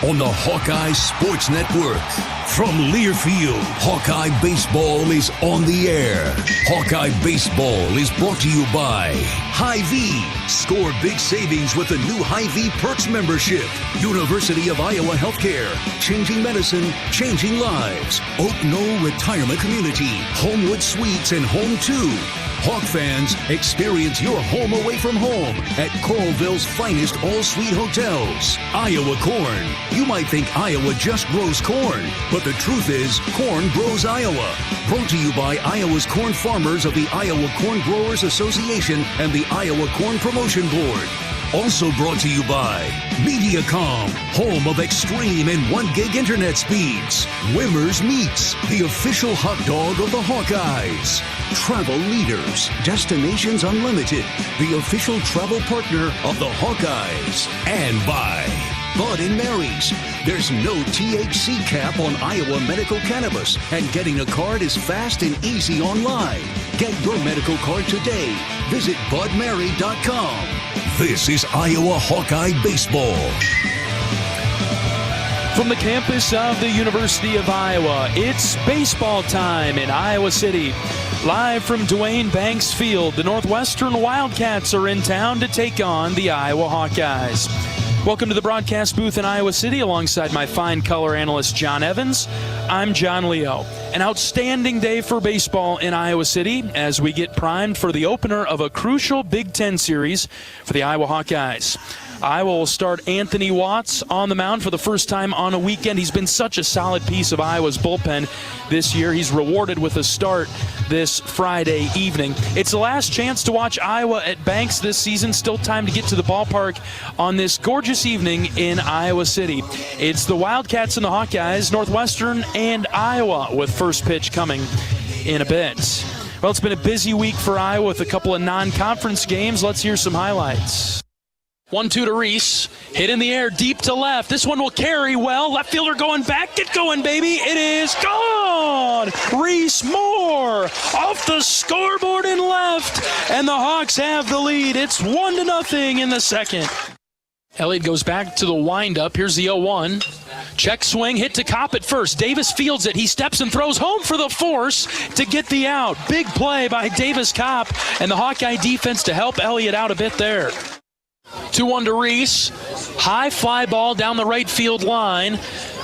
on the Hawkeye Sports Network. From Learfield, Hawkeye Baseball is on the air. Hawkeye Baseball is brought to you by Hy-Vee. Score big savings with the new Hy-Vee Perks membership. University of Iowa Healthcare. Changing medicine, changing lives. Oak Knoll Retirement Community. Homewood Suites and Home 2. Hawk fans, experience your home away from home at Coralville's finest all-suite hotels. Iowa Corn. You might think Iowa just grows corn, but the truth is, corn grows Iowa. Brought to you by Iowa's corn farmers of the Iowa Corn Growers Association and the Iowa Corn Promotion Board. Also brought to you by Mediacom, home of extreme and 1 gig internet speeds. Wimmer's Meats, the official hot dog of the Hawkeyes. Travel Leaders, Destinations Unlimited, the official travel partner of the Hawkeyes. And by Bud & Mary's. There's no THC cap on Iowa medical cannabis, and getting a card is fast and easy online. Get your medical card today. Visit budmary.com. This is Iowa Hawkeye Baseball. From the campus of the University of Iowa, it's baseball time in Iowa City. Live from Duane Banks Field, the Northwestern Wildcats are in town to take on the Iowa Hawkeyes. Welcome to the broadcast booth in Iowa City alongside my fine color analyst John Evans. I'm John Leo. An outstanding day for baseball in Iowa City as we get primed for the opener of a crucial Big Ten series for the Iowa Hawkeyes. Iowa will start Anthony Watts on the mound for the first time on a weekend. He's been such a solid piece of Iowa's bullpen this year. He's rewarded with a start this Friday evening. It's the last chance to watch Iowa at Banks this season. Still time to get to the ballpark on this gorgeous evening in Iowa City. It's the Wildcats and the Hawkeyes, Northwestern and Iowa, with first pitch coming in a bit. Well, it's been a busy week for Iowa with a couple of non-conference games. Let's hear some highlights. 1-2 to Reese. Hit in the air, deep to left. This one will carry well. Left fielder going back. Get going, baby. It is gone. Reese Moore off the scoreboard and left. And the Hawks have the lead. It's 1-0 in the second. Elliott goes back to the windup. Here's the 0-1. Check swing, hit to Kopp at first. Davis fields it. He steps and throws home for the force to get the out. Big play by Davis Kopp and the Hawkeye defense to help Elliott out a bit there. 2-1 to Reese. High fly ball down the right field line.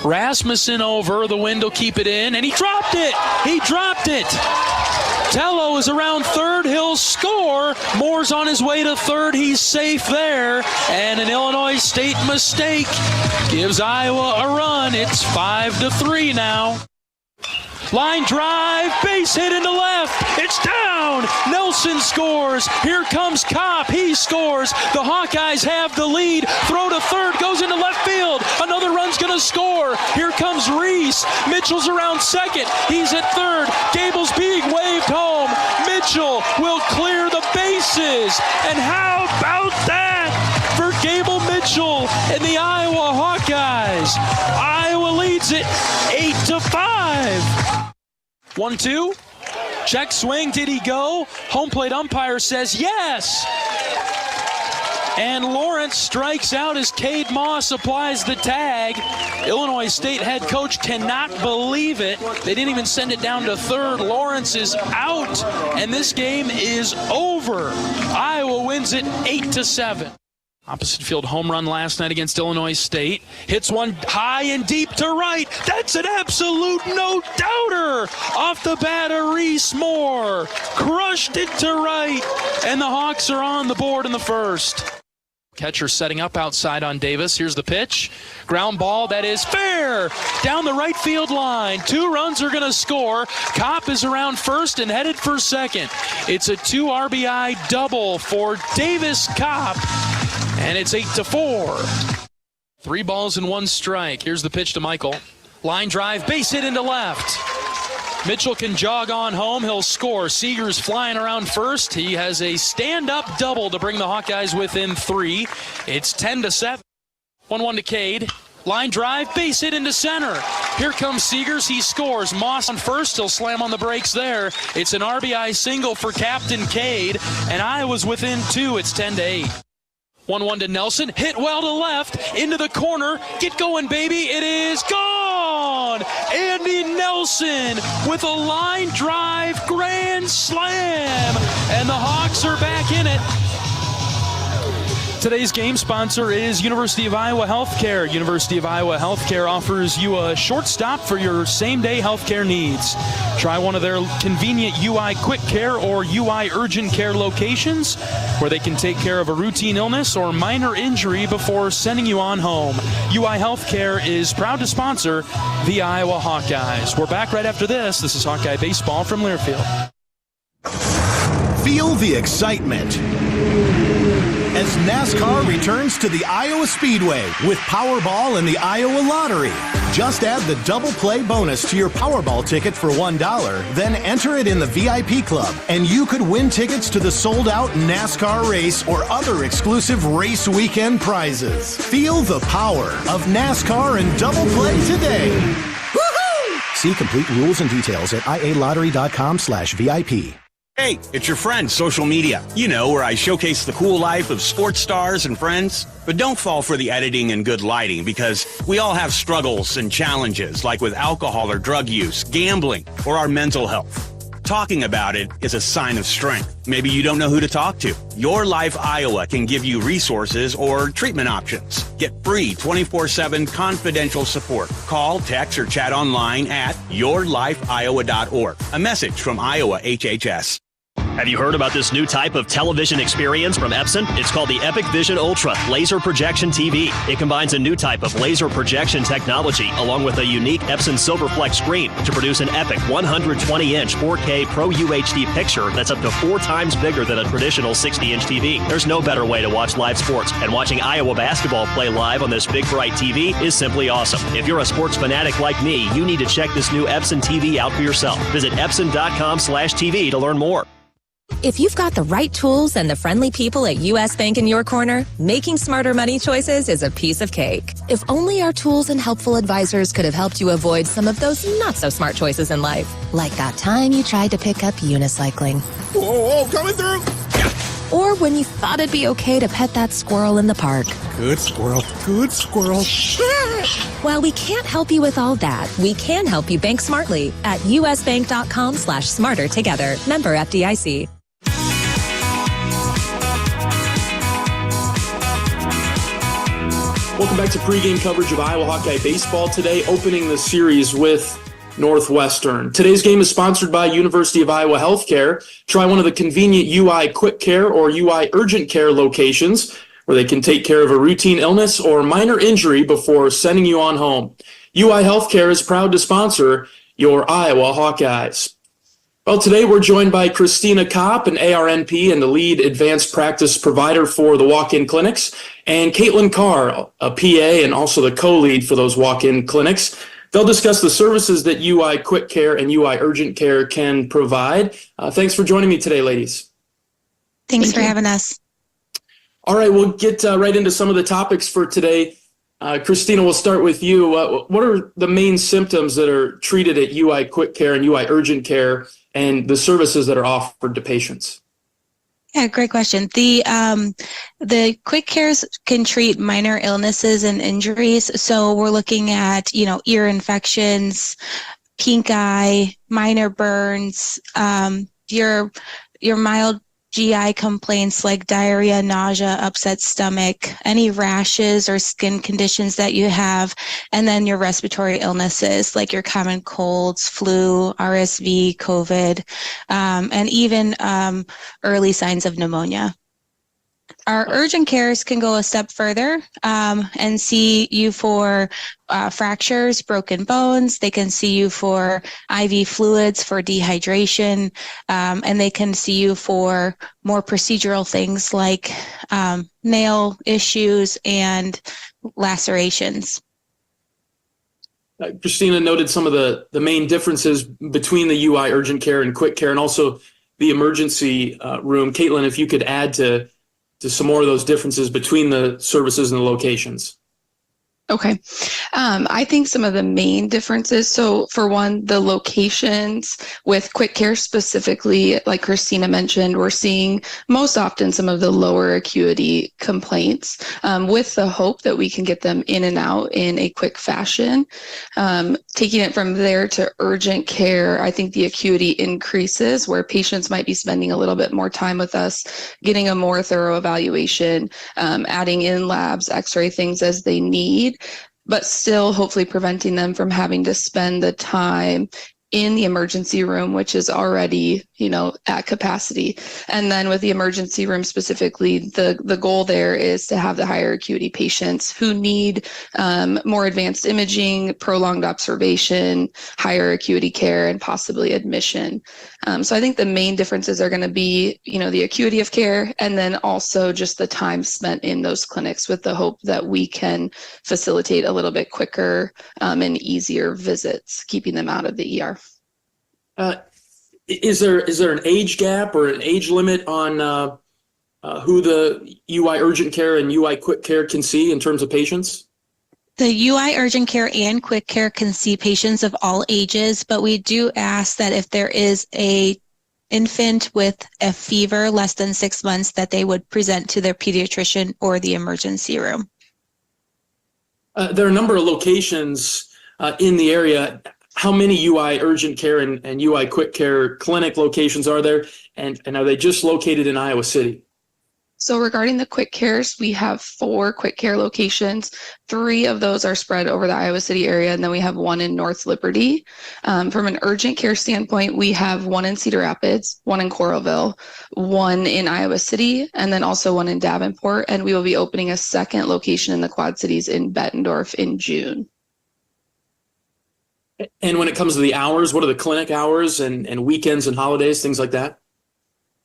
Rasmussen over. The wind will keep it in. And he dropped it. He dropped it. Tello is around third. He'll score. Moore's on his way to third. He's safe there. And an Illinois State mistake gives Iowa a run. It's 5-3 now. Line drive, base hit into left. It's down. Nelson scores. Here comes Kopp. He scores. The Hawkeyes have the lead. Throw to third, goes into left field. Another run's going to score. Here comes Reese. Mitchell's around second. He's at third. Gable's being waved home. Mitchell will clear the bases. And how about that for Gable Mitchell and the Iowa Hawkeyes? Iowa leads it 8-5. 1-2. Check swing. Did he go? Home plate umpire says yes. And Lawrence strikes out as Cade Moss applies the tag. Illinois State head coach cannot believe it. They didn't even send it down to third. Lawrence is out, and this game is over. Iowa wins it 8-7. Opposite field home run last night against Illinois State. Hits one high and deep to right. That's an absolute no-doubter. Off the bat of Reese Moore. Crushed it to right. And the Hawks are on the board in the first. Catcher setting up outside on Davis. Here's the pitch. Ground ball that is fair. Down the right field line. 2 runs are going to score. Kopp is around first and headed for second. It's a 2 RBI double for Davis Kopp. And it's 8-4. 3 balls and 1 strike. Here's the pitch to Michael. Line drive, base hit into left. Mitchell can jog on home. He'll score. Seager's flying around first. He has a stand-up double to bring the Hawkeyes within 3. It's 10-7. 1-1 to Cade. Line drive, base hit into center. Here comes Seegers. He scores. Moss on first. He'll slam on the brakes there. It's an RBI single for Captain Cade. And Iowa's within 2. It's 10-8. 1-1 to Nelson, hit well to left, into the corner, get going, baby, it is gone! Andy Nelson with a line drive grand slam, and the Hawks are back in it. Today's game sponsor is University of Iowa Healthcare. University of Iowa Healthcare offers you a short stop for your same-day healthcare needs. Try one of their convenient UI Quick Care or UI Urgent Care locations where they can take care of a routine illness or minor injury before sending you on home. UI Healthcare is proud to sponsor the Iowa Hawkeyes. We're back right after this. This is Hawkeye Baseball from Learfield. Feel the excitement as NASCAR returns to the Iowa Speedway with Powerball and the Iowa Lottery. Just add the double play bonus to your Powerball ticket for $1, then enter it in the VIP club, and you could win tickets to the sold-out NASCAR race or other exclusive race weekend prizes. Feel the power of NASCAR and double play today. Woohoo! See complete rules and details at ialottery.com/VIP. Hey, it's your friend, social media. You know, where I showcase the cool life of sports stars and friends. But don't fall for the editing and good lighting, because we all have struggles and challenges, like with alcohol or drug use, gambling, or our mental health. Talking about it is a sign of strength. Maybe you don't know who to talk to. Your Life Iowa can give you resources or treatment options. Get free 24/7 confidential support. Call, text, or chat online at yourlifeiowa.org. A message from Iowa HHS. Have you heard about this new type of television experience from Epson? It's called the Epic Vision Ultra Laser Projection TV. It combines a new type of laser projection technology along with a unique Epson Silverflex screen to produce an epic 120-inch 4K Pro UHD picture that's up to 4 times bigger than a traditional 60-inch TV. There's no better way to watch live sports, and watching Iowa basketball play live on this big bright TV is simply awesome. If you're a sports fanatic like me, you need to check this new Epson TV out for yourself. Visit epson.com/TV to learn more. If you've got the right tools and the friendly people at U.S. Bank in your corner, making smarter money choices is a piece of cake. If only our tools and helpful advisors could have helped you avoid some of those not-so-smart choices in life. Like that time you tried to pick up unicycling. Whoa, coming through! Or when you thought it'd be okay to pet that squirrel in the park. Good squirrel, good squirrel. While we can't help you with all that, we can help you bank smartly at usbank.com/smarter together. Member FDIC. Welcome back to pregame coverage of Iowa Hawkeye baseball today, opening the series with Northwestern. Today's game is sponsored by University of Iowa Healthcare. Try one of the convenient UI Quick Care or UI Urgent Care locations where they can take care of a routine illness or minor injury before sending you on home. UI Healthcare is proud to sponsor your Iowa Hawkeyes. Well, today we're joined by Christina Kopp, an ARNP and the lead advanced practice provider for the walk-in clinics, and Caitlin Carr, a PA and also the co-lead for those walk-in clinics. They'll discuss the services that UI Quick Care and UI Urgent Care can provide. Thanks for joining me today, ladies. Thanks for having us. All right, we'll get right into some of the topics for today. Christina, we'll start with you. What are the main symptoms that are treated at UI Quick Care and UI Urgent Care, and the services that are offered to patients? Yeah, great question. The quick cares can treat minor illnesses and injuries. So we're looking at, ear infections, pink eye, minor burns, your mild GI complaints like diarrhea, nausea, upset stomach, any rashes or skin conditions that you have, and then your respiratory illnesses like your common colds, flu, RSV, COVID, and even early signs of pneumonia. Our urgent cares can go a step further and see you for fractures, broken bones. They can see you for IV fluids, for dehydration, and they can see you for more procedural things like nail issues and lacerations. Christina noted some of the main differences between the UI urgent care and quick care and also the emergency room. Caitlin, if you could add to some more of those differences between the services and the locations. Okay. I think some of the main differences, so for one, the locations with quick care specifically, like Christina mentioned, we're seeing most often some of the lower acuity complaints with the hope that we can get them in and out in a quick fashion. Taking it from there to urgent care, I think the acuity increases where patients might be spending a little bit more time with us, getting a more thorough evaluation, adding in labs, x-ray things as they need, but still hopefully preventing them from having to spend the time in the emergency room, which is already, at capacity. And then with the emergency room specifically, the goal there is to have the higher acuity patients who need more advanced imaging, prolonged observation, higher acuity care, and possibly admission. So I think the main differences are going to be, the acuity of care, and then also just the time spent in those clinics, with the hope that we can facilitate a little bit quicker and easier visits, keeping them out of the ER. Is there an age gap or an age limit on who the UI urgent care and UI quick care can see in terms of patients? The UI urgent care and quick care can see patients of all ages, but we do ask that if there is a infant with a fever less than 6 months, that they would present to their pediatrician or the emergency room. There are a number of locations in the area. How many UI urgent care and UI quick care clinic locations are there? And are they just located in Iowa City? So regarding the quick cares, we have 4 quick care locations. 3 of those are spread over the Iowa City area, and then we have 1 in North Liberty. From an urgent care standpoint, we have 1 in Cedar Rapids, 1 in Coralville, 1 in Iowa City, and then also 1 in Davenport. And we will be opening a second location in the Quad Cities in Bettendorf in June. And when it comes to the hours, what are the clinic hours and weekends and holidays, things like that?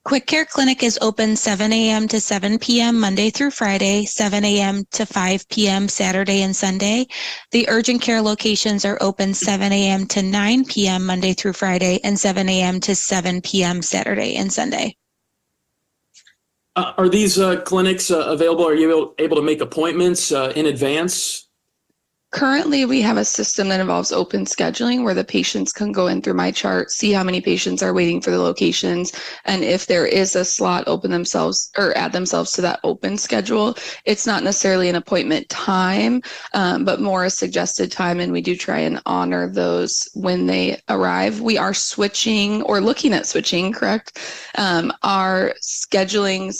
Quick Care Clinic is open 7 a.m. to 7 p.m. Monday through Friday, 7 a.m. to 5 p.m. Saturday and Sunday. The urgent care locations are open 7 a.m. to 9 p.m. Monday through Friday, and 7 a.m. to 7 p.m. Saturday and Sunday. Are these clinics available? Are you able to make appointments in advance? Currently, we have a system that involves open scheduling where the patients can go in through my chart, see how many patients are waiting for the locations, and if there is a slot, open themselves or add themselves to that open schedule. It's not necessarily an appointment time, but more a suggested time, and we do try and honor those when they arrive. We are switching or looking at switching, correct? Our scheduling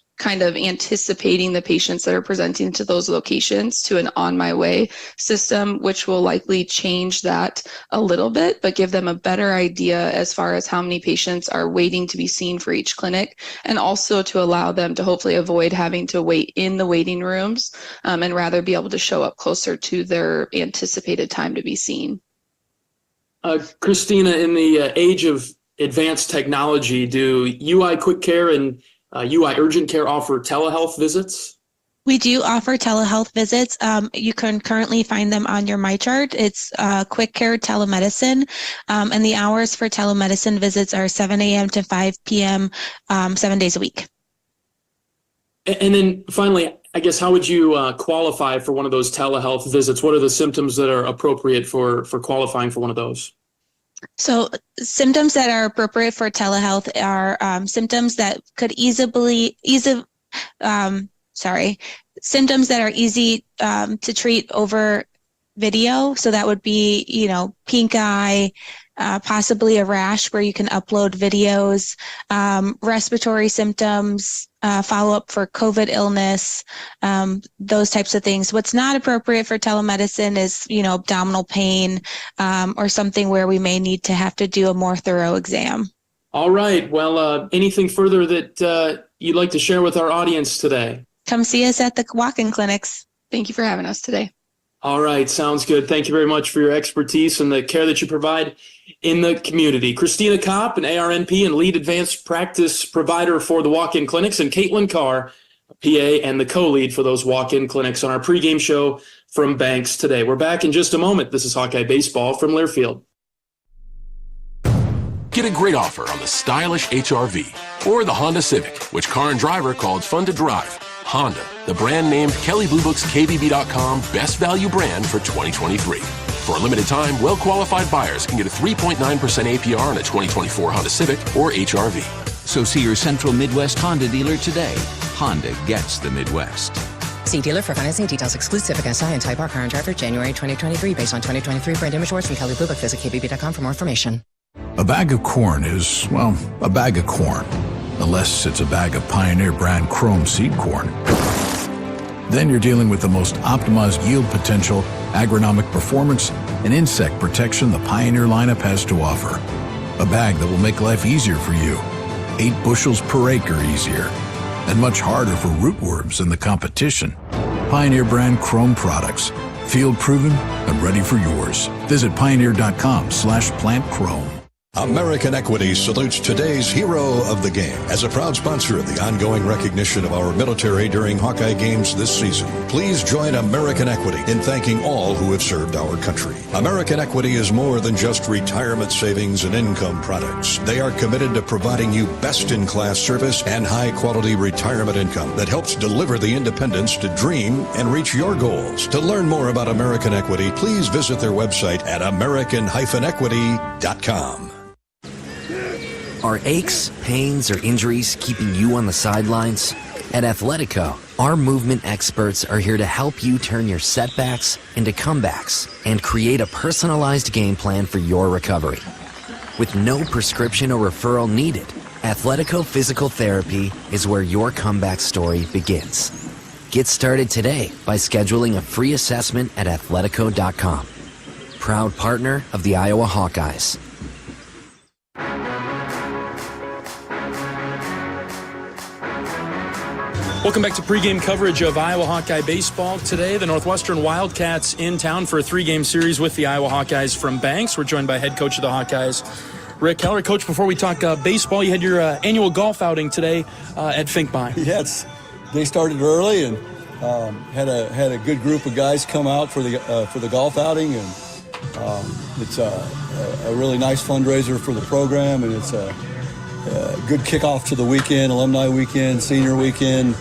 / kind of anticipating the patients that are presenting to those locations to an on my way system, which will likely change that a little bit, but give them a better idea as far as how many patients are waiting to be seen for each clinic, and also to allow them to hopefully avoid having to wait in the waiting rooms and rather be able to show up closer to their anticipated time to be seen. Christina, in the age of advanced technology, do UI quick care and UI urgent care offer telehealth visits? We do offer telehealth visits. You can currently find them on your MyChart. It's Quick Care Telemedicine, and the hours for telemedicine visits are 7 a.m. to 5 p.m. 7 days a week. And then finally, I guess, how would you qualify for one of those telehealth visits? What are the symptoms that are appropriate for qualifying for one of those? So symptoms that are appropriate for telehealth are symptoms that could symptoms that are easy to treat over video. So that would be, pink eye, possibly a rash where you can upload videos, respiratory symptoms, follow-up for COVID illness, those types of things. What's not appropriate for telemedicine is, abdominal pain, or something where we may need to have to do a more thorough exam. All right. Well, anything further that you'd like to share with our audience today? Come see us at the walk-in clinics. Thank you for having us today. All right. Sounds good. Thank you very much for your expertise and the care that you provide in the community. Christina Kopp, an ARNP and lead advanced practice provider for the walk-in clinics, and Caitlin Carr, a PA and the co-lead for those walk-in clinics on our pregame show from Banks today. We're back in just a moment. This is Hawkeye Baseball from Learfield. Get a great offer on the stylish HR-V or the Honda Civic, which Car and Driver called fun to drive. Honda, the brand named Kelley Blue Book's KBB.com Best Value Brand for 2023. For a limited time, well-qualified buyers can get a 3.9% APR on a 2024 Honda Civic or HR-V. So see your Central Midwest Honda dealer today. Honda gets the Midwest. See dealer for financing details. Exclude Civic SI and Type R car and driver January 2023 based on 2023 brand image awards from Kelley Blue Book. Visit KBB.com for more information. A bag of corn is, well, a bag of corn. Unless it's a bag of Pioneer brand Chrome seed corn. Then you're dealing with the most optimized yield potential, agronomic performance, and insect protection the Pioneer lineup has to offer. A bag that will make life easier for you. 8 bushels per acre easier. And much harder for rootworms than the competition. Pioneer brand Chrome products. Field proven and ready for yours. Visit pioneer.com/plantchrome. American Equity salutes today's hero of the game. As a proud sponsor of the ongoing recognition of our military during Hawkeye games this season, please join American Equity in thanking all who have served our country. American Equity is more than just retirement savings and income products. They are committed to providing you best-in-class service and high-quality retirement income that helps deliver the independence to dream and reach your goals. To learn more about American Equity, please visit their website at american-equity.com. Are aches, pains, or injuries keeping you on the sidelines? At Athletico, our movement experts are here to help you turn your setbacks into comebacks and create a personalized game plan for your recovery. With no prescription or referral needed, Athletico Physical Therapy is where your comeback story begins. Get started today by scheduling a free assessment at athletico.com. Proud partner of the Iowa Hawkeyes. Welcome back to pregame coverage of Iowa Hawkeye baseball. Today, the Northwestern Wildcats in town for a 3-game series with the Iowa Hawkeyes from Banks. We're joined by head coach of the Hawkeyes, Rick Keller. Coach, before we talk baseball, you had your annual golf outing today at Finkbein. Yes, they started early and had a good group of guys come out for the golf outing, and it's a really nice fundraiser for the program, and it's a good kickoff to the weekend, alumni weekend, senior weekend.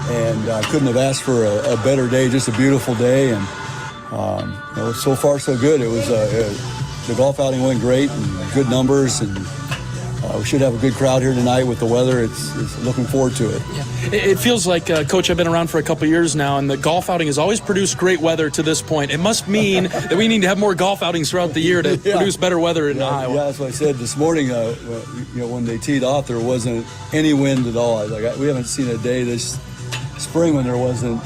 And couldn't have asked for a better day, just a beautiful day. And so far so good. It was the golf outing went great and good numbers, and we should have a good crowd here tonight with the weather. It's looking forward to it. Yeah. It feels like, Coach, I've been around for a couple years now, and the golf outing has always produced great weather to this point. It must mean that we need to have more golf outings throughout the year to produce better weather in Iowa. Yeah, that's what I said this morning. When they teed off, there wasn't any wind at all. We haven't seen a day this spring when there wasn't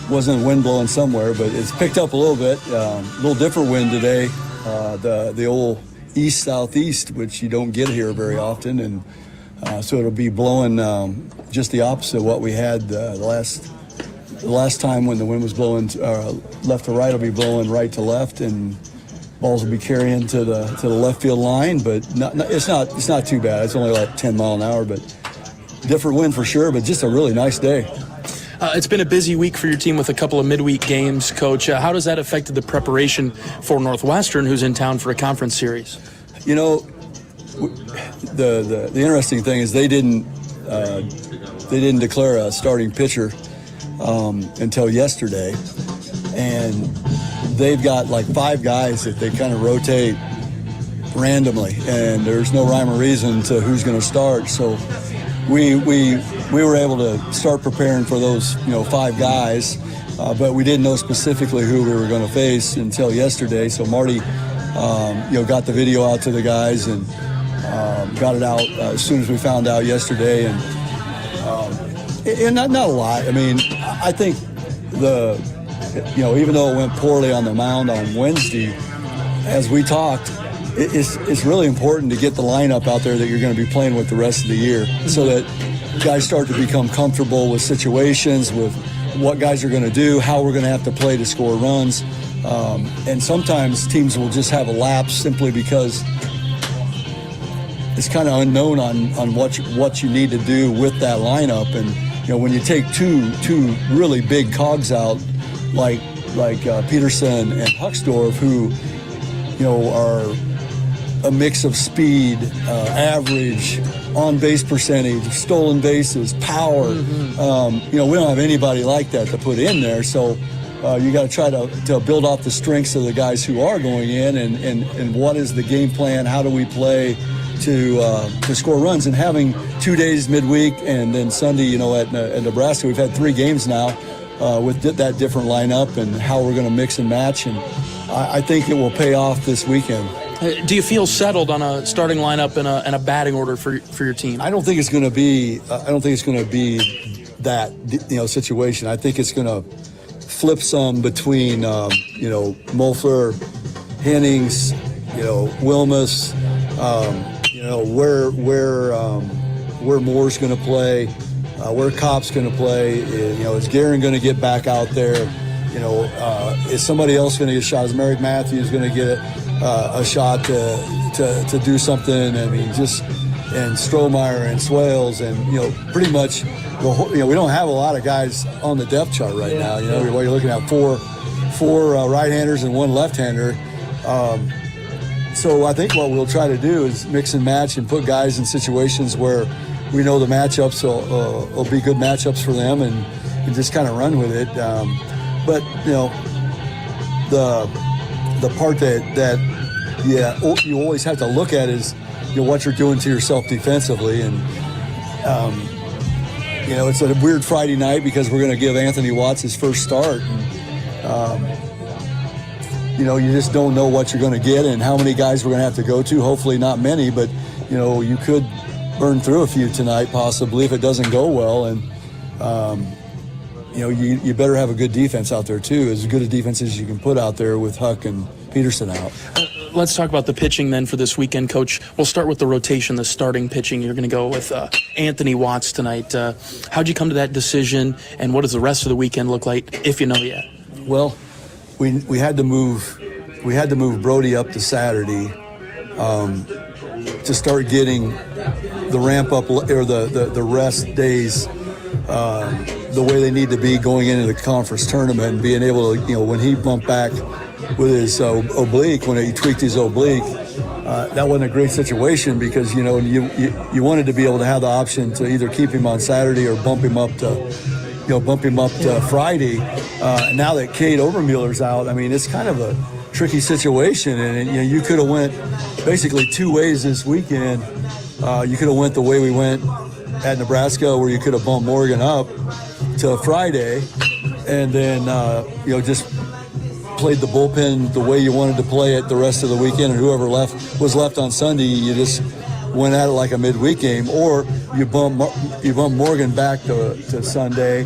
wind blowing somewhere, but it's picked up a little bit. A little different wind today. The old east-southeast, which you don't get here very often, and so it'll be blowing just the opposite of what we had the last time when the wind was blowing left to right. It'll be blowing right to left, and balls will be carrying to the left field line. But it's not too bad. It's only like 10 mile an hour, but different wind for sure. But just a really nice day. It's been a busy week for your team with a couple of midweek games, Coach. How does that affect the preparation for Northwestern, who's in town for a conference series? You know, the interesting thing is they didn't declare a starting pitcher until yesterday, and they've got like 5 guys that they kind of rotate randomly, and there's no rhyme or reason to who's going to start. So we were able to start preparing for those 5 guys, but we didn't know specifically who we were going to face until yesterday. So Marty got the video out to the guys and got it out as soon as we found out yesterday, and not a lot. I mean, I think even though it went poorly on the mound on Wednesday, as we talked, it's really important to get the lineup out there that you're going to be playing with the rest of the year, so that guys start to become comfortable with situations, with what guys are going to do, how we're going to have to play to score runs. And sometimes teams will just have a lapse simply because it's kind of unknown on what you need to do with that lineup. And when you take two really big cogs out, like Peterson and Huxdorf, who are a mix of speed, average, on-base percentage, stolen bases, power. We don't have anybody like that to put in there. So you got to try to build off the strengths of the guys who are going in, and what is the game plan? How do we play to score runs? And having 2 days midweek and then Sunday, at Nebraska, we've had 3 games now with that different lineup and how we're going to mix and match. And I think it will pay off this weekend. Do you feel settled on a starting lineup and a batting order for your team? I don't think it's going to be. That situation. I think it's going to flip some between Mulfler, Hennings, Wilmus, where Moore's going to play, where Kopp's going to play. Is Guerin going to get back out there? Is somebody else going to get a shot? Is Merrick Matthews going to get a shot to do something? I mean, and Strohmeyer and Swales and pretty much we don't have a lot of guys on the depth chart right now. You're looking at four right-handers and 1 left-hander. So I think what we'll try to do is mix and match and put guys in situations where we know the matchups will be good matchups for them, and just kind of run with it. But the part that you always have to look at is what you're doing to yourself defensively. And it's a weird Friday night because we're going to give Anthony Watts his first start. And, you just don't know what you're going to get and how many guys we're going to have to go to. Hopefully not many, but you could burn through a few tonight possibly if it doesn't go well. And you better have a good defense out there too, as good a defense as you can put out there with Huck and Peterson out. Let's talk about the pitching then for this weekend, Coach. We'll start with the rotation, the starting pitching. You're going to go with Anthony Watts tonight. How'd you come to that decision, and what does the rest of the weekend look like, if you know yet? Well, we had to move Brody up to Saturday to start getting the ramp up or the rest days the way they need to be going into the conference tournament, and being able to, when he bumped back with his oblique, when he tweaked his oblique, that wasn't a great situation because, you wanted to be able to have the option to either keep him on Saturday or bump him up to Friday. Now that Cade Overmueller's out, I mean, it's kind of a tricky situation, and you could have went basically 2 ways this weekend. You could have went the way we went at Nebraska, where you could have bumped Morgan up to Friday, and then just played the bullpen the way you wanted to play it the rest of the weekend, and whoever was left on Sunday, you just went at it like a midweek game. Or you bump Morgan back to Sunday,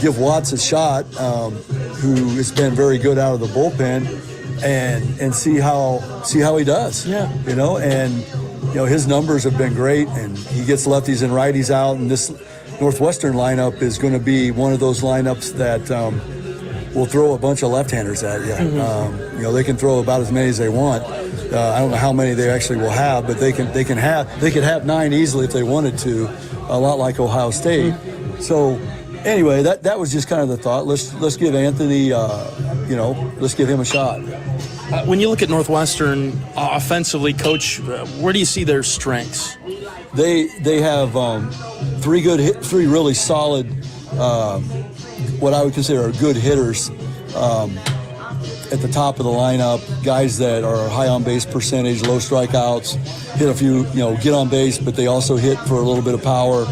give Watts a shot, who has been very good out of the bullpen, and see how he does. Yeah. And his numbers have been great, and he gets lefties and righties out, and this Northwestern lineup is going to be one of those lineups that will throw a bunch of left-handers at you. Mm-hmm. They can throw about as many as they want. I don't know how many they actually will have, but they could have 9 easily if they wanted to, a lot like Ohio State. Mm-hmm. So anyway, that was just kind of the thought. Let's give Anthony, let's give him a shot. When you look at Northwestern offensively, Coach, where do you see their strengths? They have 3 really solid, what I would consider good hitters at the top of the lineup. Guys that are high on base percentage, low strikeouts, hit a few, get on base, but they also hit for a little bit of power.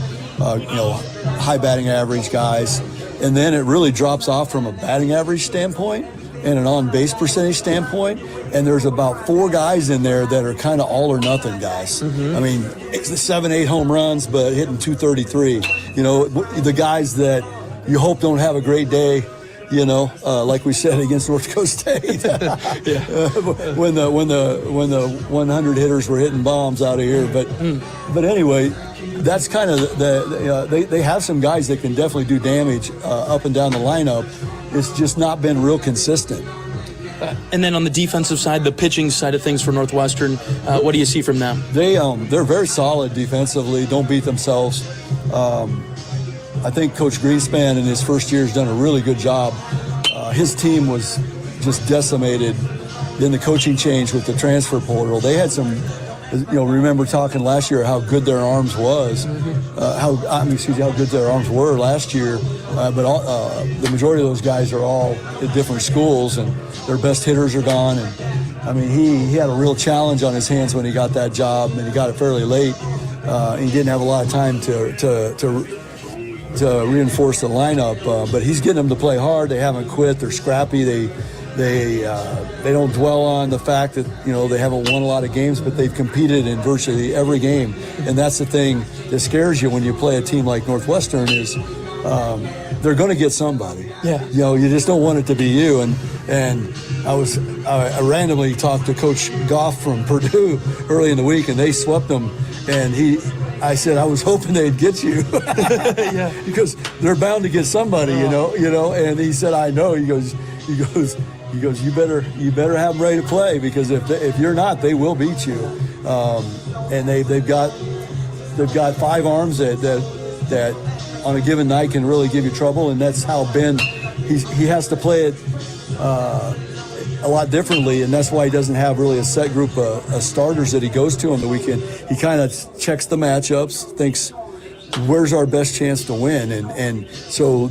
High batting average guys, and then it really drops off from a batting average standpoint and an on-base percentage standpoint, and there's about 4 guys in there that are kind of all or nothing guys. Mm-hmm. I mean, it's the 7-8 home runs, but hitting 233. The guys that you hope don't have a great day, like we said against North Dakota State. When the 100 hitters were hitting bombs out of here, but anyway, that's kind of they have some guys that can definitely do damage up and down the lineup. It's just not been real consistent. And then on the defensive side, the pitching side of things for Northwestern, what do you see from them? They're very solid defensively. Don't beat themselves. I think Coach Greenspan in his first year has done a really good job. His team was just decimated. Then the coaching change with the transfer portal. They had some remember talking last year how good their arms was, how good their arms were last year. But the majority of those guys are all at different schools, and their best hitters are gone. And I mean, he had a real challenge on his hands when he got that job, and he got it fairly late. He didn't have a lot of time to reinforce the lineup, but he's getting them to play hard. They haven't quit. They're scrappy. They don't dwell on the fact that they haven't won a lot of games, but they've competed in virtually every game. And that's the thing that scares you when you play a team like Northwestern is they're going to get somebody. Yeah. You just don't want it to be you. And I randomly talked to Coach Goff from Purdue early in the week, and they swept them. And I said, I was hoping they'd get you. Yeah. Because they're bound to get somebody, you know. And he said, I know. He goes, you better have them ready to play, because if you're not, they will beat you. And they've got 5 arms that on a given night can really give you trouble, and that's how Ben he has to play it a lot differently, and that's why he doesn't have really a set group of starters that he goes to on the weekend. He kind of checks the matchups, thinks, where's our best chance to win? And so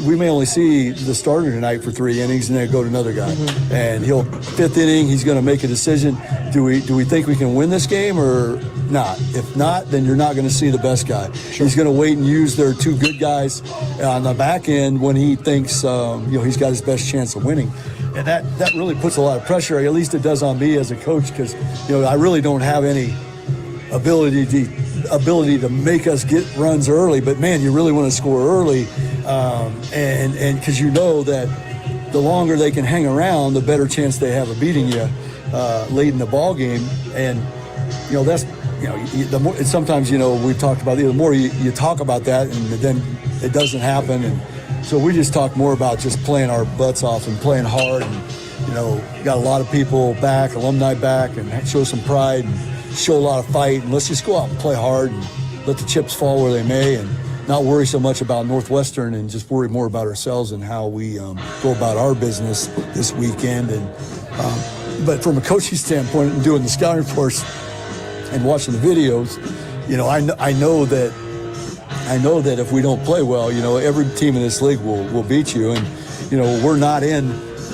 we may only see the starter tonight for 3 innings, and then go to another guy. And 5th inning, he's going to make a decision. Do we think we can win this game or not? If not, then you're not going to see the best guy. Sure. He's going to wait and use their 2 good guys on the back end when he thinks he's got his best chance of winning. And that really puts a lot of pressure, at least it does on me as a coach, because I really don't have any ability to make us get runs early. But man, you really want to score early, and because that the longer they can hang around, the better chance they have of beating you late in the ball game. And that's the more, and sometimes we've talked about the more you talk about that, and then it doesn't happen. And so we just talk more about just playing our butts off and playing hard, and got a lot of people back, alumni back, and show some pride and show a lot of fight, and let's just go out and play hard and let the chips fall where they may, and not worry so much about Northwestern, and just worry more about ourselves and how we go about our business this weekend. And but from a coaching standpoint, and doing the scouting reports and watching the videos, I know that if we don't play well, every team in this league will beat you. And we're not in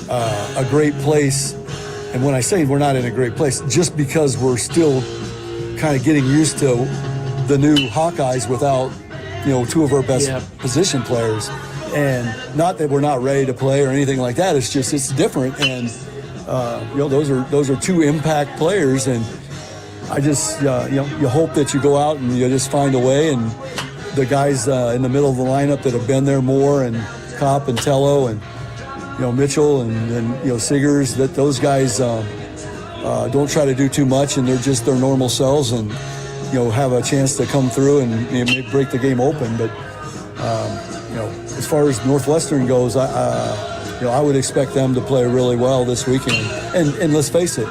a great place. And when I say we're not in a great place, just because we're still kind of getting used to the new Hawkeyes without, 2 of our best position players. And not that we're not ready to play or anything like that. It's just, it's different. And, those are 2 impact players. And I just, you hope that you go out and you just find a way. And the guys in the middle of the lineup that have been there more, and Kopp and Tello and, Mitchell and Siggers, that those guys don't try to do too much, and they're just their normal selves, and have a chance to come through and maybe break the game open. But as far as Northwestern goes, I would expect them to play really well this weekend. And let's face it,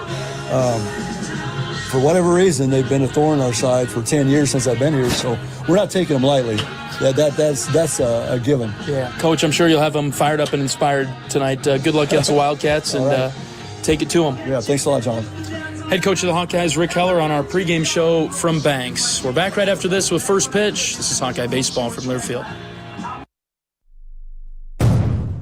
for whatever reason, they've been a thorn in our side for 10 years since I've been here, so we're not taking them lightly. That's a given. Yeah, Coach, I'm sure you'll have them fired up and inspired tonight. Good luck against the Wildcats, and take it to them. Yeah, thanks a lot, John. Head coach of the Hawkeyes, Rick Heller, on our pregame show from Banks. We're back right after this with First Pitch. This is Hawkeye Baseball from Learfield.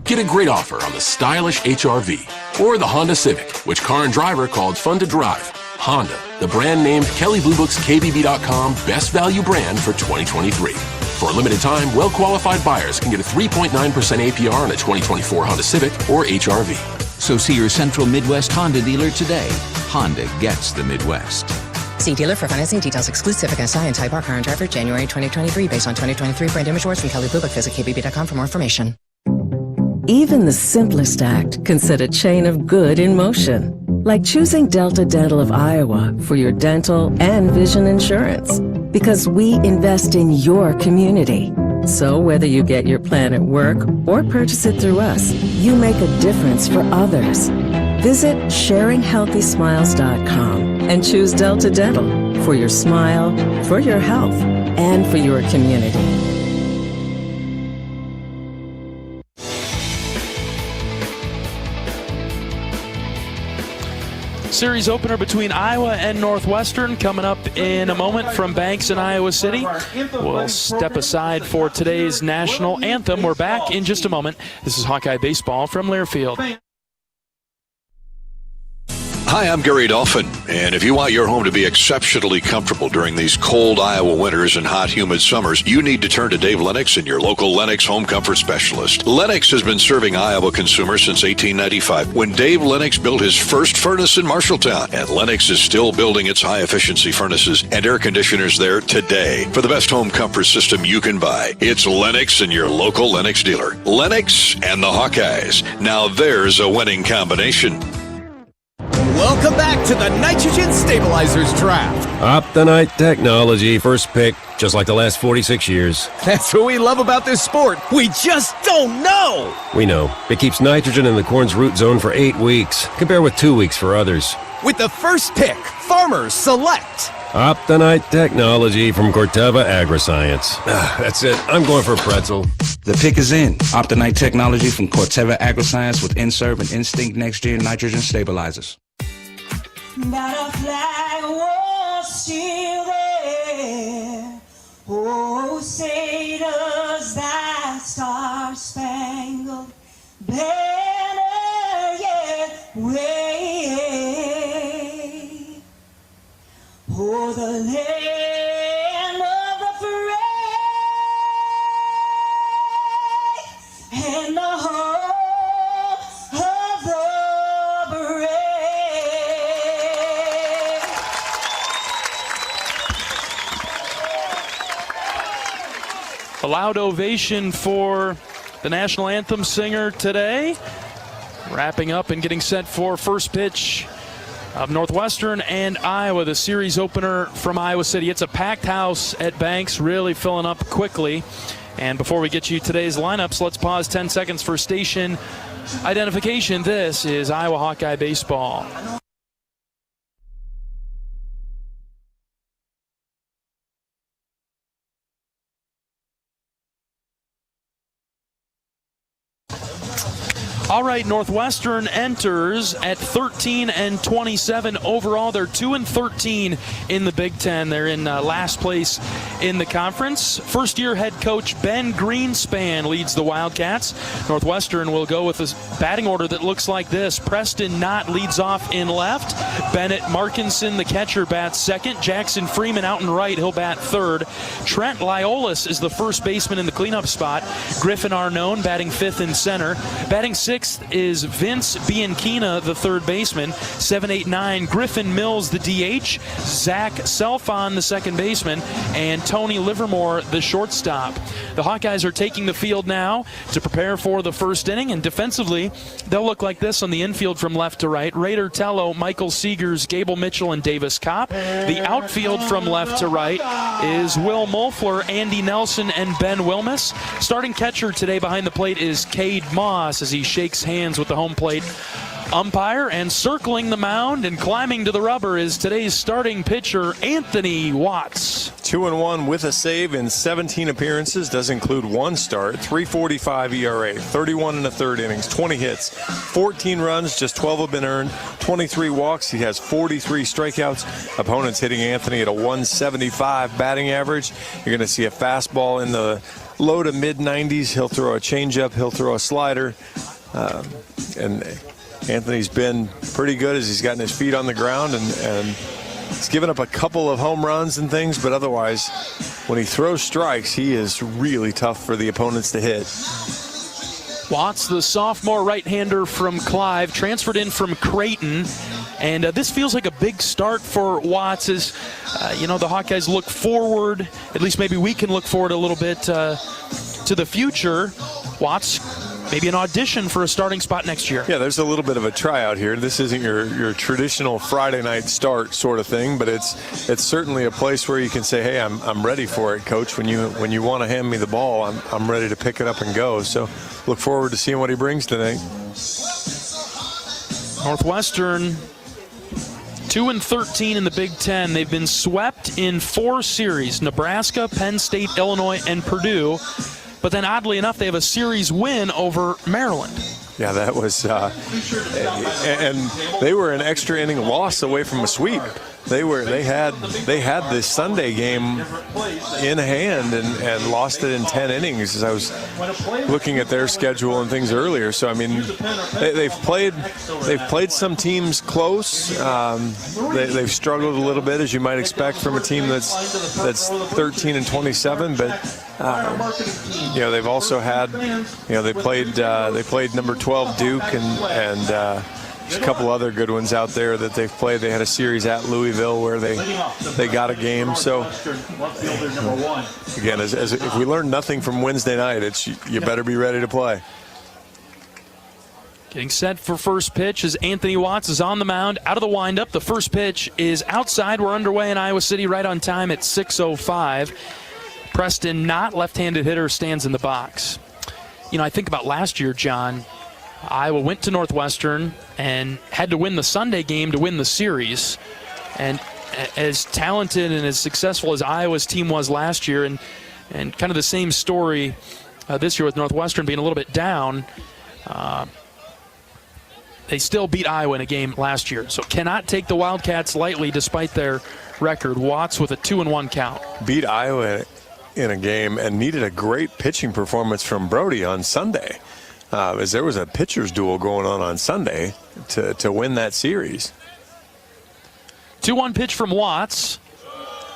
Get a great offer on the stylish HR-V or the Honda Civic, which car and driver called fun to drive. Honda, the brand named Kelley Blue Book's KBB.com Best Value brand for 2023. For a limited time, well-qualified buyers can get a 3.9% APR on a 2024 Honda Civic or HR-V. So see your Central Midwest Honda dealer today. Honda gets the Midwest. See dealer for financing details. Exclude Civic SI and Type R car and driver January 2023 based on 2023 brand image awards from Kelley Blue Book. Visit kbb.com for more information. Even the simplest act can set a chain of good in motion. Like choosing Delta Dental of Iowa for your dental and vision insurance. Because we invest in your community. So whether you get your plan at work or purchase it through us, you make a difference for others. Visit sharinghealthysmiles.com and choose Delta Dental for your smile, for your health, and for your community. Series opener between Iowa and Northwestern coming up in a moment from Banks in Iowa City. We'll step aside for today's national anthem. We're back in just a moment. This is Hawkeye Baseball from Learfield. Hi, I'm Gary Dolphin, and if you want your home to be exceptionally comfortable during these cold Iowa winters and hot, humid summers, you need to turn to Dave Lennox and your local Lennox home comfort specialist. Lennox has been serving Iowa consumers since 1895, when Dave Lennox built his first furnace in Marshalltown, and Lennox is still building its high-efficiency furnaces and air conditioners there today. For the best home comfort system you can buy, it's Lennox and your local Lennox dealer. Lennox and the Hawkeyes. Now there's a winning combination. Welcome back to the Nitrogen Stabilizers Draft. Optonite technology, first pick, just like the last 46 years. That's what we love about this sport. We just don't know. We know. It keeps nitrogen in the corn's root zone for 8 weeks. Compare with 2 weeks for others. With the first pick, farmers select Optonite technology from Corteva Agriscience. That's it. I'm going for pretzel. The pick is in. Optonite technology from Corteva Agriscience with Inserv and Instinct Next Gen Nitrogen Stabilizers. Not a flag was still there. Oh, say does that star-spangled banner yet wave? Oh, the land of the free and the home of the brave. A loud ovation for the national anthem singer today. Wrapping up and getting set for first pitch of Northwestern and Iowa, the series opener from Iowa City. It's a packed house at Banks, really filling up quickly. And before we get you today's lineups, let's pause 10 seconds for station identification. This is Iowa Hawkeye Baseball. All right, Northwestern enters at 13-27 overall. They're 2-13 in the Big Ten. They're in last place in the conference. First-year head coach Ben Greenspan leads the Wildcats. Northwestern will go with a batting order that looks like this. Preston Knott leads off in left. Bennett Markinson, the catcher, bats second. Jackson Freeman out in right. He'll bat third. Trent Liolis is the first baseman in the cleanup spot. Griffin Arnone batting fifth in center. Batting sixth is Vince Bianchina, the third baseman. 7-8-9, Griffin Mills, the DH. Zach Selfon, the second baseman. And Tony Livermore, the shortstop. The Hawkeyes are taking the field now to prepare for the first inning. And defensively, they'll look like this on the infield from left to right. Raider Tello, Michael Seegers, Gable Mitchell, and Davis Kopp. The outfield from left to right is Will Mulfler, Andy Nelson, and Ben Wilmus. Starting catcher today behind the plate is Cade Moss as he shakes hands with the home plate umpire, and circling the mound and climbing to the rubber is today's starting pitcher Anthony Watts. 2-1 with a save in 17 appearances, does include one start, 3.45 ERA, 31 and a third innings, 20 hits, 14 runs, just 12 have been earned, 23 walks. He has 43 strikeouts. Opponents hitting Anthony at a 175 batting average. You're going to see a fastball in the low to mid 90s. He'll throw a changeup, he'll throw a slider. And Anthony's been pretty good as he's gotten his feet on the ground, and he's given up a couple of home runs and things, but otherwise, when he throws strikes, he is really tough for the opponents to hit. Watts, the sophomore right-hander from Clive, transferred in from Creighton. And this feels like a big start for Watts as, the Hawkeyes look forward. At least maybe we can look forward a little bit to the future. Watts, maybe an audition for a starting spot next year. Yeah, there's a little bit of a tryout here. This isn't your traditional Friday night start sort of thing, but it's certainly a place where you can say, hey, I'm ready for it, Coach. When you want to hand me the ball, I'm ready to pick it up and go. So look forward to seeing what he brings tonight. Northwestern 2-13 in the Big Ten. They've been swept in 4 series: Nebraska, Penn State, Illinois, and Purdue. But then, oddly enough, they have a series win over Maryland. Yeah, that was, and they were an extra inning loss away from a sweep. They had this Sunday game in hand and lost it in 10 innings. As I was looking at their schedule and things earlier, so I mean, they've played some teams close. They've struggled a little bit, as you might expect from a team that's 13-27, but they've also had, they played number 12 Duke and there's a couple other good ones out there that they've played. They had a series at Louisville where they got a game. So again, as if we learn nothing from Wednesday night, it's you better be ready to play. Getting set for first pitch as Anthony Watts is on the mound, out of the windup. The first pitch is outside. We're underway in Iowa City right on time at 6:05. Preston Knott, left-handed hitter, stands in the box. I think about last year, John. Iowa went to Northwestern and had to win the Sunday game to win the series. And as talented and as successful as Iowa's team was last year, and kind of the same story this year with Northwestern being a little bit down, they still beat Iowa in a game last year. So cannot take the Wildcats lightly despite their record. Watts with a 2-1 count. Beat Iowa in a game and needed a great pitching performance from Brody on Sunday. As there was a pitcher's duel going on Sunday to win that series. 2-1 pitch from Watts.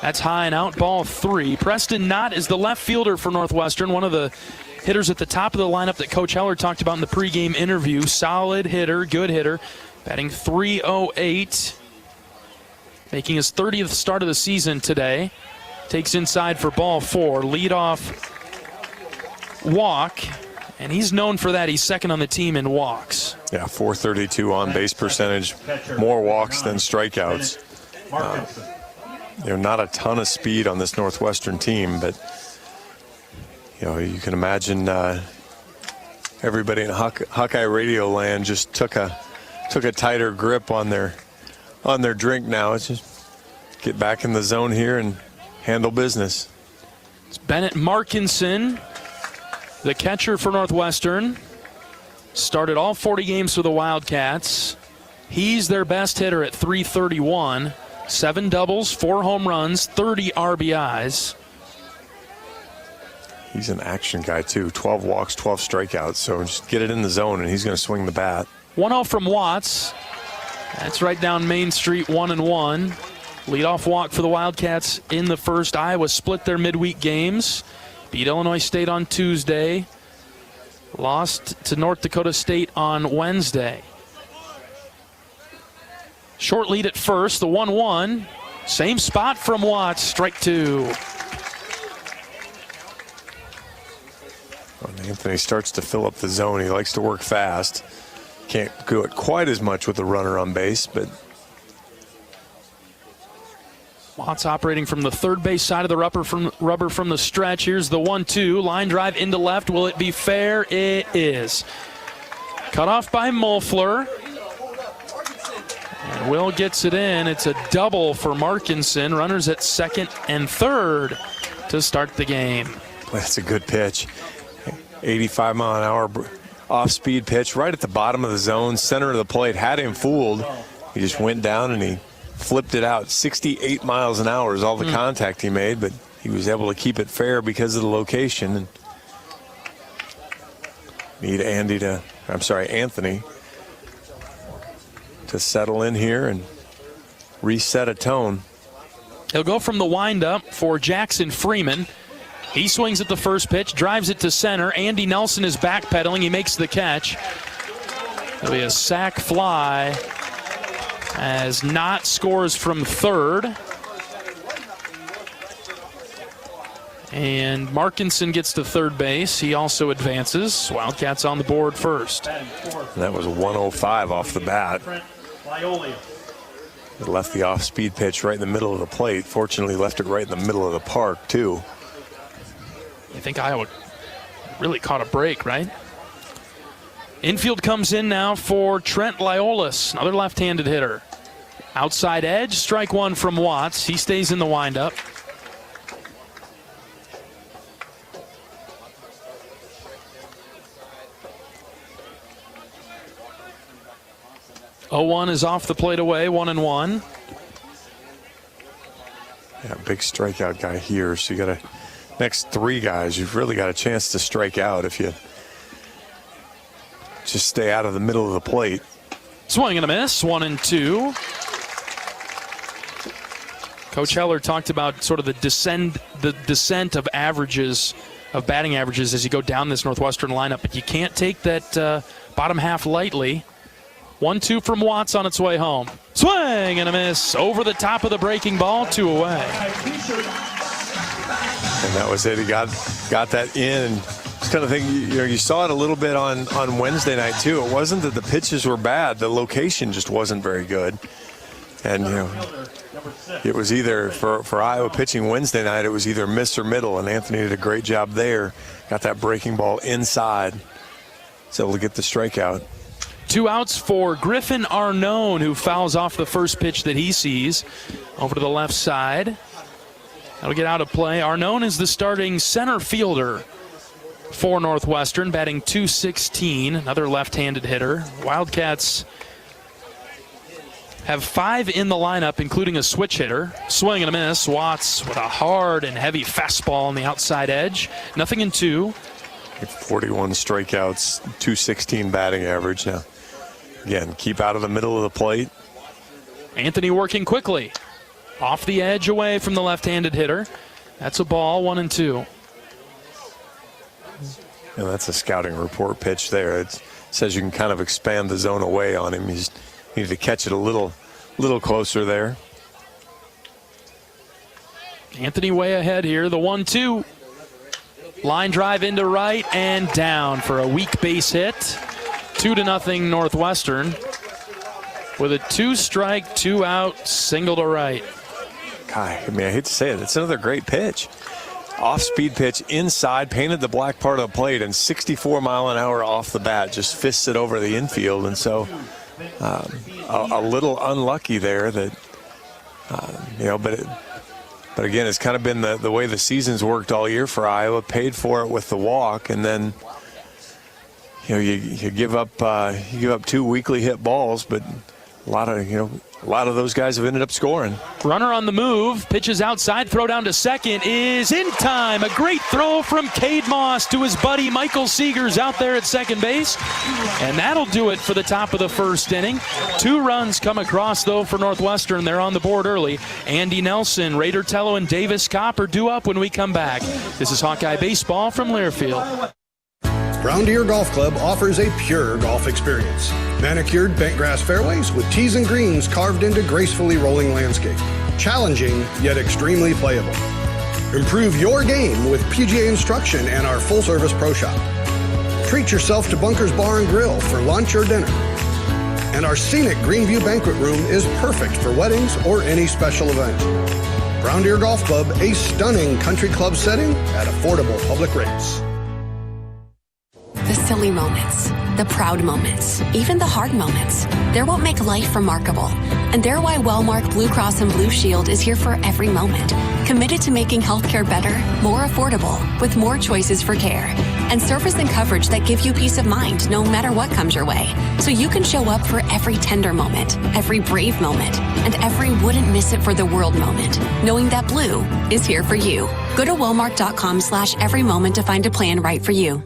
That's high and out, ball 3. Preston Knott is the left fielder for Northwestern, one of the hitters at the top of the lineup that Coach Heller talked about in the pregame interview. Solid hitter, good hitter, batting .308, making his 30th start of the season today. Takes inside for ball 4, leadoff walk. And he's known for that. He's second on the team in walks. Yeah, .432 on base percentage, more walks than strikeouts. Not a ton of speed on this Northwestern team, but you can imagine everybody in Hawkeye Radio Land just took a tighter grip on their drink now. It's just get back in the zone here and handle business. It's Bennett Markinson, the catcher for Northwestern. Started all 40 games for the Wildcats. He's their best hitter at .331. 7 doubles, 4 home runs, 30 RBIs. He's an action guy, too. 12 walks, 12 strikeouts. So just get it in the zone, and he's going to swing the bat. 1-0 from Watts. That's right down Main Street, 1-1. Leadoff walk for the Wildcats in the first. Iowa split their midweek games. Beat Illinois State on Tuesday. Lost to North Dakota State on Wednesday. Short lead at first, the 1-1. Same spot from Watts, strike 2. When Anthony starts to fill up the zone, he likes to work fast. Can't do it quite as much with the runner on base, but Watts operating from the third base side of the rubber from the stretch. Here's the 1-2. Line drive into left. Will it be fair? It is. Cut off by Mulfler. And Will gets it in. It's a double for Markinson. Runners at second and third to start the game. Boy, that's a good pitch. 85-mile-an-hour off-speed pitch right at the bottom of the zone, center of the plate. Had him fooled. He just went down and he flipped it out. 68 miles an hour is all the contact he made, but he was able to keep it fair because of the location. And need Anthony to settle in here and reset a tone. He'll go from the windup for Jackson Freeman. He swings at the first pitch, drives it to center. Andy Nelson is backpedaling. He makes the catch. There'll be a sac fly as Knott scores from third. And Markinson gets to third base. He also advances. Wildcats on the board first. And that was 105 off the bat. It left the off-speed pitch right in the middle of the plate. Fortunately, left it right in the middle of the park, too. I think Iowa really caught a break, right? Infield comes in now for Trent Liolis, another left-handed hitter. Outside edge, strike 1 from Watts. He stays in the windup. 0-1 is off the plate away, 1-1. Yeah, big strikeout guy here. So you got next 3 guys, you've really got a chance to strike out if you just stay out of the middle of the plate. Swing and a miss, 1-2. Coach Heller talked about sort of the descent of averages, of batting averages as you go down this Northwestern lineup, but you can't take that bottom half lightly. 1-2 from Watts on its way home. Swing and a miss over the top of the breaking ball, 2 away. And that was it. He got that in. It's kind of thing, you saw it a little bit on Wednesday night too. It wasn't that the pitches were bad, the location just wasn't very good. And it was either for Iowa pitching Wednesday night, it was either miss or middle, and Anthony did a great job there. Got that breaking ball inside. Was able to get the strikeout. 2 outs for Griffin Arnone, who fouls off the first pitch that he sees over to the left side. That'll get out of play. Arnone is the starting center fielder for Northwestern, batting .216, another left-handed hitter. Wildcats have 5 in the lineup, including a switch hitter. Swing and a miss. Watts with a hard and heavy fastball on the outside edge. Nothing in 2. 41 strikeouts, .216 batting average. Now, again, keep out of the middle of the plate. Anthony working quickly. Off the edge away from the left-handed hitter. That's a ball, 1-2. And that's a scouting report pitch there. It says you can kind of expand the zone away on him. You just need to catch it a little closer there. Anthony way ahead here. The 1-2. Line drive into right and down for a weak base hit. 2-0 Northwestern with a 2-strike, 2-out single to right. God, I mean, I hate to say it. It's another great pitch. Off-speed pitch inside, painted the black part of the plate, and 64 mile an hour off the bat, just fists it over the infield. And so a little unlucky there that, but again, it's kind of been the way the season's worked all year for Iowa. Paid for it with the walk, and then you give up 2 weekly hit balls, but a lot of those guys have ended up scoring. Runner on the move, pitches outside, throw down to second is in time. A great throw from Cade Moss to his buddy Michael Seegers out there at second base. And that'll do it for the top of the first inning. 2 runs come across, though, for Northwestern. They're on the board early. Andy Nelson, Raider Tello, and Davis Kopp are due up when we come back. This is Hawkeye Baseball from Learfield. Brown Deer Golf Club offers a pure golf experience. Manicured bent grass fairways with tees and greens carved into gracefully rolling landscape. Challenging, yet extremely playable. Improve your game with PGA instruction and our full-service pro shop. Treat yourself to Bunker's Bar and Grill for lunch or dinner. And our scenic Greenview Banquet Room is perfect for weddings or any special event. Brown Deer Golf Club, a stunning country club setting at affordable public rates. The silly moments, the proud moments, even the hard moments. They're what make life remarkable. And they're why Wellmark Blue Cross and Blue Shield is here for every moment. Committed to making healthcare better, more affordable, with more choices for care. And service and coverage that give you peace of mind no matter what comes your way. So you can show up for every tender moment, every brave moment, and every wouldn't miss it for the world moment. Knowing that Blue is here for you. Go to Wellmark.com/every moment to find a plan right for you.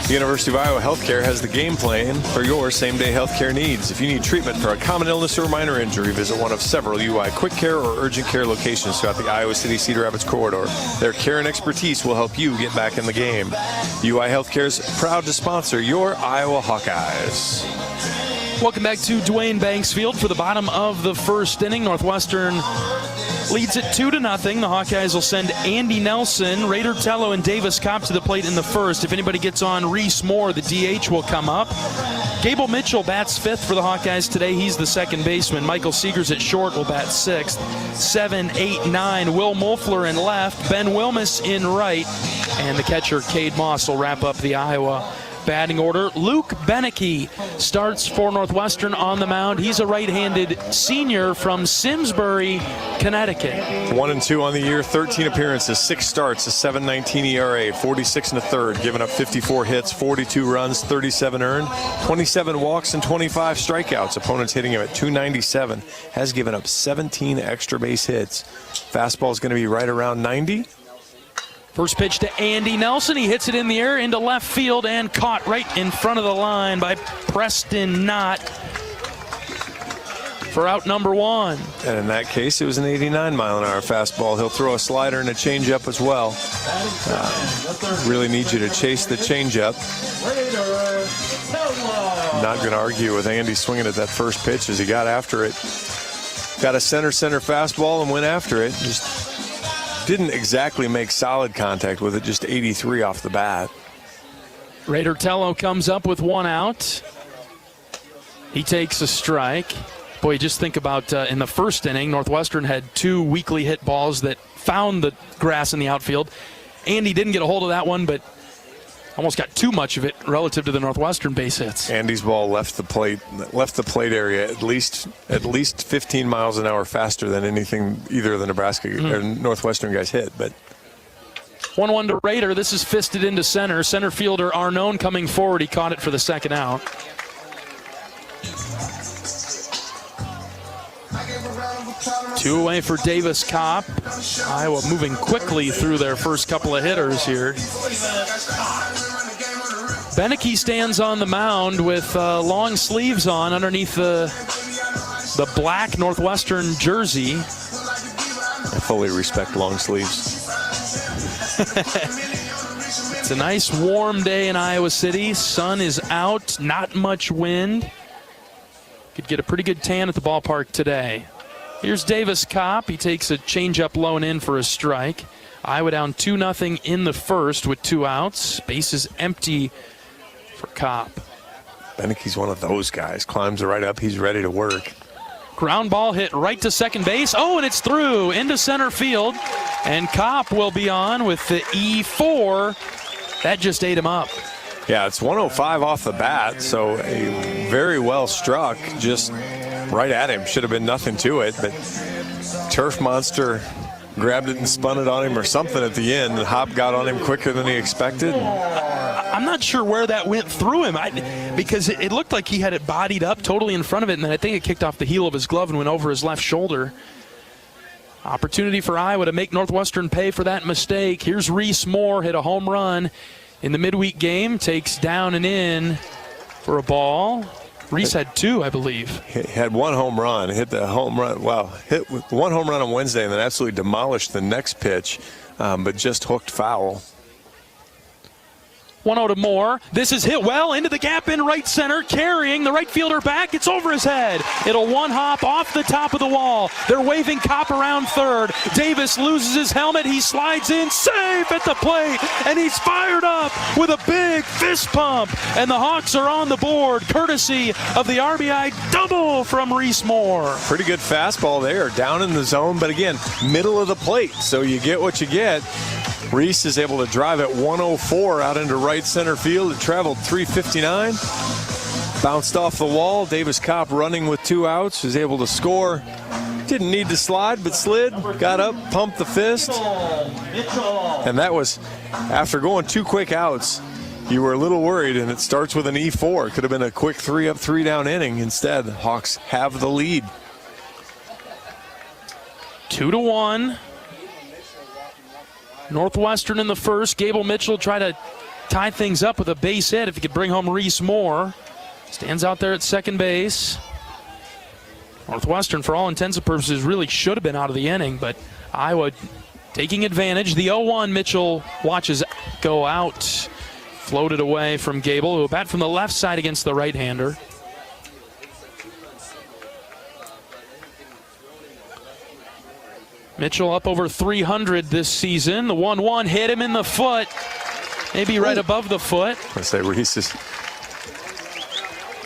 The University of Iowa Healthcare has the game plan for your same-day healthcare needs. If you need treatment for a common illness or minor injury, visit one of several UI quick care or urgent care locations throughout the Iowa City Cedar Rapids corridor. Their care and expertise will help you get back in the game. UI Healthcare is proud to sponsor your Iowa Hawkeyes. Welcome back to Duane Banks Field for the bottom of the first inning. Northwestern leads it 2-0. The Hawkeyes will send Andy Nelson, Raider Tello, and Davis Kopp to the plate in the first. If anybody gets on Reese Moore, the DH will come up. Gable Mitchell bats 5th for the Hawkeyes today. He's the second baseman. Michael Seegers at short will bat 6th. 7, 8, 9. Will Moeffler in left. Ben Wilmus in right. And the catcher, Cade Moss, will wrap up the Iowa batting order. Luke Beneke starts for Northwestern on the mound. He's a right-handed senior from Simsbury, Connecticut. 1-2 on the year, 13 appearances, 6 starts, a 7.19 ERA, 46 1/3, giving up 54 hits, 42 runs, 37 earned, 27 walks, and 25 strikeouts. Opponents hitting him at .297. Has given up 17 extra base hits. Fastball is going to be right around 90. First pitch to Andy Nelson. He hits it in the air into left field and caught right in front of the line by Preston Knott for out number 1. And in that case, it was an 89-mile-an-hour fastball. He'll throw a slider and a changeup as well. Really need you to chase the changeup. Not going to argue with Andy swinging at that first pitch as he got after it. Got a center fastball and went after it. Just didn't exactly make solid contact with it, just 83 off the bat. Raider Tello comes up with 1 out. He takes a strike. Boy, just think about in the first inning, Northwestern had 2 weakly hit balls that found the grass in the outfield. Andy didn't get a hold of that one, but almost got too much of it relative to the Northwestern base hits. Andy's ball left the plate area at least 15 miles an hour faster than anything either of the Nebraska or Northwestern guys hit. But 1-1 to Raider. This is fisted into center. Center fielder Arnone coming forward. He caught it for the second out. Two away for Davis Kopp. Iowa moving quickly through their first couple of hitters here. Beneke stands on the mound with long sleeves on underneath the black Northwestern jersey. I fully respect long sleeves. It's a nice warm day in Iowa City. Sun is out, not much wind. Could get a pretty good tan at the ballpark today. Here's Davis Kopp. He takes a changeup low and in for a strike. Iowa down 2-0 in the first with 2 outs. Bases empty for Kopp. Beneke's one of those guys. Climbs right up. He's ready to work. Ground ball hit right to second base. Oh, and it's through into center field. And Kopp will be on with the E4. That just ate him up. Yeah, it's 105 off the bat, so a very well struck, just right at him. Should have been nothing to it, but Turf Monster grabbed it and spun it on him or something at the end, and Hop got on him quicker than he expected. I'm not sure where that went through him because it looked like he had it bodied up totally in front of it, and then I think it kicked off the heel of his glove and went over his left shoulder. Opportunity for Iowa to make Northwestern pay for that mistake. Here's Reese Moore, hit a home run in the midweek game, takes down and in for a ball. Reese had 2, I believe. He had 1 home run, hit the home run. Well, hit 1 home run on Wednesday and then absolutely demolished the next pitch, but just hooked foul. 1-0 to Moore. This is hit well into the gap in right center, carrying the right fielder back. It's over his head. It'll one hop off the top of the wall. They're waving Kopp around third. Davis loses his helmet. He slides in, safe at the plate, and he's fired up with a big fist pump. And the Hawks are on the board, courtesy of the RBI double from Reese Moore. Pretty good fastball there, down in the zone, but again, middle of the plate, so you get what you get. Reese is able to drive at 104 out into right center field. It traveled 359. Bounced off the wall. Davis Kopp running with 2 outs. Was able to score. Didn't need to slide, but slid. Got up, pumped the fist. And that was, after going 2 quick outs, you were a little worried, and it starts with an E4. Could have been a quick 3-up, 3-down inning. Instead, the Hawks have the lead. 2-1. Northwestern in the first. Gable Mitchell tried to tie things up with a base hit if he could bring home Reese Moore. Stands out there at second base. Northwestern, for all intents and purposes, really should have been out of the inning, but Iowa taking advantage. The 0-1, Mitchell watches go out. Floated away from Gable, who bat from the left side against the right-hander. Mitchell up over 300 this season. The 1-1 hit him in the foot, maybe right above the foot. I say Reese has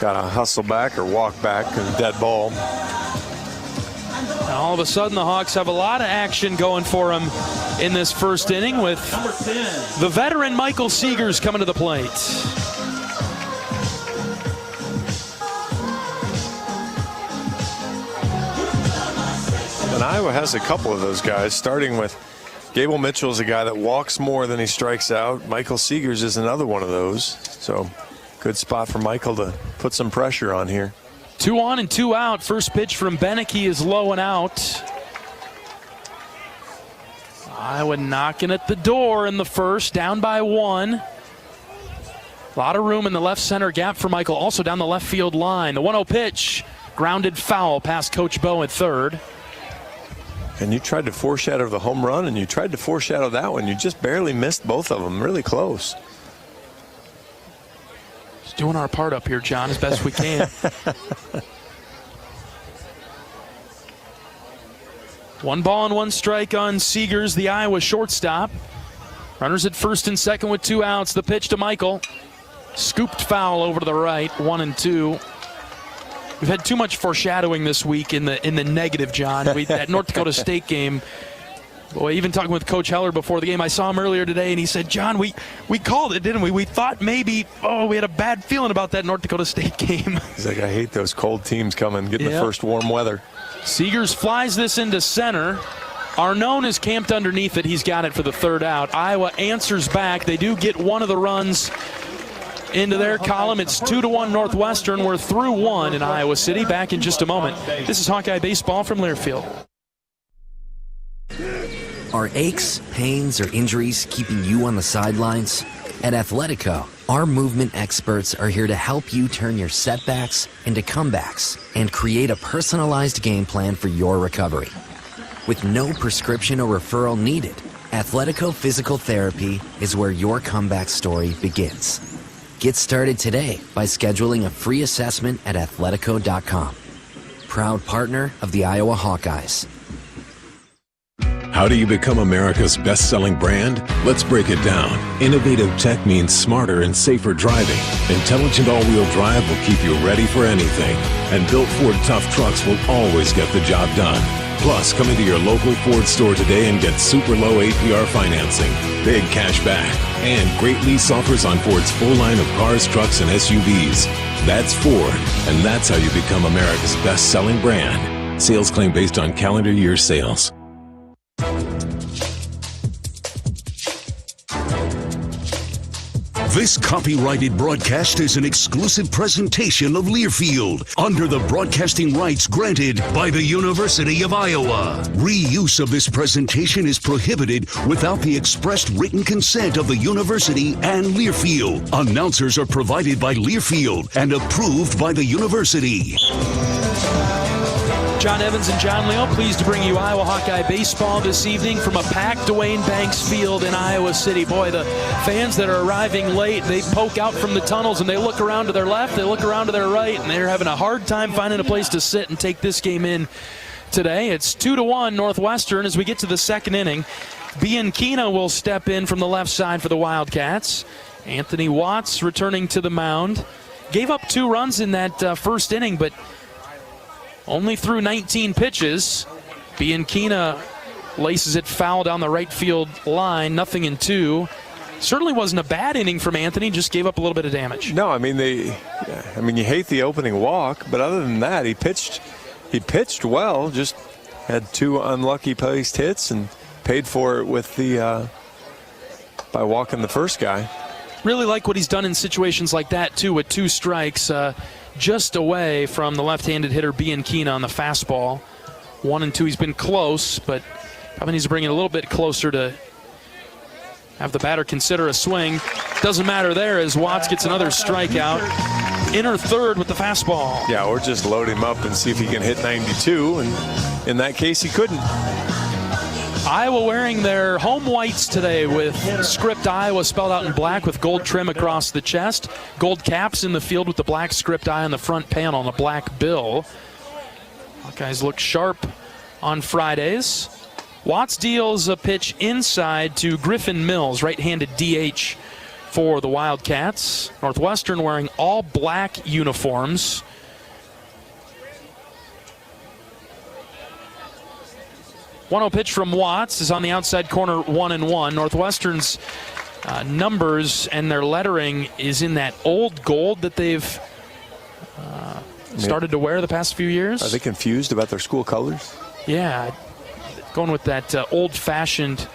got to hustle back or walk back and dead ball. And all of a sudden, the Hawks have a lot of action going for them in this first inning with the veteran Michael Seegers coming to the plate. And Iowa has a couple of those guys, starting with Gable Mitchell is a guy that walks more than he strikes out. Michael Seegers is another one of those. So good spot for Michael to put some pressure on here. 2 on and 2 out. First pitch from Beneke is low and out. Iowa knocking at the door in the first, down by 1. A lot of room in the left center gap for Michael, also down the left field line. The 1-0 pitch, grounded foul past Coach Bowe at third. And you tried to foreshadow the home run, and you tried to foreshadow that one. You just barely missed both of them, really close. Just doing our part up here, John, as best we can. 1 ball and 1 strike on Seegers, the Iowa shortstop. Runners at first and second with 2 outs. The pitch to Michael. Scooped foul over to the right, 1 and 2. We've had too much foreshadowing this week in the negative, John. That North Dakota State game, boy, even talking with Coach Heller before the game, I saw him earlier today, and he said, John, we called it, didn't we? We thought maybe, we had a bad feeling about that North Dakota State game. He's like, I hate those cold teams coming, getting the first warm weather. Seegers flies this into center. Arnone is camped underneath it. He's got it for the 3rd out. Iowa answers back. They do get one of the runs into their column. It's 2-1 Northwestern. We're through 1 in Iowa City. Back in just a moment. This is Hawkeye Baseball from Learfield. Are aches, pains, or injuries keeping you on the sidelines? At Athletico, our movement experts are here to help you turn your setbacks into comebacks and create a personalized game plan for your recovery. With no prescription or referral needed, Athletico Physical Therapy is where your comeback story begins. Get started today by scheduling a free assessment at athletico.com. Proud partner of the Iowa Hawkeyes. How do you become America's best-selling brand? Let's break it down. Innovative tech means smarter and safer driving. Intelligent all-wheel drive will keep you ready for anything. And built Ford Tough Trucks will always get the job done. Plus, come into your local Ford store today and get super low APR financing, big cash back, and great lease offers on Ford's full line of cars, trucks, and SUVs. That's Ford, and that's how you become America's best-selling brand. Sales claim based on calendar year sales. This copyrighted broadcast is an exclusive presentation of Learfield under the broadcasting rights granted by the University of Iowa. Reuse of this presentation is prohibited without the expressed written consent of the university and Learfield. Announcers are provided by Learfield and approved by the university. John Evans and John Leo, pleased to bring you Iowa Hawkeye Baseball this evening from a packed Duane Banks Field in Iowa City. Boy, the fans that are arriving late, they poke out from the tunnels and they look around to their left, they look around to their right, and they're having a hard time finding a place to sit and take this game in today. It's 2-1 Northwestern as we get to the 2nd inning. Bianchina will step in from the left side for the Wildcats. Anthony Watts returning to the mound. Gave up 2 runs in that first inning, but only threw 19 pitches. Bianchina laces it foul down the right field line, 0-2. Certainly wasn't a bad inning from Anthony, just gave up a little bit of damage. No, I mean you hate the opening walk, but other than that, he pitched well, just had 2 unlucky placed hits and paid for it with by walking the first guy. Really like what he's done in situations like that too, with 2 strikes. Just away from the left-handed hitter Bianchina on the fastball. 1-2, he's been close, but probably needs to bring it a little bit closer to have the batter consider a swing. Doesn't matter there as Watts gets another strikeout. Inner third with the fastball. Yeah, or just load him up and see if he can hit 92, and in that case he couldn't. Iowa wearing their home whites today with script Iowa spelled out in black with gold trim across the chest. Gold caps in the field with the black script I on the front panel and a black bill. Hawkeyes look sharp on Fridays. Watts deals a pitch inside to Griffin Mills, right-handed DH for the Wildcats. Northwestern wearing all black uniforms. One-0 pitch from Watts is on the outside corner, 1-1. Northwestern's numbers and their lettering is in that old gold that they've started to wear the past few years. Are they confused about their school colors? Yeah, Going with that old-fashioned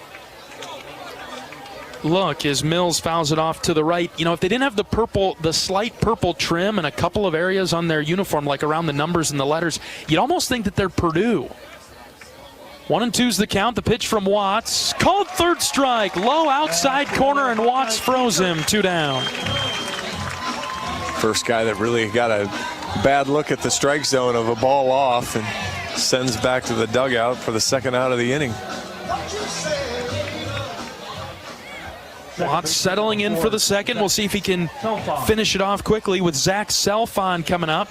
look as Mills fouls it off to the right. You know, if they didn't have the slight purple trim in a couple of areas on their uniform, like around the numbers and the letters, you'd almost think that they're Purdue. 1-2's the count. The pitch from Watts. Called third strike. Low outside corner, and Watts froze him. 2 down. First guy that really got a bad look at the strike zone of a ball off and sends back to the dugout for the second out of the inning. Watts settling in for the second. We'll see if he can finish it off quickly with Zach Selfon coming up.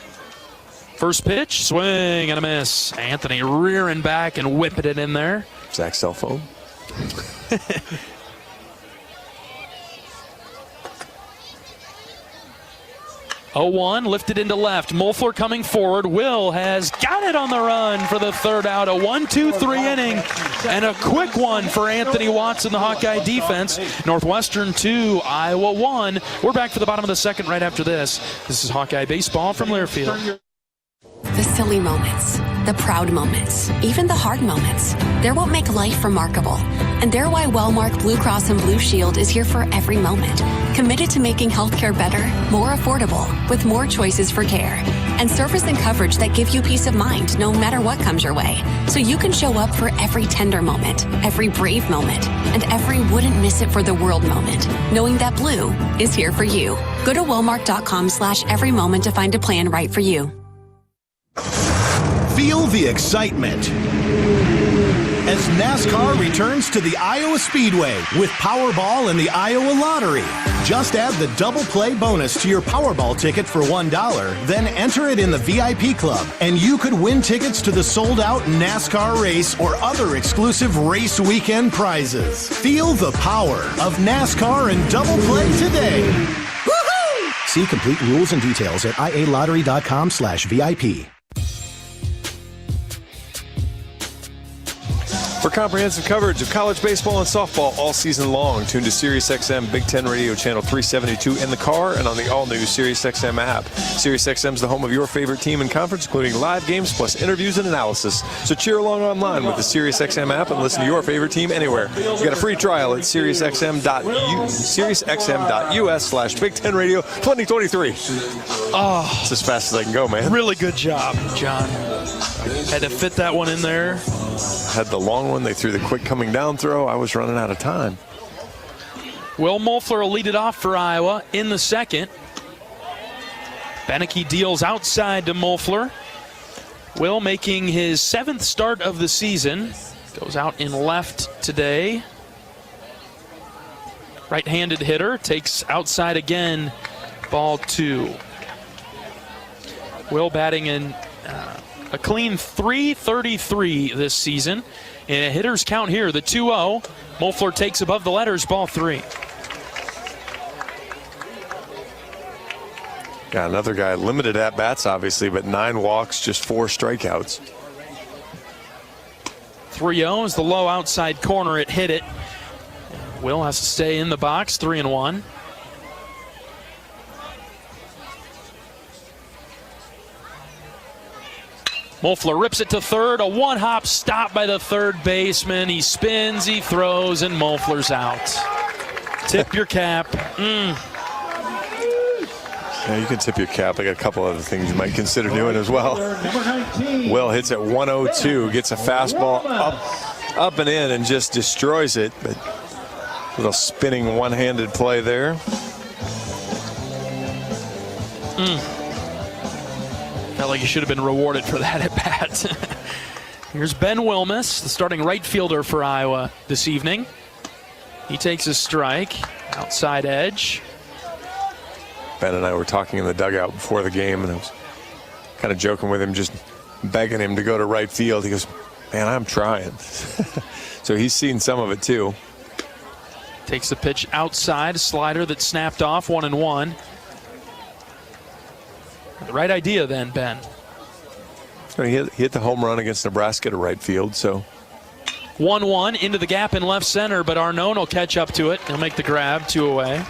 First pitch, swing and a miss. Anthony rearing back and whipping it in there. Zach Selfon. 0-1, lifted into left. Mulfler coming forward. Will has got it on the run for the third out. A 1-2-3 inning and a quick one for Anthony Watts and the Hawkeye defense. Northwestern 2, Iowa 1. We're back for the bottom of the second right after this. This is Hawkeye Baseball from Learfield. The silly moments, the proud moments, even the hard moments. They're what make life remarkable. And they're why Wellmark Blue Cross and Blue Shield is here for every moment. Committed to making healthcare better, more affordable, with more choices for care. And service and coverage that give you peace of mind no matter what comes your way. So you can show up for every tender moment, every brave moment, and every wouldn't miss it for the world moment. Knowing that Blue is here for you. Go to Wellmark.com/every moment to find a plan right for you. Feel the excitement as NASCAR returns to the Iowa Speedway with Powerball and the Iowa Lottery. Just add the double play bonus to your Powerball ticket for $1, then enter it in the VIP club, and you could win tickets to the sold-out NASCAR race or other exclusive race weekend prizes. Feel the power of NASCAR and double play today. Woohoo! See complete rules and details at ialottery.com/VIP. For comprehensive coverage of college baseball and softball all season long, tune to SiriusXM Big Ten Radio Channel 372 in the car and on the all-new SiriusXM app. SiriusXM is the home of your favorite team and conference, including live games plus interviews and analysis. So cheer along online with the SiriusXM app and listen to your favorite team anywhere. You got a free trial at SiriusXM.us/Big Ten Radio 2023. Oh, it's as fast as I can go, man. Really good job, John. Had to fit that one in there. Had the long one. They threw the quick coming down throw. I was running out of time. Will Mulfler will lead it off for Iowa in the second. Beneke deals outside to Mulfler. Will making his 7th start of the season. Goes out in left today. Right-handed hitter. Takes outside again. Ball 2. Will batting in a clean .333 this season. And a hitter's count here, the 2-0. Mulfler takes above the letters, ball 3. Got another guy, limited at-bats, obviously, but 9 walks, just 4 strikeouts. 3-0 is the low outside corner. It hit it. Will has to stay in the box, 3-1. Mulfler rips it to third, a one-hop stop by the third baseman. He spins, he throws, and Mulfler's out. Tip your cap. Yeah, you can tip your cap. I got a couple other things you might consider doing as well. Will hits at 102, gets a fastball up and in and just destroys it. But a little spinning one-handed play there. Felt like he should have been rewarded for that at bat. Here's Ben Wilmus, the starting right fielder for Iowa this evening. He takes a strike, outside edge. Ben and I were talking in the dugout before the game, and I was kind of joking with him, just begging him to go to right field. He goes, man, I'm trying. So he's seen some of it too. Takes the pitch outside, a slider that snapped off, 1-1. The right idea then, Ben. He hit the home run against Nebraska to right field, so. 1-1 into the gap in left center, but Arnone will catch up to it. He'll make the grab, 2 away.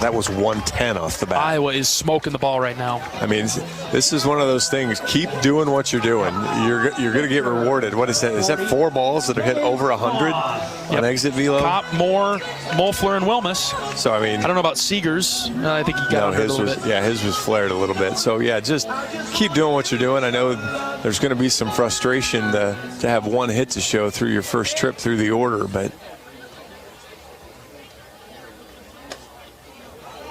That was 110 off the bat. Iowa is smoking the ball right now. I mean, this is one of those things. Keep doing what you're doing. You're going to get rewarded. What is that? Is that 4 balls that are hit over 100 on exit velo? Kopp, Moore, Moeffler, and Wilmus. So, I mean, I don't know about Seegers. I think he got his a little was, bit. Yeah, his was flared a little bit. So, yeah, just keep doing what you're doing. I know there's going to be some frustration to have one hit to show through your first trip through the order, but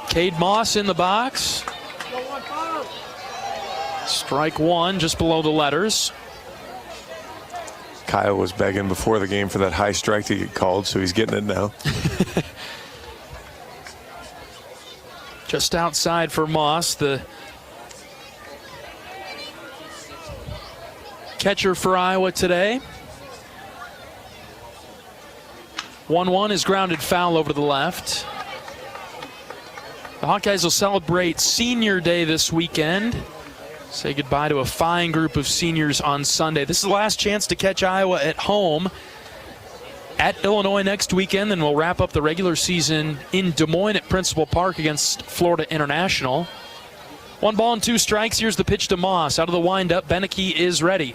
Cade Moss in the box. Strike one, just below the letters. Kyle was begging before the game for that high strike to get called, so he's getting it now. Just outside for Moss, the catcher for Iowa today. 1-1 is grounded foul over to the left. The Hawkeyes will celebrate Senior Day this weekend. Say goodbye to a fine group of seniors on Sunday. This is the last chance to catch Iowa at home at Illinois next weekend. Then we'll wrap up the regular season in Des Moines at Principal Park against Florida International. 1 ball and 2 strikes. Here's the pitch to Moss. Out of the windup, Beneke is ready.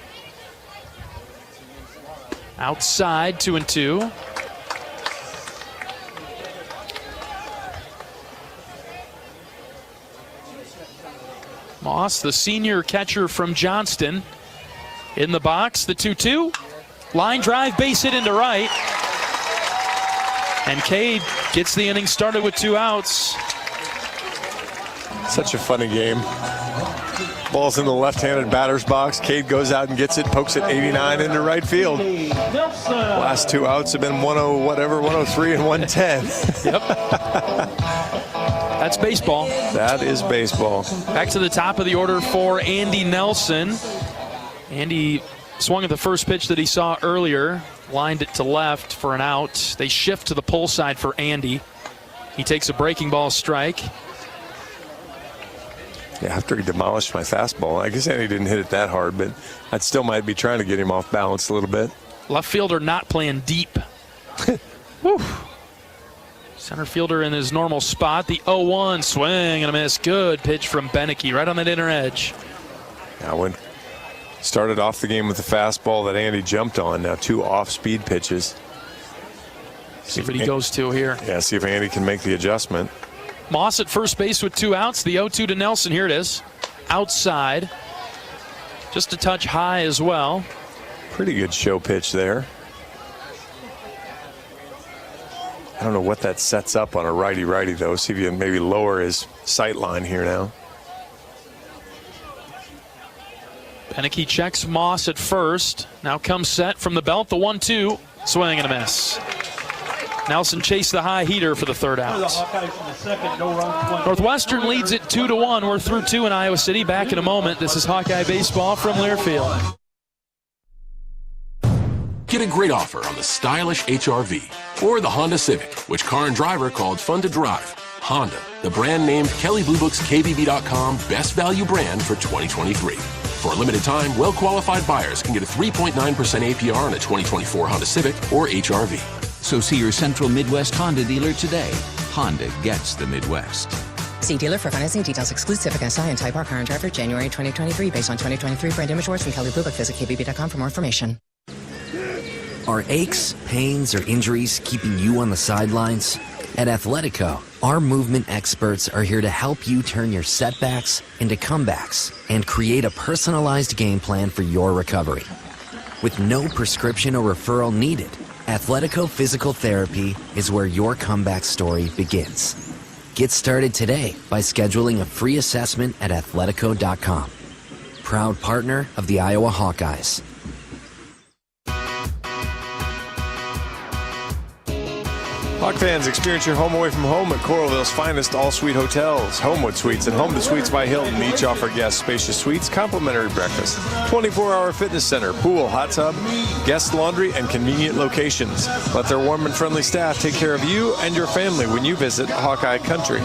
Outside, 2-2. Moss, the senior catcher from Johnston, in the box. The 2-2. Line drive, base hit into right. And Cade gets the inning started with 2 outs. Such a funny game. Ball's in the left-handed batter's box. Cade goes out and gets it, pokes it 89 into right field. Last 2 outs have been 103 and 110. Yep. That's baseball. That is baseball. Back to the top of the order for Andy Nelson. Andy swung at the first pitch that he saw earlier, lined it to left for an out. They shift to the pull side for Andy. He takes a breaking ball strike. Yeah, after he demolished my fastball, I guess Andy didn't hit it that hard, but I still might be trying to get him off balance a little bit. Left fielder not playing deep. Whew. Center fielder in his normal spot. The 0-1 swing and a miss. Good pitch from Beneke right on that inner edge. Now started off the game with the fastball that Andy jumped on. Now 2 off-speed pitches. See what he goes to here. Yeah, see if Andy can make the adjustment. Moss at first base with 2 outs. The 0-2 to Nelson. Here it is. Outside. Just a touch high as well. Pretty good show pitch there. I don't know what that sets up on a righty-righty, though. See if you can maybe lower his sight line here now. Beneke checks Moss at first. Now comes set from the belt. The 1-2. Swing and a miss. Nelson chased the high heater for the 3rd out. Northwestern leads it 2-1. We're through 2 in Iowa City. Back in a moment. This is Hawkeye Baseball from Learfield. Get a great offer on the stylish HR-V or the Honda Civic, which car and driver called fun to drive. Honda, the brand named Kelley Blue Book's KBB.com best value brand for 2023. For a limited time, well-qualified buyers can get a 3.9% APR on a 2024 Honda Civic or HR-V. So see your Central Midwest Honda dealer today. Honda gets the Midwest. See dealer for financing details. Exclude Civic SI and Type R car and driver January 2023 based on 2023 brand image awards from Kelley Blue Book. Visit KBB.com for more information. Are aches, pains, or injuries keeping you on the sidelines? At Athletico, our movement experts are here to help you turn your setbacks into comebacks and create a personalized game plan for your recovery. With no prescription or referral needed, Athletico Physical Therapy is where your comeback story begins. Get started today by scheduling a free assessment at athletico.com. Proud partner of the Iowa Hawkeyes. Hawk fans, experience your home away from home at Coralville's finest all-suite hotels. Homewood Suites and Home to Suites by Hilton each offer guests spacious suites, complimentary breakfast, 24-hour fitness center, pool, hot tub, guest laundry, and convenient locations. Let their warm and friendly staff take care of you and your family when you visit Hawkeye Country.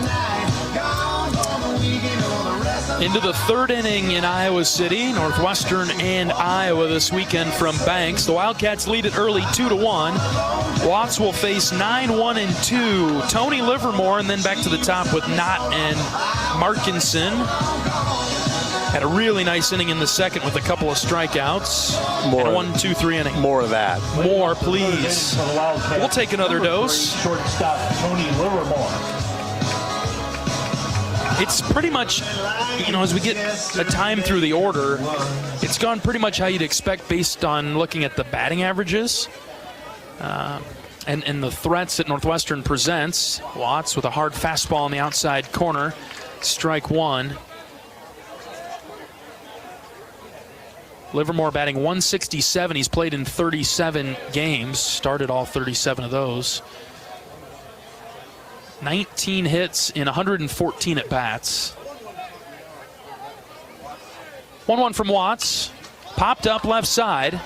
Into the third inning in Iowa City. Northwestern and Iowa this weekend from Banks. The Wildcats lead it early 2-1. Watts will face 9-1-2. Tony Livermore, and then back to the top with Knott and Markinson. Had a really nice inning in the second with a couple of strikeouts. More, and a 1-2-3 inning. More of that. More, please. We'll take another dose. Shortstop Tony Livermore. It's pretty much, as we get a time through the order, it's gone pretty much how you'd expect based on looking at the batting averages and the threats that Northwestern presents. Watts with a hard fastball on the outside corner. Strike one. Livermore batting 167. He's played in 37 games, started all 37 of those. 19 hits in 114 at-bats. 1-1 from Watts. Popped up left side.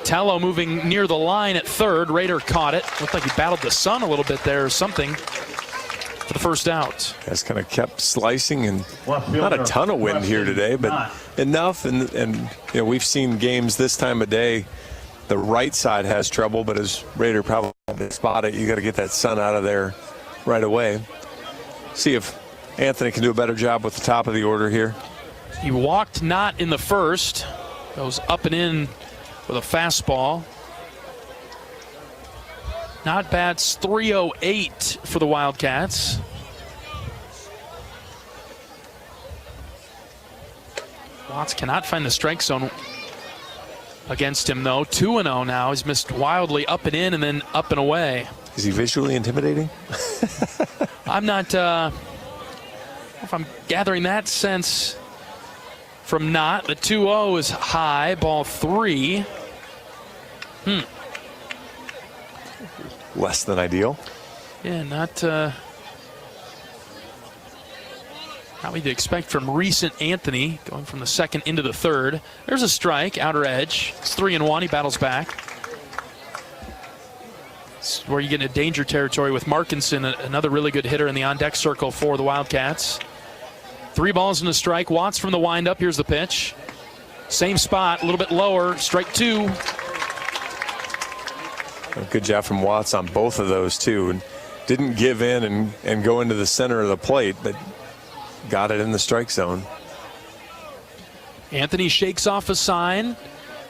Tello moving near the line at third. Rader caught it. Looked like he battled the sun a little bit there or something for the first out. Has kind of kept slicing, and not a ton of wind here today, but enough. And we've seen games this time of day. The right side has trouble, but as Rader probably spotted, you got to get that sun out of there right away. See if Anthony can do a better job with the top of the order here. He walked Knott in the first. Goes up and in with a fastball. Knott bats .308 for the Wildcats. Watts cannot find the strike zone against him, though. 2-0 now. He's missed wildly up and in and then up and away. Is he visually intimidating? I'm not, if I'm gathering that sense from Knott. The 2-0 is high, ball 3. Less than ideal. Yeah, not what we'd expect from recent Anthony, going from the second into the third. There's a strike, outer edge. It's 3-1. He battles back. It's where you get into danger territory with Markinson, another really good hitter in the on-deck circle for the Wildcats. 3 balls and a strike. Watts from the windup. Here's the pitch. Same spot, a little bit lower. Strike 2. Good job from Watts on both of those, too. And didn't give in and go into the center of the plate, but got it in the strike zone. Anthony shakes off a sign.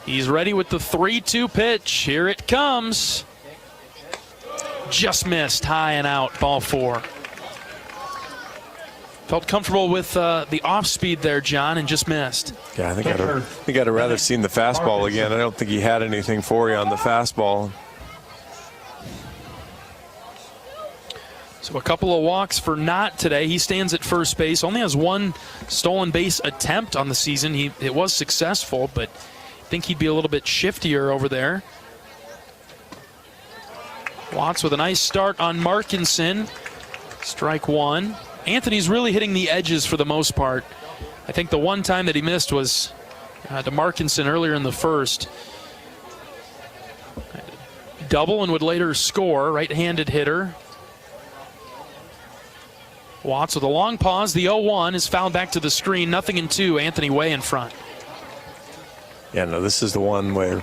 He's ready with the 3-2 pitch. Here it comes. Just missed, high and out, ball 4. Felt comfortable with the off-speed there, John, and just missed. Yeah, I think I'd have rather seen the fastball again. I don't think he had anything for you on the fastball. So a couple of walks for Knott today. He stands at first base. Only has 1 stolen base attempt on the season. It was successful, but I think he'd be a little bit shiftier over there. Watts with a nice start on Markinson. Strike 1. Anthony's really hitting the edges for the most part. I think the one time that he missed was to Markinson earlier in the first. Double and would later score. Right-handed hitter. Watts with a long pause. The 0-1 is fouled back to the screen. 0-2. Anthony way in front. Yeah, no, this is the one where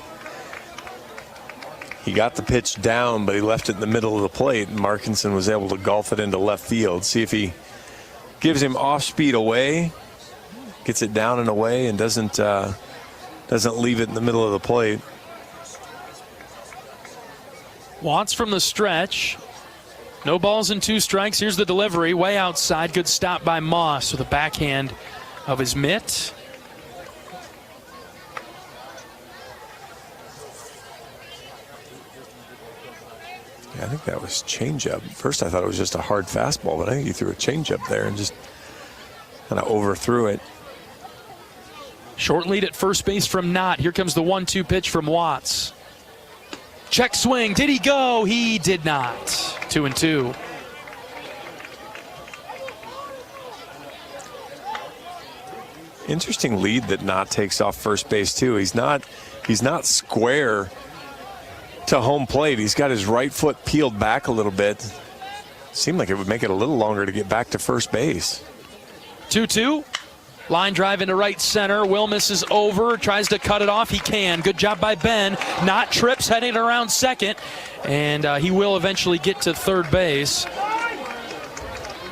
he got the pitch down, but he left it in the middle of the plate, and Markinson was able to golf it into left field. See if he gives him off-speed away, gets it down and away, and doesn't leave it in the middle of the plate. Watts from the stretch. No balls and 2 strikes. Here's the delivery, way outside. Good stop by Moss with a backhand of his mitt. Yeah, I think that was changeup. First I thought it was just a hard fastball, but I think he threw a changeup there and just kind of overthrew it. Short lead at first base from Knott. Here comes the 1-2 pitch from Watts. Check swing. Did he go? He did not. 2-2. Interesting lead that Knott takes off first base too. He's not square to home plate. He's got his right foot peeled back a little bit. Seemed like it would make it a little longer to get back to first base. 2-2. Line drive into right center. Wilmus is over, tries to cut it off. He can. Good job by Ben. Not trips, heading around second. And he will eventually get to third base.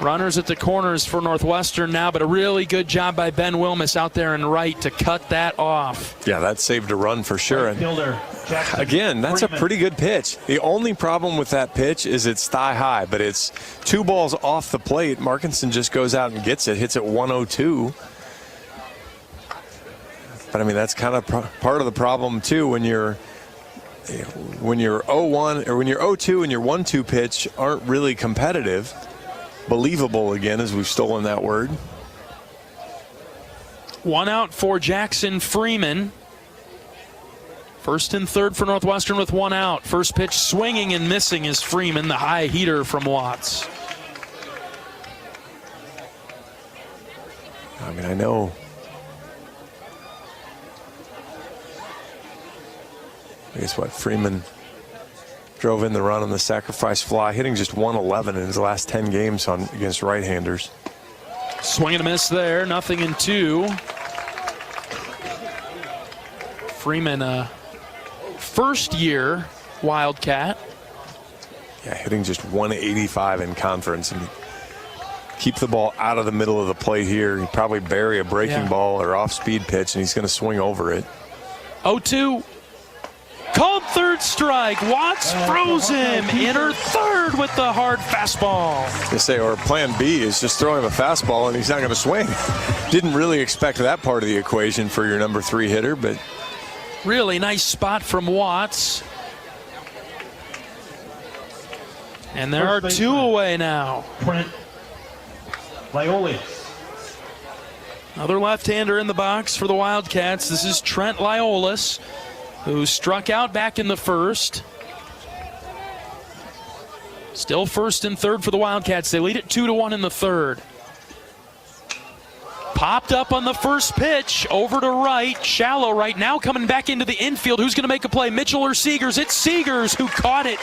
Runners at the corners for Northwestern now, but a really good job by Ben Wilmus out there in right to cut that off. Yeah, that saved a run for sure. Again, that's a pretty good pitch. The only problem with that pitch is it's thigh high, but it's 2 balls off the plate. Markinson just goes out and gets it, hits it 102. But I mean, that's kind of part of the problem too when you're 0-1 or when you're 0-2 and your 1-2 pitch aren't really competitive. Believable again, as we've stolen that word. 1 out for Jackson Freeman. First and third for Northwestern with 1 out. First pitch swinging and missing is Freeman, the high heater from Watts. I mean, I know. I guess what, Freeman drove in the run on the sacrifice fly, hitting just 111 in his last 10 games against right-handers. Swing and a miss there, 0-2. Freeman, first-year Wildcat. Yeah, hitting just 185 in conference. And keep the ball out of the middle of the plate here. He'd probably bury a breaking ball or off-speed pitch, and he's going to swing over it. 0-2. Called third strike. Watts froze him. Enter third with the hard fastball. They say, or plan B is just throw him a fastball and he's not going to swing. Didn't really expect that part of the equation for your number 3 hitter, but really nice spot from Watts. And there are 2 away now. Trent Liolis. Another left-hander in the box for the Wildcats. This is Trent Liolis, who struck out back in the first. Still first and third for the Wildcats. They lead it 2-1 in the third. Popped up on the first pitch, over to right, shallow right, now coming back into the infield. Who's going to make a play, Mitchell or Seegers? It's Seegers who caught it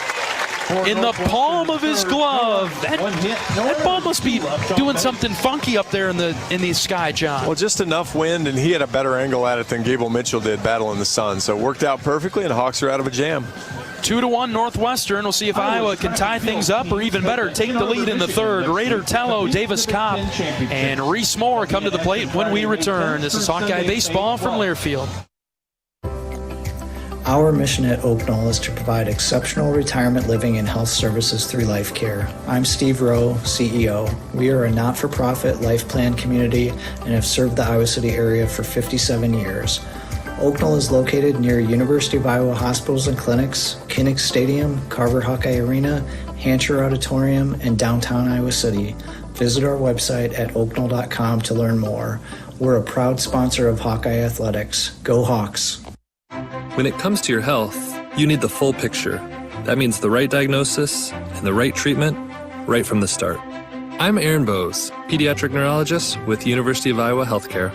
in the palm of his glove. That ball must be doing something funky up there in the sky, John. Well, just enough wind, and he had a better angle at it than Gable Mitchell did battling the sun. So it worked out perfectly, and the Hawks are out of a jam. 2-1 Northwestern. We'll see if Iowa can tie things up or even better, take the lead in the third. Raider Tello, Davis Kopp, and Reese Moore come to the plate when we return. This is Hawkeye Baseball from Learfield. Our mission at Oak Knoll is to provide exceptional retirement living and health services through life care. I'm Steve Rowe, CEO. We are a not-for-profit life plan community and have served the Iowa City area for 57 years. Oak Knoll is located near University of Iowa hospitals and clinics, Kinnick Stadium, Carver Hawkeye Arena, Hancher Auditorium, and downtown Iowa City. Visit our website at oakknoll.com to learn more. We're a proud sponsor of Hawkeye Athletics. Go Hawks! When it comes to your health, you need the full picture. That means the right diagnosis and the right treatment right from the start. I'm Aaron Bose, pediatric neurologist with University of Iowa Healthcare.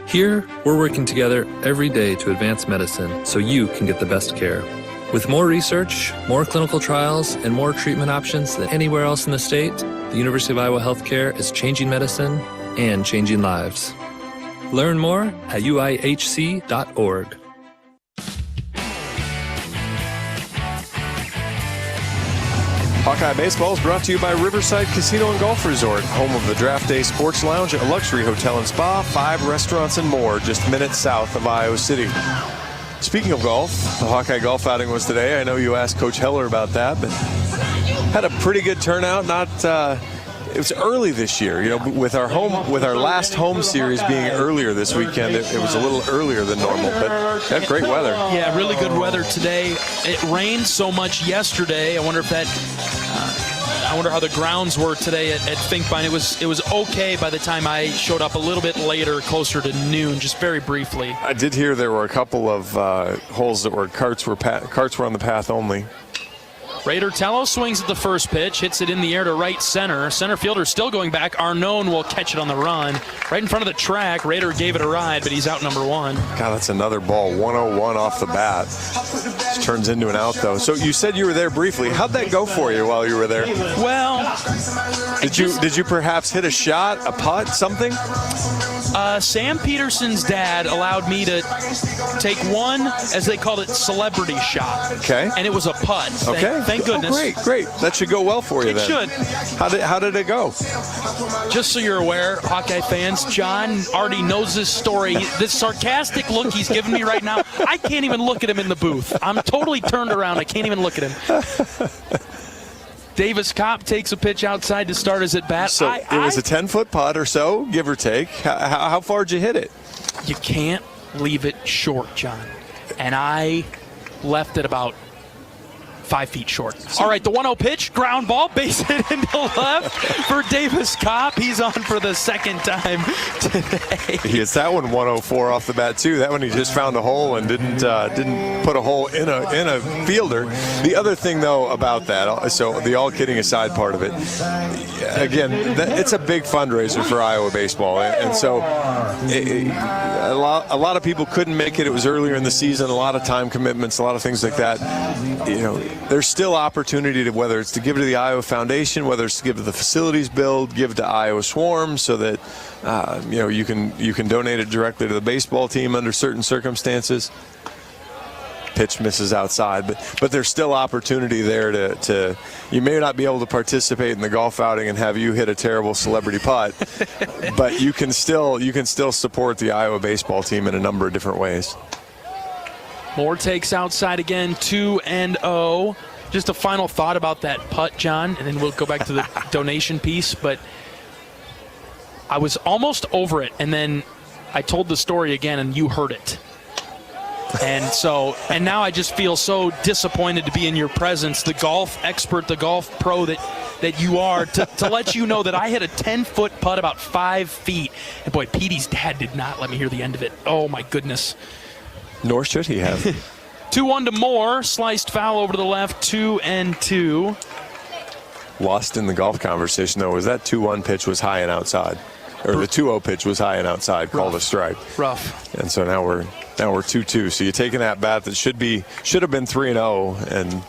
Here, we're working together every day to advance medicine so you can get the best care. With more research, more clinical trials, and more treatment options than anywhere else in the state, the University of Iowa Healthcare is changing medicine and changing lives. Learn more at uihc.org. Hawkeye Baseball is brought to you by Riverside Casino and Golf Resort, home of the Draft Day Sports Lounge, a luxury hotel and spa, 5 restaurants and more, just minutes south of Iowa City. Speaking of golf, the Hawkeye golf outing was today. I know you asked Coach Heller about that, but had a pretty good turnout. It was early this year, with our last home series being earlier this weekend. It was a little earlier than normal, but had great weather. Yeah, really good weather today. It rained so much yesterday. I wonder how the grounds were today at Finkbine. It was okay by the time I showed up a little bit later, closer to noon, just very briefly. I did hear there were a couple of holes that were carts were on the path only. Raider Tello swings at the first pitch, hits it in the air to right center. Center fielder still going back. Arnone will catch it on the run. Right in front of the track. Raider gave it a ride, but he's out number 1. God, that's another ball. 101 off the bat. This turns into an out, though. So you said you were there briefly. How'd that go for you while you were there? Well, did you perhaps hit a shot, a putt, something? Sam Peterson's dad allowed me to take one, as they called it, celebrity shot. Okay. And it was a putt. Thank goodness. Oh, great. That should go well for you then. It should. How did it go? Just so you're aware, Hawkeye fans, John already knows this story. This sarcastic look he's giving me right now, I can't even look at him in the booth. I'm totally turned around. I can't even look at him. Davis Kopp takes a pitch outside to start his at-bat. So it was a 10-foot putt or so, give or take. How far did you hit it? You can't leave it short, John. And I left it about 5 feet short. All right, the 1-0 pitch, ground ball, base hit into left for Davis Kopp. He's on for the second time today. He hits that one 104 off the bat too. That one he just found a hole and didn't put a hole in a fielder. The other thing though about that, so the all kidding aside part of it, again, it's a big fundraiser for Iowa baseball, and so a lot of people couldn't make it. It was earlier in the season, a lot of time commitments, a lot of things like that. There's still opportunity to, whether it's to give to the Iowa Foundation, whether it's to give to the facilities build, give to Iowa Swarm, so that you can donate it directly to the baseball team under certain circumstances. Pitch misses outside, but there's still opportunity there to you may not be able to participate in the golf outing and have you hit a terrible celebrity putt, but you can still support the Iowa baseball team in a number of different ways. Moore takes outside again, 2-0. Just a final thought about that putt, John, and then we'll go back to the donation piece. But I was almost over it, and then I told the story again, and you heard it. And now I just feel so disappointed to be in your presence, the golf expert, the golf pro that you are, to let you know that I hit a 10-foot putt about 5 feet. And boy, Petey's dad did not let me hear the end of it. Oh, my goodness. Nor should he have. 2-1 to Moore. Sliced foul over to the left. 2-2. Lost in the golf conversation, though, was that 2-1 pitch was high and outside. Or the 2-0 pitch was high and outside, called a strike. Rough. And so now we're 2-2. So you're taking that bat that should have been 3-0, and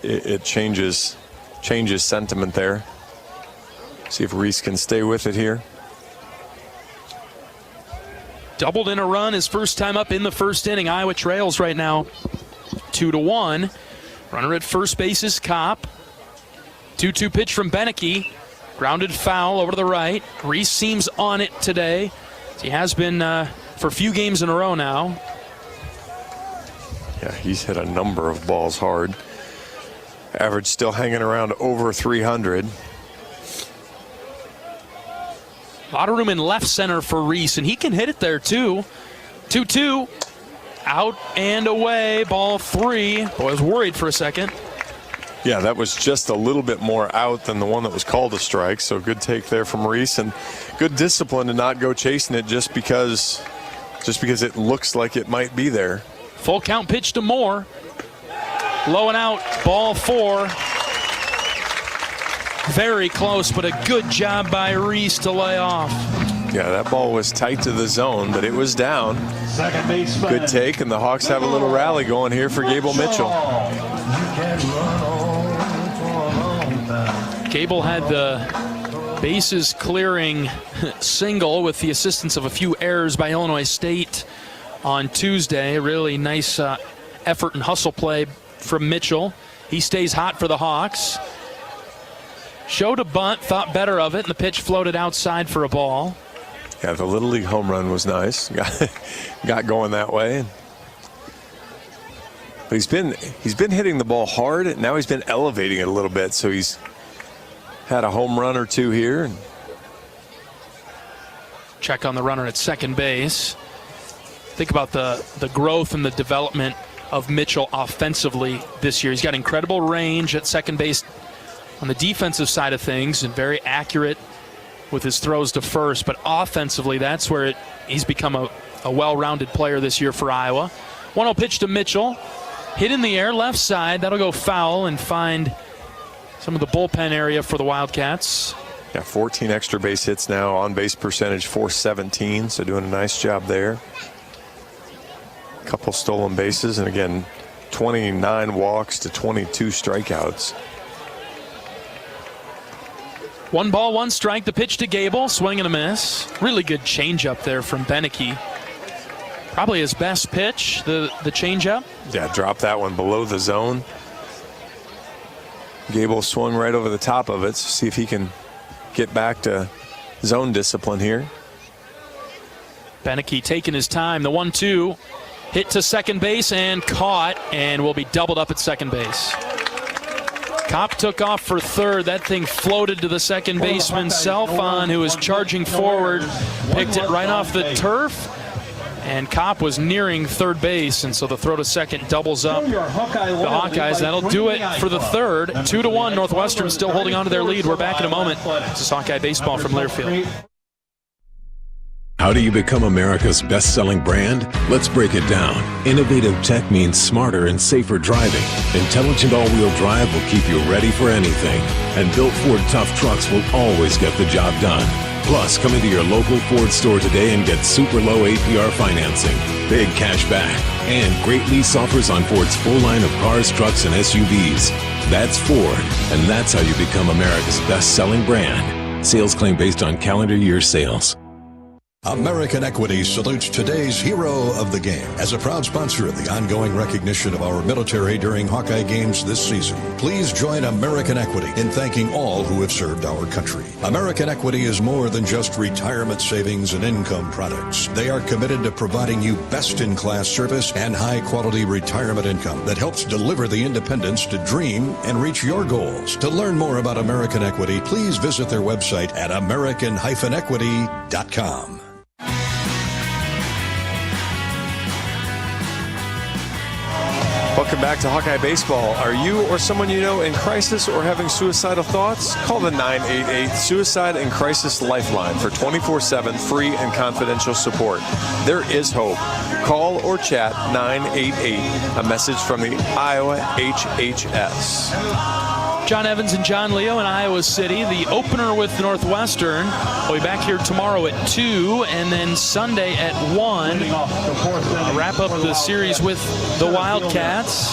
it changes sentiment there. See if Reese can stay with it here. Doubled in a run his first time up in the first inning. Iowa trails right now 2-1. Runner at first base is Kopp. 2-2 pitch from Beneke. Grounded foul over to the right. Reese seems on it today. He has been for a few games in a row now. Yeah, he's hit a number of balls hard. Average still hanging around over 300. A lot of room in left center for Reese, and he can hit it there too. 2-2, out and away, ball 3. Boy, I was worried for a second. Yeah, that was just a little bit more out than the one that was called a strike, so good take there from Reese, and good discipline to not go chasing it just because it looks like it might be there. Full count pitch to Moore. Low and out, ball 4. Very close, but a good job by Reese to lay off. Yeah, that ball was tight to the zone, but it was down. Second baseman. Good take, and the Hawks have a little rally going here for Gable Mitchell. Gable had the bases clearing single with the assistance of a few errors by Illinois State on Tuesday. Really nice effort and hustle play from Mitchell. He stays hot for the Hawks. Showed a bunt, thought better of it, and the pitch floated outside for a ball. Yeah, the Little League home run was nice. Got going that way. But he's been hitting the ball hard, and now he's been elevating it a little bit, so he's had a home run or two here. Check on the runner at second base. Think about the growth and the development of Mitchell offensively this year. He's got incredible range at second base on the defensive side of things and very accurate with his throws to first. But offensively, that's where he's become a well-rounded player this year for Iowa. 1-0 pitch to Mitchell. hit in the air, left side. That'll go foul and find some of the bullpen area for the Wildcats. Yeah, 14 extra base hits now, on base percentage 417, so doing a nice job there. A couple stolen bases, and again, 29 walks to 22 strikeouts. 1 ball, 1 strike. The pitch to Gable, swing and a miss. Really good changeup there from Beneke. Probably his best pitch, the changeup. Yeah, dropped that one below the zone. Gable swung right over the top of it. So see if he can get back to zone discipline here. Beneke taking his time. The 1-2 hit to second base and caught, and will be doubled up at second base. Kopp took off for third. That thing floated to the second baseman, Selfon, who was charging forward, picked it right off the turf, and Kopp was nearing third base, and so the throw to second doubles up the Hawkeyes. That'll do it for the third. 2-1, Northwestern still holding on to their lead. We're back in a moment. This is Hawkeye Baseball from Learfield. How do you become America's best-selling brand? Let's break it down. Innovative tech means smarter and safer driving. Intelligent all-wheel drive will keep you ready for anything. And built Ford tough trucks will always get the job done. Plus, come into your local Ford store today and get super low APR financing, big cash back, and great lease offers on Ford's full line of cars, trucks, and SUVs. That's Ford, and that's how you become America's best-selling brand. Sales claim based on calendar year sales. American Equity salutes today's hero of the game. As a proud sponsor of the ongoing recognition of our military during Hawkeye games this season, please join American Equity in thanking all who have served our country. American Equity is more than just retirement savings and income products. They are committed to providing you best-in-class service and high-quality retirement income that helps deliver the independence to dream and reach your goals. To learn more about American Equity, please visit their website at american-equity.com. Welcome back to Hawkeye Baseball. Are you or someone you know in crisis or having suicidal thoughts? Call the 988 Suicide and Crisis Lifeline for 24/7 free and confidential support. There is hope. Call or chat 988. A message from the Iowa HHS. John Evans and John Leo in Iowa City. The opener with Northwestern. We'll be back here tomorrow at 2 and then Sunday at 1. Wrap up the series with the Wildcats.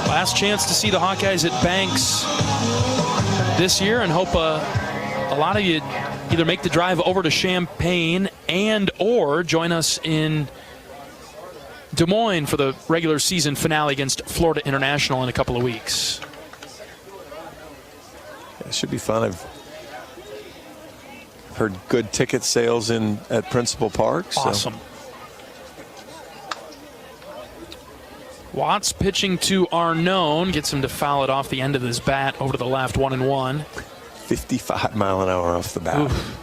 Last chance to see the Hawkeyes at Banks this year, and hope a lot of you either make the drive over to Champaign and or join us in Des Moines for the regular season finale against Florida International in a couple of weeks. It should be fun. I've heard good ticket sales at Principal Park. So. Awesome. Watts pitching to Arnone, gets him to foul it off the end of his bat over to the left, 1-1. 55 mile an hour off the bat. Oof.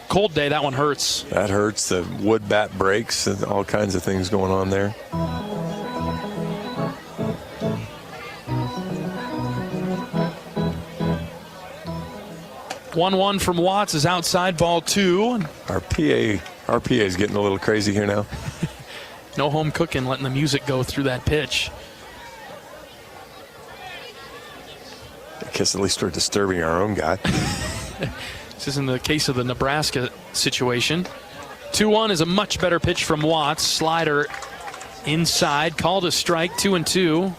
Cold day, that one hurts. That hurts. The wood bat breaks and all kinds of things going on there. One from Watts is outside, ball 2. Our PA is getting a little crazy here now. No home cooking, letting the music go through that pitch. I guess at least we're disturbing our own guy. This isn't the case of the Nebraska situation. 2-1 is a much better pitch from Watts. Slider inside, called a strike, 2-2.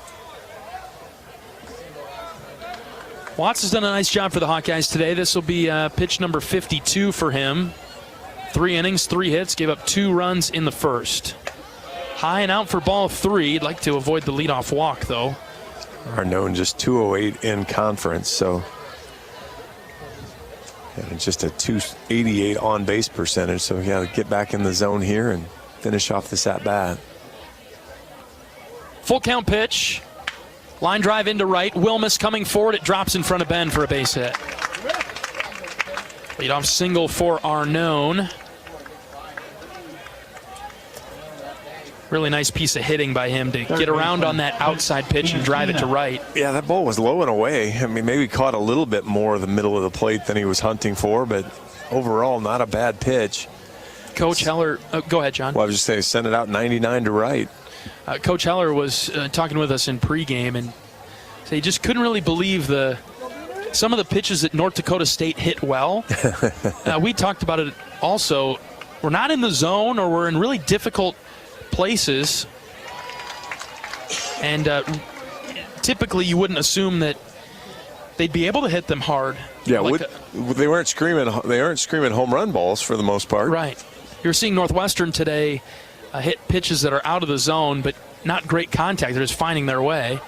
Watts has done a nice job for the Hawkeyes today. This will be pitch number 52 for him. 3 innings, 3 hits, gave up 2 runs in the first. High and out for ball 3. He'd like to avoid the leadoff walk, though. Arnone just 208 in conference, so and just a 288 on base percentage, so we got to get back in the zone here and finish off this at bat. Full count pitch. Line drive into right. Wilmus coming forward. It drops in front of Ben for a base hit. Leadoff single for Arnone. Really nice piece of hitting by him to get around on that outside pitch and drive it to right. Yeah, that ball was low and away. I mean, maybe caught a little bit more of the middle of the plate than he was hunting for, but overall, not a bad pitch. Coach Heller, go ahead, John. Well, I was just saying, send it out 99 to right. Coach Heller was talking with us in pregame, and he just couldn't really believe some of the pitches that North Dakota State hit well. We talked about it also. We're not in the zone, or we're in really difficult places. And typically you wouldn't assume that they'd be able to hit them hard. Yeah, they weren't screaming home run balls for the most part. Right. You're seeing Northwestern today hit pitches that are out of the zone, but not great contact. They're just finding their way.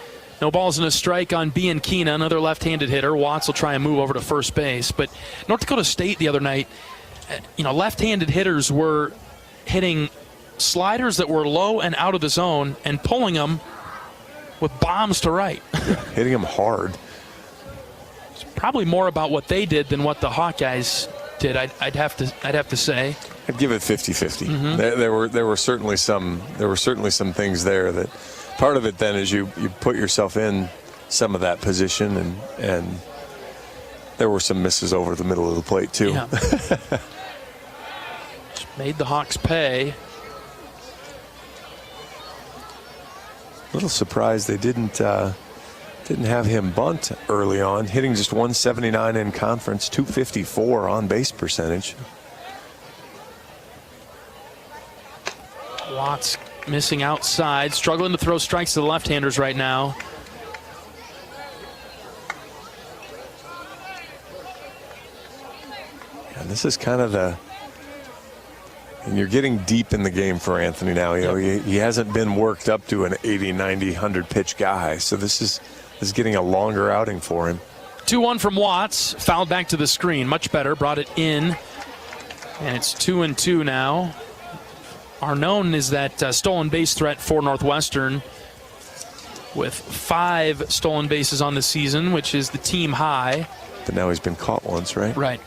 No balls and a strike on Bianchina, another left-handed hitter. Watts will try and move over to first base. But North Dakota State the other night, left-handed hitters were hitting sliders that were low and out of the zone and pulling them with bombs to right. Hitting them hard. It's probably more about what they did than what the Hawkeyes did. I'd have to say. I'd give it 50-50. Mm-hmm. There were certainly some things there that. Part of it then is you put yourself in some of that position, and there were some misses over the middle of the plate too. Yeah. Made the Hawks pay. A little surprised they didn't have him bunt early on, hitting just 179 in conference, 254 on base percentage. Watts missing outside, struggling to throw strikes to the left-handers right now. And this is kind of and you're getting deep in the game for Anthony now. He hasn't been worked up to an 80, 90, 100 pitch guy. So this is getting a longer outing for him. 2-1 from Watts, fouled back to the screen. Much better, brought it in. And it's 2-2 now. Arnone is that stolen base threat for Northwestern with 5 stolen bases on the season, which is the team high. But now he's been caught once, right? Right.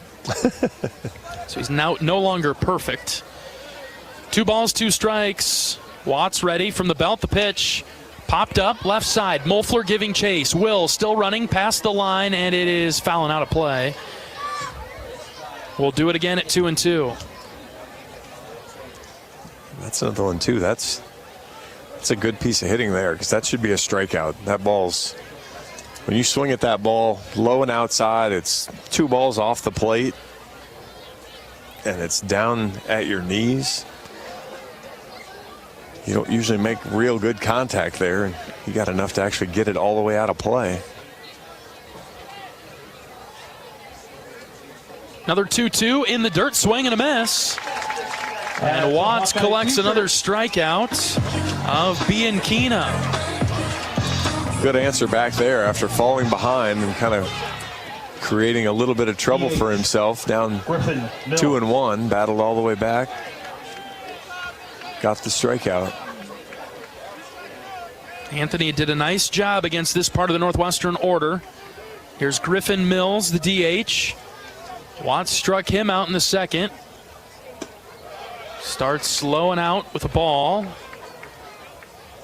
So he's now no longer perfect. 2 balls, 2 strikes. Watts ready from the belt. The pitch popped up left side. Mulfler giving chase. Will still running past the line, and it is fouling out of play. We'll do it again at 2-2. That's another one too. That's a good piece of hitting there, because that should be a strikeout. That ball's, when you swing at that ball low and outside, it's 2 balls off the plate and it's down at your knees. You don't usually make real good contact there, and you got enough to actually get it all the way out of play. Another 2-2 in the dirt, swing and a miss. And Watts collects another strikeout of Bianchina. Good answer back there after falling behind and kind of creating a little bit of trouble for himself. Down 2-1, battled all the way back. Got the strikeout. Anthony did a nice job against this part of the Northwestern order. Here's Griffin Mills, the DH. Watts struck him out in the second. Starts slowing out with a ball.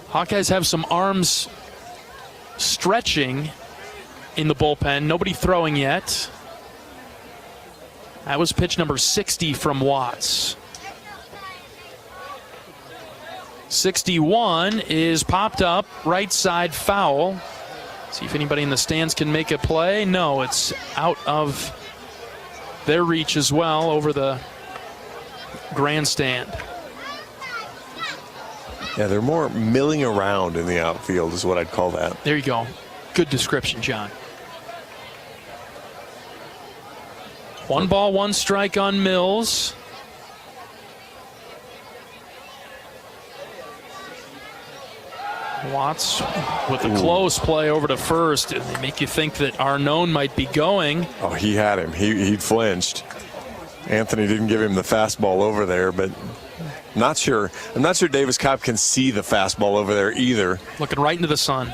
Hawkeyes have some arms stretching in the bullpen. Nobody throwing yet. That was pitch number 60 from Watts. 61 is popped up, right side foul. See if anybody in the stands can make a play. No, it's out of their reach as well, over the grandstand. Yeah, they're more milling around in the outfield is what I'd call that. There you go. Good description, John. 1 ball, 1 strike on Mills. Watts with a close play over to first. They make you think that Arnone might be going. Oh, he had him. He flinched. Anthony didn't give him the fastball over there, but I'm not sure Davis Cobb can see the fastball over there either. Looking right into the sun.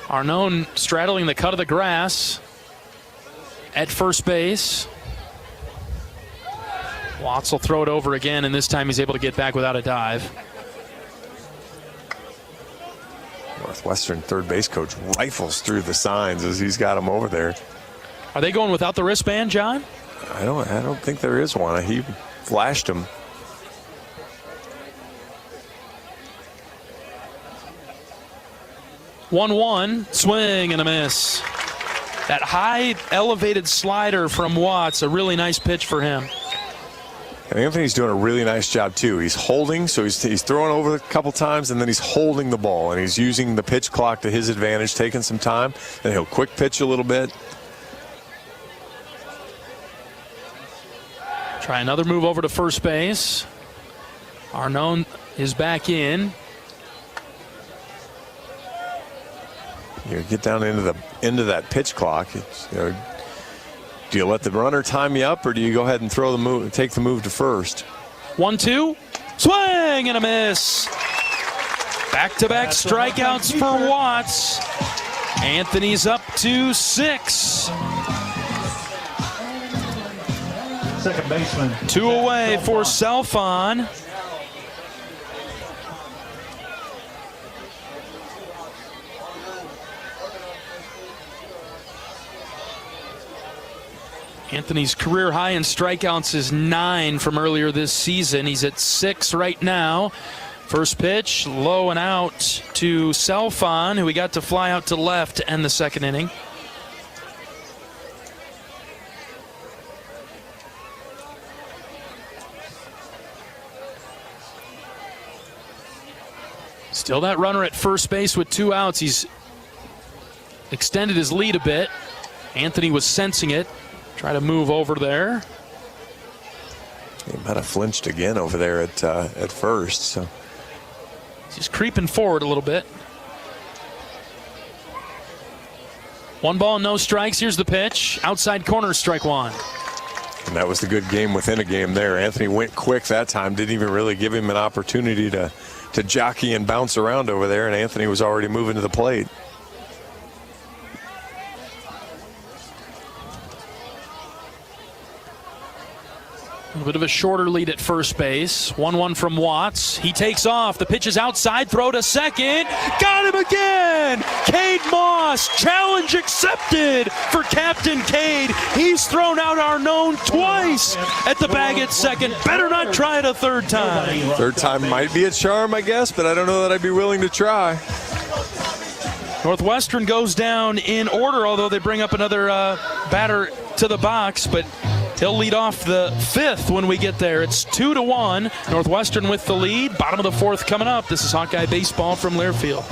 Arnone straddling the cut of the grass at first base. Watts will throw it over again, and this time he's able to get back without a dive. Northwestern third base coach rifles through the signs as he's got him over there. Are they going without the wristband, John? I don't think there is one. He flashed him. 1-1, swing and a miss. That high elevated slider from Watts, a really nice pitch for him. And Anthony's doing a really nice job too. He's holding, so he's throwing over a couple times, and then he's holding the ball, and he's using the pitch clock to his advantage, taking some time, and he'll quick pitch a little bit. Try another move over to first base. Arnone is back in. You get down into that pitch clock. Do you let the runner time you up, or do you go ahead and take the move to first? 1-2, swing and a miss. Back-to-back strikeouts for Watts. Anthony's up to 6. Second baseman. 2 away for Selfon. Anthony's career high in strikeouts is 9 from earlier this season. He's at 6 right now. First pitch, low and out to Selfon, who he got to fly out to left to end the second inning. Still that runner at first base with 2 outs. He's extended his lead a bit. Anthony was sensing it. Try to move over there. He might have flinched again over there at first. So he's creeping forward a little bit. 1 ball, no strikes. Here's the pitch. Outside corner, strike 1. And that was the good game within a game there. Anthony went quick that time. Didn't even really give him an opportunity to jockey and bounce around over there, and Anthony was already moving to the plate. A little bit of a shorter lead at first base. 1-1 from Watts. He takes off. The pitch is outside. Throw to second. Got him again! Cade Moss. Challenge accepted for Captain Cade. He's thrown out Arnone twice at the bag at second. Better not try it a third time. Third time might be a charm, I guess, but I don't know that I'd be willing to try. Northwestern goes down in order, although they bring up another batter to the box, but he'll lead off the 5th when we get there. It's 2-1. Northwestern with the lead. Bottom of the 4th coming up. This is Hawkeye Baseball from Learfield.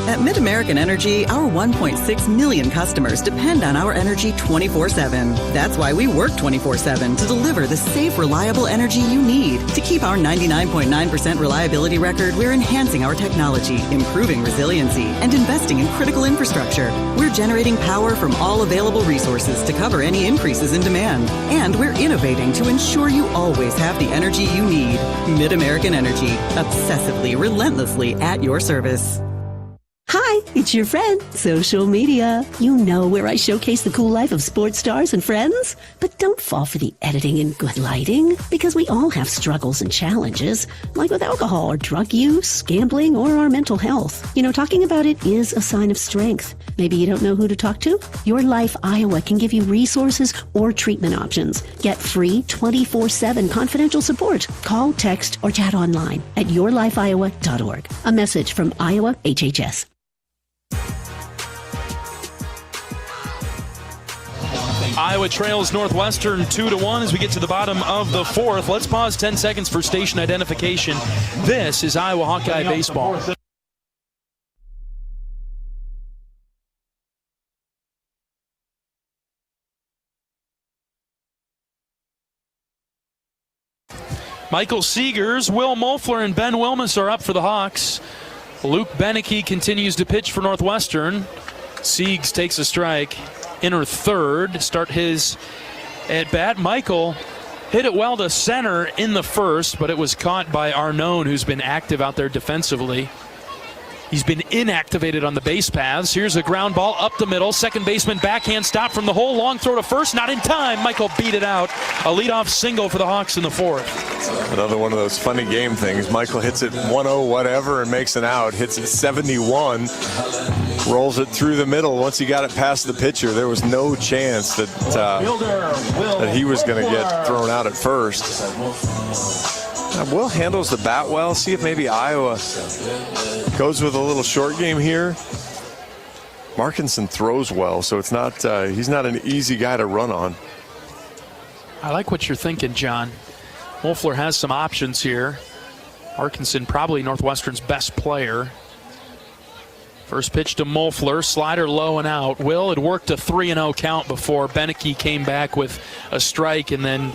At Mid-American Energy, our 1.6 million customers depend on our energy 24/7. That's why we work 24/7 to deliver the safe, reliable energy you need. To keep our 99.9% reliability record, we're enhancing our technology, improving resiliency, and investing in critical infrastructure. We're generating power from all available resources to cover any increases in demand. And we're innovating to ensure you always have the energy you need. Mid-American Energy, obsessively, relentlessly at your service. Hi, it's your friend, social media. You know, where I showcase the cool life of sports stars and friends. But don't fall for the editing and good lighting, because we all have struggles and challenges, like with alcohol or drug use, gambling, or our mental health. You know, talking about it is a sign of strength. Maybe you don't know who to talk to? Your Life Iowa can give you resources or treatment options. Get free 24/7 confidential support. Call, text, or chat online at yourlifeiowa.org. A message from Iowa HHS. Iowa trails Northwestern 2-1 as we get to the bottom of the 4th. Let's pause 10 seconds for station identification. This is Iowa Hawkeye Baseball. Michael Seegers, Will Moeffler, and Ben Wilmus are up for the Hawks. Luke Beneke continues to pitch for Northwestern. Siegs takes a strike. Inner third, start his at bat. Michael hit it well to center in the first, but it was caught by Arnone, who's been active out there defensively. He's been inactivated on the base paths. Here's a ground ball up the middle. Second baseman backhand stop from the hole. Long throw to first, not in time. Michael beat it out. A leadoff single for the Hawks in the 4th. Another one of those funny game things. Michael hits it 1-0 whatever and makes an out. Hits it 71. Rolls it through the middle. Once he got it past the pitcher, there was no chance that he was going to get thrown out at first. Will handles the bat well. See if maybe Iowa goes with a little short game here. Markinson throws well, so it's not he's not an easy guy to run on. I like what you're thinking, John. Moeffler has some options here. Markinson probably Northwestern's best player. First pitch to Moeffler, slider low and out. Will had worked a 3-0 count before. Beneke came back with a strike and then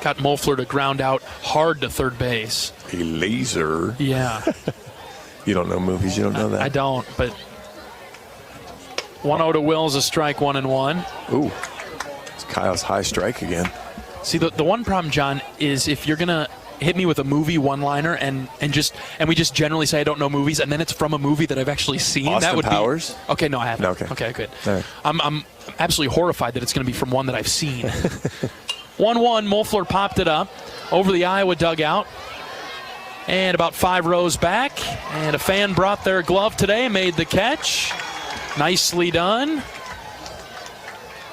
got Moeffler to ground out hard to third base. A laser. Yeah. You don't know movies, you don't know that. I don't, but 1-0 to Will is a strike, 1-1. Ooh, it's Kyle's high strike again. See, the one problem, John, is if you're going to hit me with a movie one-liner and we just generally say I don't know movies, and then it's from a movie that I've actually seen. Austin that would Powers? Be, okay, no, I haven't. No, okay, good. Right. I'm absolutely horrified that it's going to be from one that I've seen. 1-1, Moeffler popped it up over the Iowa dugout. And about 5 rows back, and a fan brought their glove today, made the catch. Nicely done.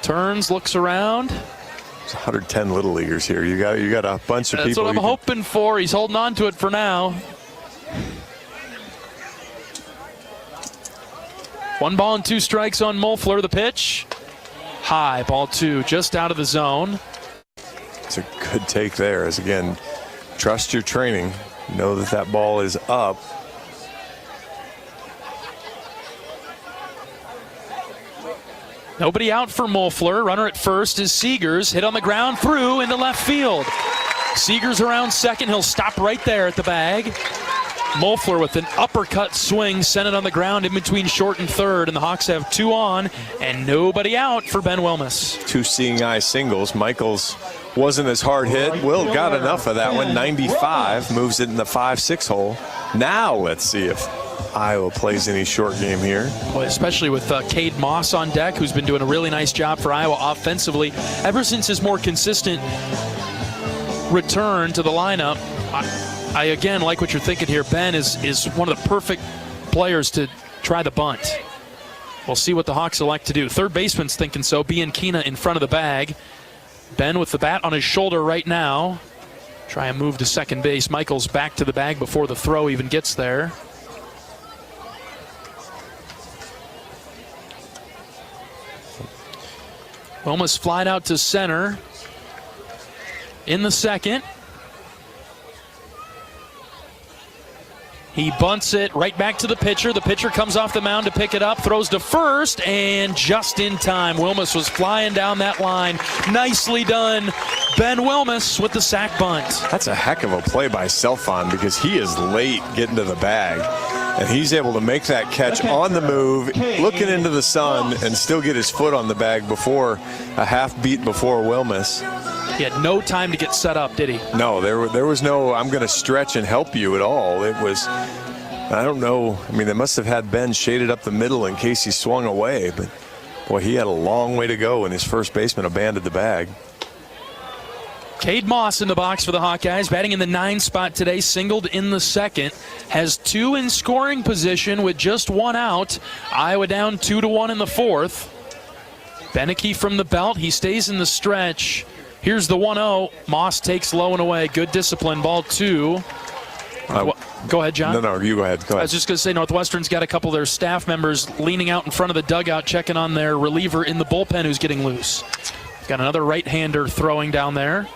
Turns, looks around. There's 110 little leaguers here. You got a bunch of people. That's what I'm hoping for. He's holding on to it for now. 1 ball and 2 strikes on Moeffler. The pitch. High, ball 2, just out of the zone. It's a good take there. As again, trust your training. Know that ball is up. Nobody out for Moeffler. Runner at first is Seegers. Hit on the ground, through into left field. Seegers around second. He'll stop right there at the bag. Moeffler with an uppercut swing sent it on the ground in between short and third, and the Hawks have 2 on and nobody out for Ben Wilmus. 2 seeing eye singles. Michaels wasn't as hard hit. Will got enough of that one. 95 moves it in the 5-6 hole. Now let's see if Iowa plays any short game here. Boy, especially with Cade Moss on deck, who's been doing a really nice job for Iowa offensively ever since his more consistent return to the lineup. I again like what you're thinking here. Ben is one of the perfect players to try the bunt. We'll see what the Hawks elect to do. Third baseman's thinking so. Bianchina in front of the bag. Ben with the bat on his shoulder right now. Try and move to second base. Michaels back to the bag before the throw even gets there. Wilmus flied out to center in the second. He bunts it right back to the pitcher. The pitcher comes off the mound to pick it up, throws to first, and just in time. Wilmus was flying down that line. Nicely done. Ben Wilmus with the sac bunt. That's a heck of a play by Selfon because he is late getting to the bag. And he's able to make that catch on the move, looking into the sun, and still get his foot on the bag before a half beat before Wilmus. He had no time to get set up, did he? No, there was no I'm going to stretch and help you at all. It was, I don't know. I mean, they must have had Ben shaded up the middle in case he swung away. But, boy, he had a long way to go, and his first baseman abandoned the bag. Cade Moss in the box for the Hawkeyes, batting in the 9 spot today, singled in the second. Has 2 in scoring position with just 1 out. Iowa down 2-1 in the 4th. Beneke from the belt. He stays in the stretch. Here's the 1-0. Moss takes low and away. Good discipline. Ball 2. Go ahead, John. No, you go ahead. I was just going to say Northwestern's got a couple of their staff members leaning out in front of the dugout, checking on their reliever in the bullpen who's getting loose. Got another right-hander throwing down there.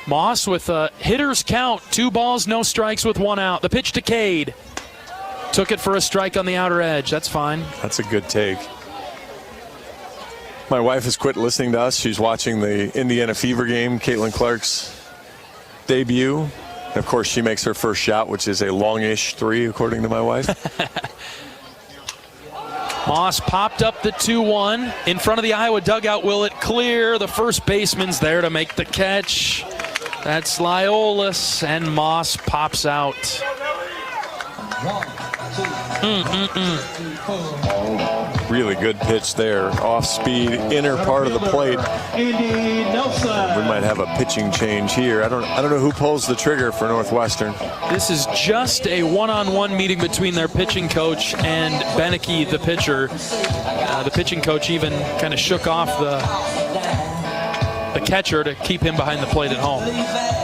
Moss with a hitter's count. 2 balls, no strikes with 1 out. The pitch to Cade. Took it for a strike on the outer edge. That's fine. That's a good take. My wife has quit listening to us. She's watching the Indiana Fever game, Caitlin Clark's debut. And of course, she makes her first shot, which is a longish 3, according to my wife. Moss popped up the 2-1. In front of the Iowa dugout, will it clear? The first baseman's there to make the catch. That's Liolis, and Moss pops out. Really good pitch there. Off speed, inner part of the plate. We might have a pitching change here. I don't know who pulls the trigger for Northwestern. This is just a one-on-one meeting between their pitching coach and Beneke, the pitcher. The pitching coach even kind of shook off the catcher to keep him behind the plate at home.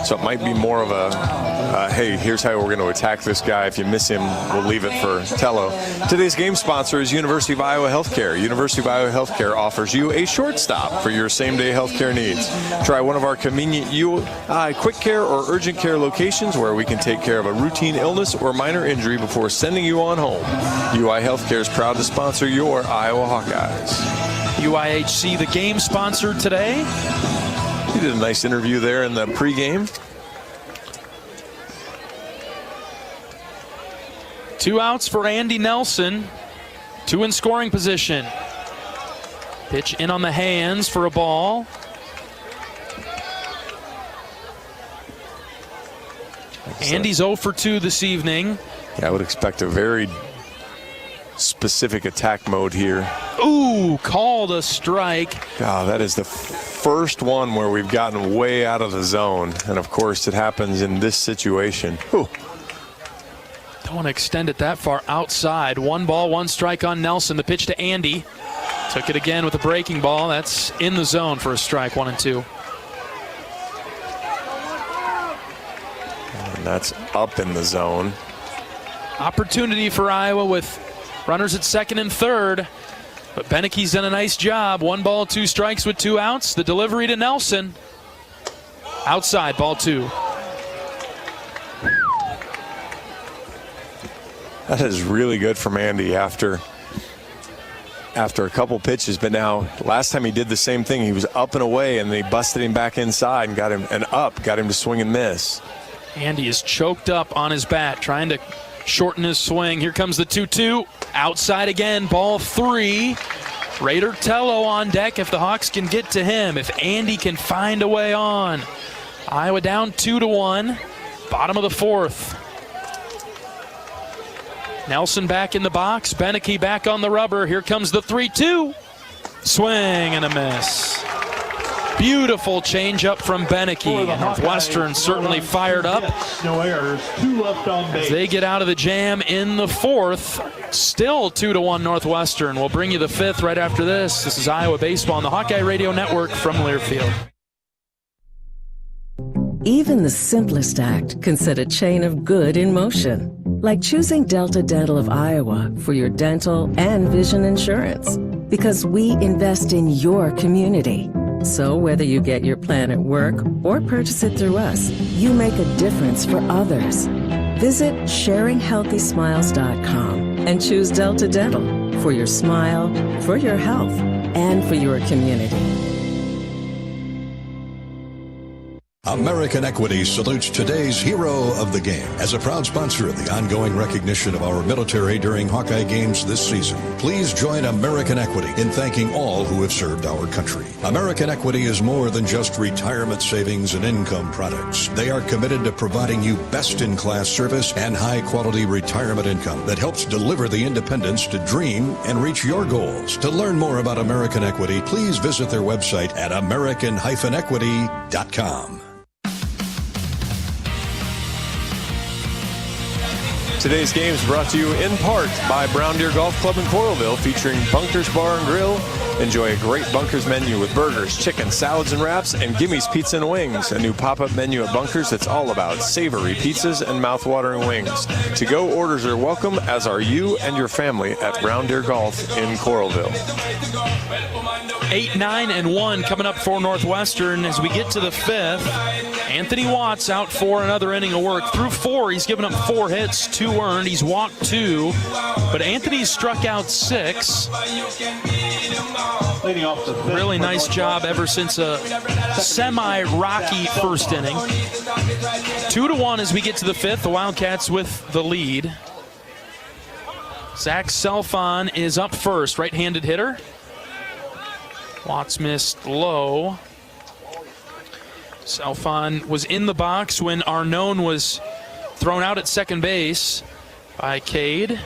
So it might be more of a, hey, here's how we're going to attack this guy. If you miss him, we'll leave it for Tello. Today's game sponsor is University of Iowa Healthcare. University of Iowa Healthcare offers you a shortstop for your same-day healthcare needs. Try one of our convenient quick care or urgent care locations where we can take care of a routine illness or minor injury before sending you on home. UI Healthcare is proud to sponsor your Iowa Hawkeyes. UIHC, the game sponsor today. You did a nice interview there in the pregame. 2 outs for Andy Nelson. 2 in scoring position. Pitch in on the hands for a ball. Andy's 0 for 2 this evening. Yeah, I would expect a very specific attack mode here. Ooh, called a strike. Oh, that is the first one where we've gotten way out of the zone. And of course, it happens in this situation. Ooh. Don't want to extend it that far outside. 1 ball, 1 strike on Nelson. The pitch to Andy. Took it again with a breaking ball. That's in the zone for a strike, 1-2. And that's up in the zone. Opportunity for Iowa with runners at second and third. But Benecke's done a nice job. 1 ball, 2 strikes with 2 outs. The delivery to Nelson. Outside, ball 2. That is really good from Andy after a couple pitches. But now, last time he did the same thing. He was up and away, and they busted him back inside and got him to swing and miss. Andy is choked up on his bat, trying to shorten his swing. Here comes the 2-2. Outside again, ball 3. Raider Tello on deck if the Hawks can get to him. If Andy can find a way on. Iowa down 2-1. Bottom of the 4th. Nelson back in the box. Benecke back on the rubber. Here comes the 3-2. Swing and a miss. Beautiful changeup from Benecke. Northwestern certainly fired up. No errors. 2 left on base. As they get out of the jam in the 4th. Still 2-1 Northwestern. We'll bring you the 5th right after this. This is Iowa Baseball on the Hawkeye Radio Network from Learfield. Even the simplest act can set a chain of good in motion. Like choosing Delta Dental of Iowa for your dental and vision insurance. Because we invest in your community. So whether you get your plan at work or purchase it through us, you make a difference for others. Visit sharinghealthysmiles.com and choose Delta Dental for your smile, for your health, and for your community. American Equity salutes today's hero of the game. As a proud sponsor of the ongoing recognition of our military during Hawkeye games this season, please join American Equity in thanking all who have served our country. American Equity is more than just retirement savings and income products. They are committed to providing you best-in-class service and high-quality retirement income that helps deliver the independence to dream and reach your goals. To learn more about American Equity, please visit their website at american-equity.com. Today's game is brought to you in part by Brown Deer Golf Club in Coralville, featuring Bunkers Bar and Grill. Enjoy a great Bunkers menu with burgers, chicken, salads, and wraps, and Gimmy's Pizza and Wings, a new pop-up menu at Bunkers that's all about savory pizzas and mouth-watering wings. To-go orders are welcome, as are you and your family at Brown Deer Golf in Coralville. 8, 9, and 1 coming up for Northwestern as we get to the 5th. Anthony Watts out for another inning of work. Through 4, he's given up 4 hits, 2 earned. He's walked 2, but Anthony's struck out 6. Really nice job ever since a semi-rocky first inning. 2-1 as we get to the 5th. The Wildcats with the lead. Zach Selfon is up first, right-handed hitter. Watts missed low. Selfon was in the box when Arnone was thrown out at second base by Cade.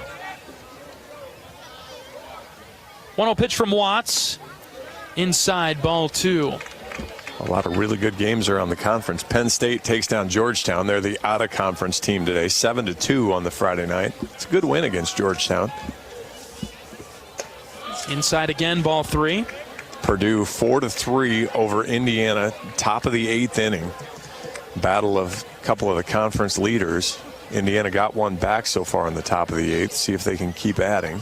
1-0 pitch from Watts. Inside, ball 2. A lot of really good games around the conference. Penn State takes down Georgetown. They're the out-of-conference team today, 7-2 on the Friday night. It's a good win against Georgetown. Inside again, ball 3. Purdue 4-3 over Indiana, top of the 8th inning. Battle of a couple of the conference leaders. Indiana got one back so far in the top of the 8th. See if they can keep adding.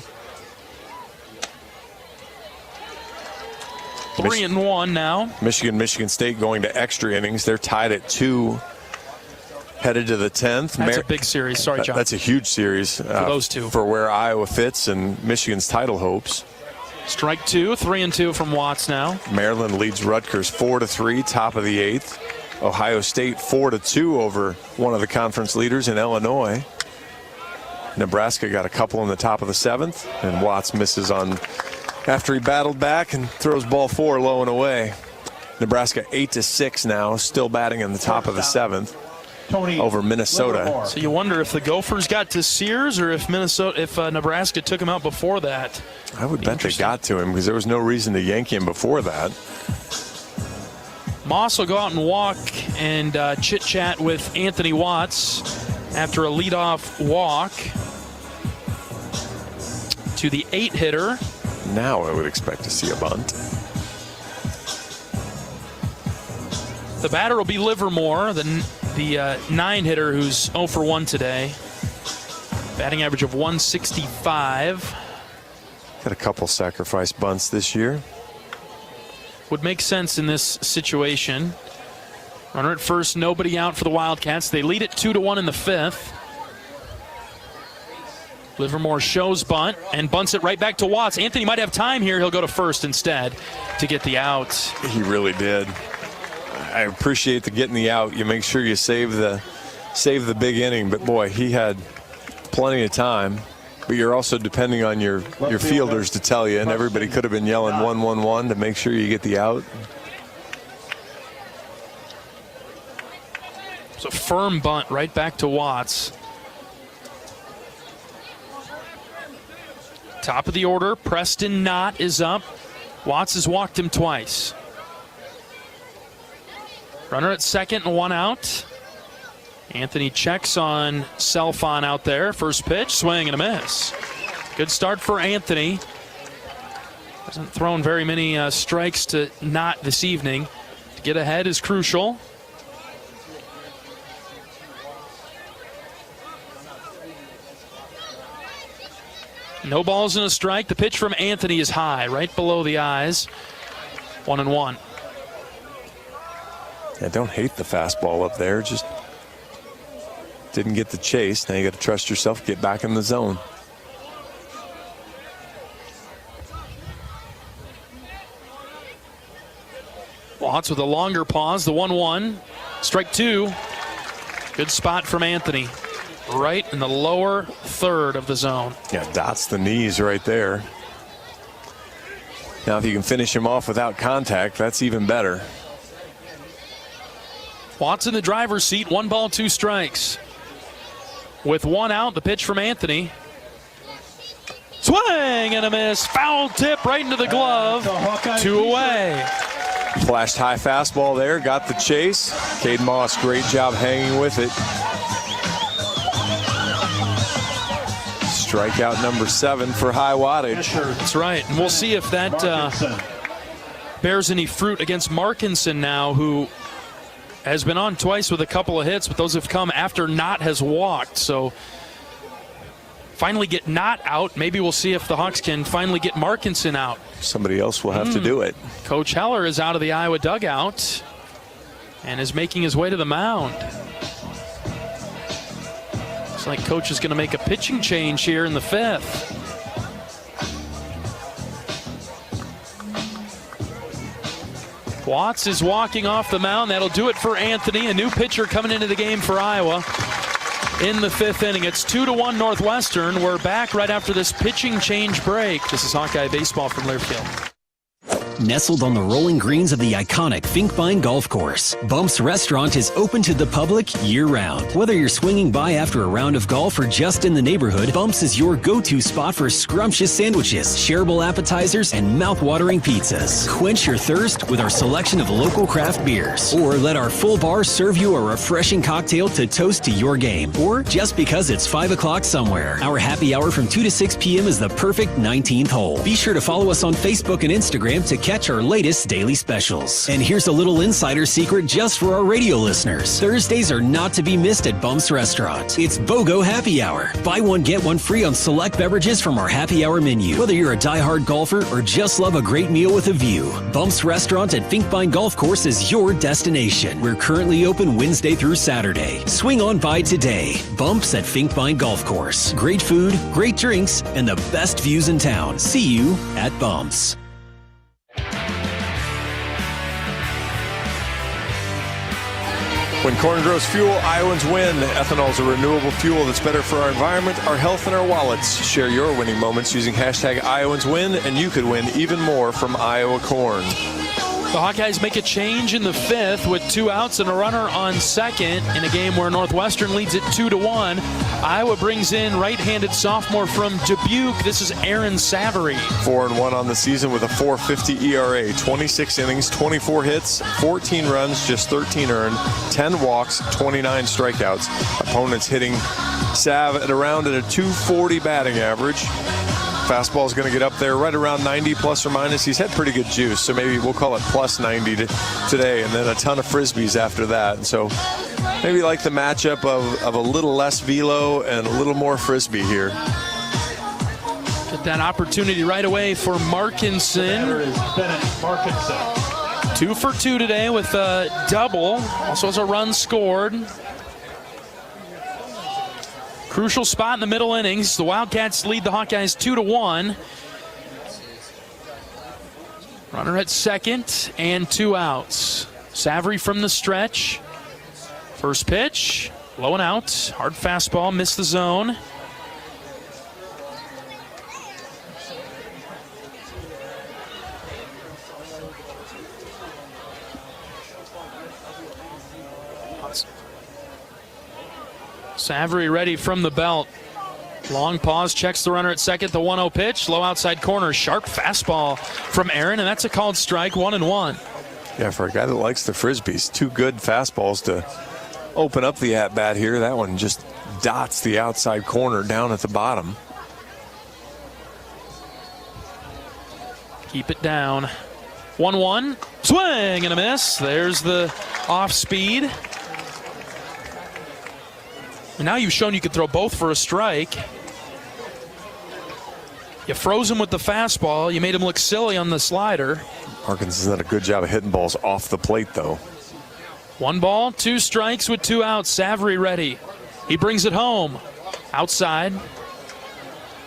3-1 now. Michigan State going to extra innings. They're tied at 2. Headed to the 10th. That's a big series. Sorry, John. That's a huge series for those two. For where Iowa fits and Michigan's title hopes. Strike 2, 3-2 from Watts now. Maryland leads Rutgers 4-3, top of the 8th. Ohio State 4-2 over one of the conference leaders in Illinois. Nebraska got a couple in the top of the 7th, and Watts misses on after he battled back and throws ball 4 low and away. Nebraska 8-6 now, still batting in the top of the 7th. Over Minnesota. So you wonder if the Gophers got to Sears or if Nebraska took him out before that. I would bet they got to him because there was no reason to yank him before that. Moss will go out and walk and chit-chat with Anthony Watts after a leadoff walk to the 8-hitter. Now I would expect to see a bunt. The batter will be Livermore, the 9-hitter who's 0 for 1 today. Batting average of 165. Got a couple sacrifice bunts this year. Would make sense in this situation. Runner at first, nobody out for the Wildcats. They lead it 2-1 in the 5th. Livermore shows bunt and bunts it right back to Watts. Anthony might have time here. He'll go to first instead to get the out. He really did. I appreciate the getting the out. You make sure you save the big inning, but boy, he had plenty of time. But you're also depending on your fielders to tell you, and everybody could have been yelling 1-1-1 to make sure you get the out. It's a firm bunt right back to Watts. Top of the order, Preston Knott is up. Watts has walked him twice. Runner at second and 1 out. Anthony checks on Selfon out there. First pitch, swing and a miss. Good start for Anthony. Hasn't thrown very many strikes to Knott this evening. To get ahead is crucial. No balls and a strike. The pitch from Anthony is high, right below the eyes. 1-1. I don't hate the fastball up there. Just didn't get the chase. Now you got to trust yourself, get back in the zone. Watts with a longer pause, the 1-1. Strike 2. Good spot from Anthony. Right in the lower third of the zone. Yeah, dots the knees right there. Now if you can finish him off without contact, that's even better. Watts in the driver's seat, 1 ball, 2 strikes. With 1 out, the pitch from Anthony. Swing and a miss. Foul tip right into the glove. 2 away. Flashed high fastball there, got the chase. Cade Moss, great job hanging with it. Strikeout number 7 for high wattage. That's right. And we'll see if that bears any fruit against Markinson now, who has been on twice with a couple of hits, but those have come after Knott has walked. So finally get Knott out. Maybe we'll see if the Hawks can finally get Markinson out. Somebody else will have to do it. Coach Heller is out of the Iowa dugout and is making his way to the mound. Looks like Coach is going to make a pitching change here in the 5th. Watts is walking off the mound. That'll do it for Anthony. A new pitcher coming into the game for Iowa in the 5th inning. It's 2-1 Northwestern. We're back right after this pitching change break. This is Hawkeye Baseball from Learfield. Nestled on the rolling greens of the iconic Finkbine Golf Course, Bumps Restaurant is open to the public year-round. Whether you're swinging by after a round of golf or just in the neighborhood, Bumps is your go-to spot for scrumptious sandwiches, shareable appetizers, and mouth-watering pizzas. Quench your thirst with our selection of local craft beers, or let our full bar serve you a refreshing cocktail to toast to your game, or just because it's 5 o'clock somewhere. Our happy hour from 2 to 6 p.m. is the perfect 19th hole. Be sure to follow us on Facebook and Instagram to catch our latest daily specials. And here's a little insider secret just for our radio listeners. Thursdays are not to be missed at Bumps Restaurant. It's BOGO Happy Hour. Buy one, get one free on select beverages from our happy hour menu. Whether you're a diehard golfer or just love a great meal with a view, Bumps Restaurant at Finkbine Golf Course is your destination. We're currently open Wednesday through Saturday. Swing on by today. Bumps at Finkbine Golf Course. Great food, great drinks, and the best views in town. See you at Bumps. When corn grows fuel, Iowans win. Ethanol is a renewable fuel that's better for our environment, our health, and our wallets. Share your winning moments using hashtag IowansWin, and you could win even more from Iowa corn. The Hawkeyes make a change in the fifth with 2 outs and a runner on second in a game where Northwestern leads it 2-1. Iowa brings in right-handed sophomore from Dubuque. This is Aaron Savory. 4-1 on the season with a 4.50 ERA, 26 innings, 24 hits, 14 runs, just 13 earned, 10 walks, 29 strikeouts. Opponents hitting Sav at around a 240 batting average. Fastball is going to get up there right around 90 plus or minus. He's had pretty good juice, so maybe we'll call it plus 90 today, and then a ton of frisbees after that. And so maybe like the matchup of a little less velo and a little more frisbee here. Get that opportunity right away for Markinson. 2 for 2 today with a double. Also has a run scored. Crucial spot in the middle innings. The Wildcats lead the Hawkeyes 2-1. Runner at second and 2 outs. Savory from the stretch. First pitch, low and out. Hard fastball, missed the zone. Savory ready from the belt. Long pause, checks the runner at second. The 1-0 pitch, low outside corner. Sharp fastball from Aaron, and that's a called strike, 1-1. Yeah, for a guy that likes the frisbees, 2 good fastballs to open up the at-bat here. That one just dots the outside corner down at the bottom. Keep it down. 1-1, swing and a miss. There's the off speed. And now you've shown you could throw both for a strike. You froze him with the fastball. You made him look silly on the slider. Arkansas has done a good job of hitting balls off the plate, though. 1 ball, 2 strikes with 2 outs. Savory ready. He brings it home. Outside.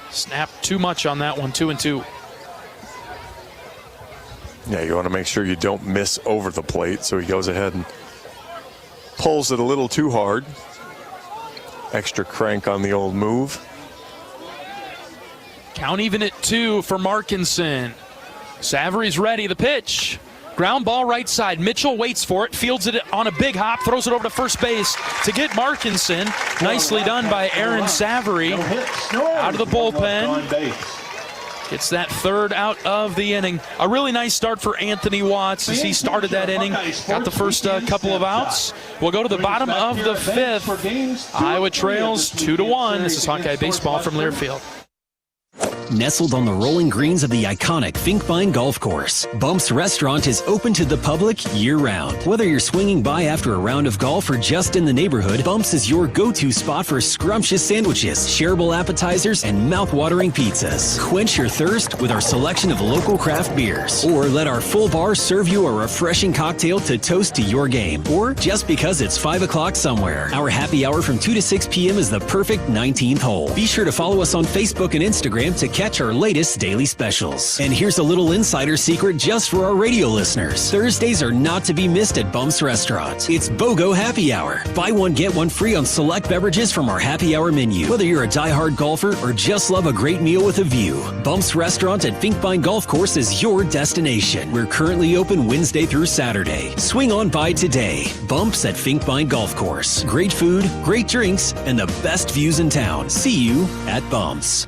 Snapped too much on that one, 2-2. Yeah, you want to make sure you don't miss over the plate, so he goes ahead and pulls it a little too hard. Extra crank on the old move. Count even at 2 for Markinson. Savory's ready. The pitch. Ground ball right side. Mitchell waits for it. Fields it on a big hop. Throws it over to first base to get Markinson. Nicely done by Aaron Savory. Out of the bullpen. Gets that 3rd out of the inning. A really nice start for Anthony Watts as he started that inning. Got the first couple of outs. We'll go to the bottom of the 5th. Iowa trails 2-1. This is Hawkeye Baseball from Learfield. Nestled on the rolling greens of the iconic Finkbine Golf Course, Bumps Restaurant is open to the public year-round. Whether you're swinging by after a round of golf or just in the neighborhood, Bumps is your go-to spot for scrumptious sandwiches, shareable appetizers, and mouth-watering pizzas. Quench your thirst with our selection of local craft beers. Or let our full bar serve you a refreshing cocktail to toast to your game. Or just because it's 5 o'clock somewhere. Our happy hour from 2 to 6 p.m. is the perfect 19th hole. Be sure to follow us on Facebook and Instagram to catch our latest daily specials. And here's a little insider secret just for our radio listeners. Thursdays are not to be missed at Bumps Restaurant. It's BOGO Happy Hour. Buy one, get one free on select beverages from our happy hour menu. Whether you're a diehard golfer or just love a great meal with a view, Bumps Restaurant at Finkbine Golf Course is your destination. We're currently open Wednesday through Saturday. Swing on by today. Bumps at Finkbine Golf Course. Great food, great drinks, and the best views in town. See you at Bumps.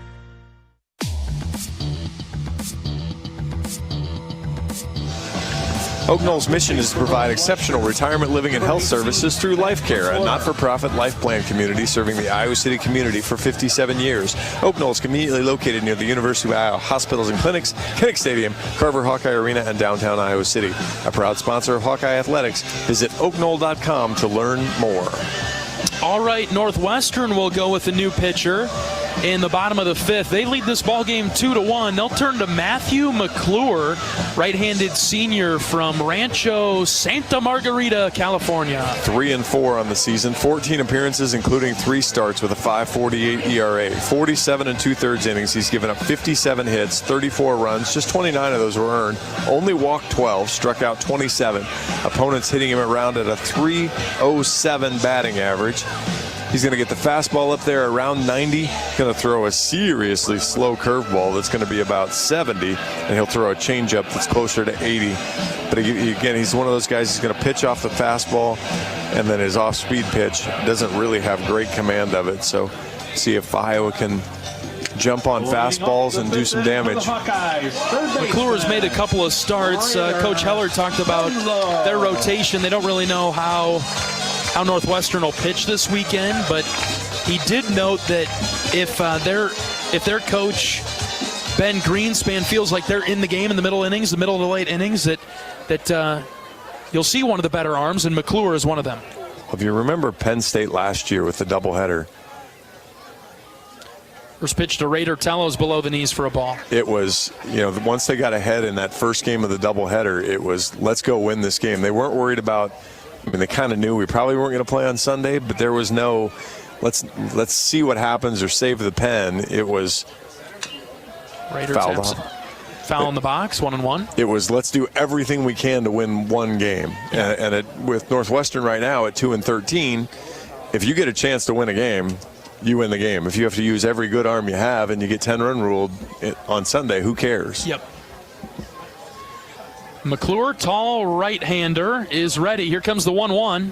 Oak Knoll's mission is to provide exceptional retirement living and health services through Life Care, a not-for-profit life plan community serving the Iowa City community for 57 years. Oak Knoll is conveniently located near the University of Iowa hospitals and clinics, Kinnick Stadium, Carver Hawkeye Arena, and downtown Iowa City. A proud sponsor of Hawkeye Athletics. Visit oakknoll.com to learn more. All right, Northwestern will go with a new pitcher in the bottom of the fifth. They lead this ball game 2-1. They'll turn to Matthew McClure, right-handed senior from Rancho Santa Margarita, California. 3-4 on the season, 14 appearances, including 3 starts with a 5.48 ERA. 47 2/3 innings. He's given up 57 hits, 34 runs. Just 29 of those were earned. Only walked 12, struck out 27. Opponents hitting him around at a .307 batting average. He's going to get the fastball up there around 90. Going to throw a seriously slow curveball that's going to be about 70, and he'll throw a changeup that's closer to 80. But again, he's one of those guys who's going to pitch off the fastball, and then his off-speed pitch doesn't really have great command of it. So see if Iowa can jump on fastballs and do some damage. McClure's made a couple of starts. Coach Heller talked about their rotation. They don't really know how Northwestern will pitch this weekend, but he did note that if their coach Ben Greenspan feels like they're in the game in the middle innings, the middle to late innings, that you'll see one of the better arms, and McClure is one of them. If you remember Penn State last year with the doubleheader, first pitch to Raider Tello's below the knees for a ball. It was, once they got ahead in that first game of the doubleheader, it was let's go win this game. They weren't worried about. They kind of knew we probably weren't going to play on Sunday, but there was no let's see what happens or save the pen. It was Raiders fouled off. Foul in the box, 1-1. It was let's do everything we can to win one game. And with Northwestern right now at 2-13, if you get a chance to win a game, you win the game. If you have to use every good arm you have and you get 10-run ruled on Sunday, who cares? Yep. McClure, tall right-hander, is ready. Here comes the 1-1.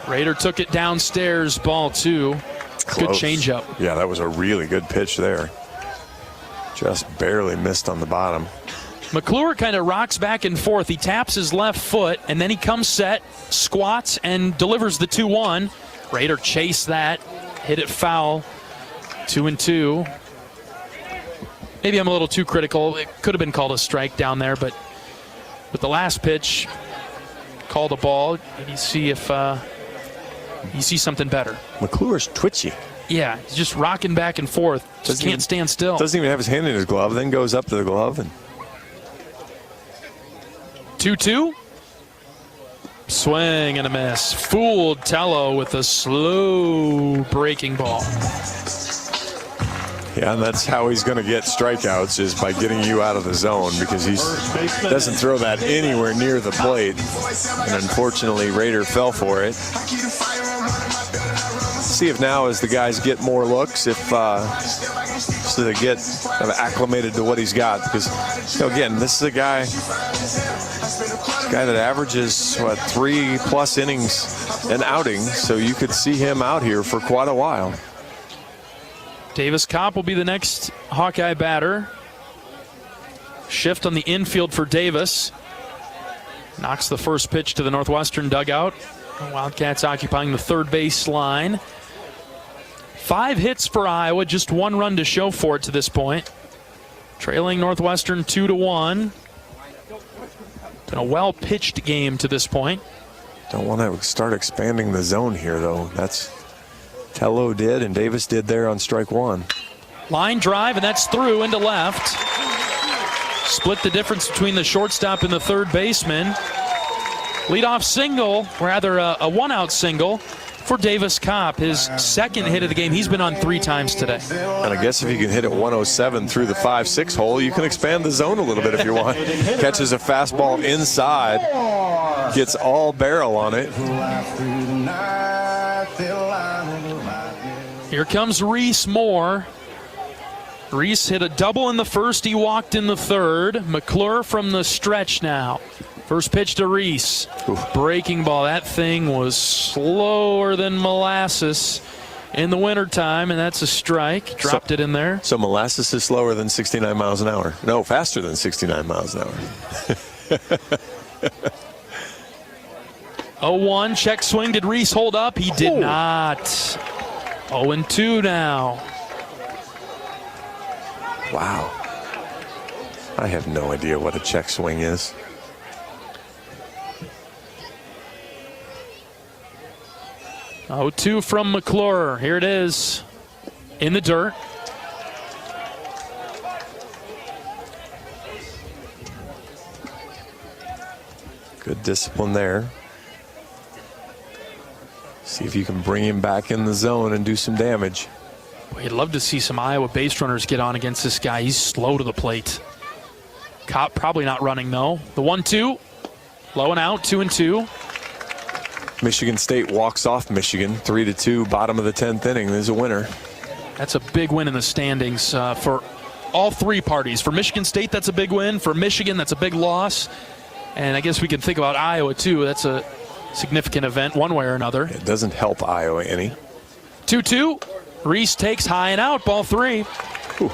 Raider took it downstairs, ball 2. Close. Good changeup. Yeah, that was a really good pitch there. Just barely missed on the bottom. McClure kind of rocks back and forth. He taps his left foot, and then he comes set, squats, and delivers the 2-1. Raider chased that, hit it foul, 2-2. Maybe I'm a little too critical. It could have been called a strike down there, but with the last pitch, called a ball. You see if you see something better. McClure's twitchy. Yeah, he's just rocking back and forth. Just can't stand still. Doesn't even have his hand in his glove, then goes up to the glove. And 2-2. Swing and a miss. Fooled Tello with a slow breaking ball. Yeah, and that's how he's going to get strikeouts, is by getting you out of the zone, because he doesn't throw that anywhere near the plate. And unfortunately, Raider fell for it. See if now, as the guys get more looks, if so they get kind of acclimated to what he's got. Because, again, this is a guy that averages 3+ innings an outing, so you could see him out here for quite a while. Davis Kopp will be the next Hawkeye batter. Shift on the infield for Davis. Knocks the first pitch to the Northwestern dugout. The Wildcats occupying the third base line. 5 hits for Iowa, just 1 run to show for it to this point. Trailing Northwestern 2-1. Been a well-pitched game to this point. Don't want to start expanding the zone here, though. That's Tello did, and Davis did there on strike 1. Line drive, and that's through into left. Split the difference between the shortstop and the third baseman. Leadoff single, rather a one-out single for Davis Kopp, his second hit of the game. He's been on 3 times today. And I guess if you can hit it 107 through the 5-6 hole, you can expand the zone a little bit if you want. Catches a fastball inside, gets all barrel on it. Here comes Reese Moore. Reese hit a double in the first. He walked in the third. McClure from the stretch now. First pitch to Reese. Breaking ball. That thing was slower than molasses in the wintertime, and that's a strike. Dropped it in there. So molasses is slower than 69 miles an hour. No, faster than 69 miles an hour. 0-1, check swing. Did Reese hold up? He did not. 0-2 now. Wow. I have no idea what a check swing is. Oh, 2 from McClure. Here it is in the dirt. Good discipline there. See if you can bring him back in the zone and do some damage. Well, you'd love to see some Iowa base runners get on against this guy. He's slow to the plate. Kopp probably not running, though. The 1-2. Low and out, 2-2. Michigan State walks off Michigan, 3-2, bottom of the 10th inning. There's a winner. That's a big win in the standings for all three parties. For Michigan State, that's a big win. For Michigan, that's a big loss. And I guess we can think about Iowa, too. That's a significant event one way or another. It doesn't help Iowa any. 2-2. Reese takes high and out, ball 3. Ooh.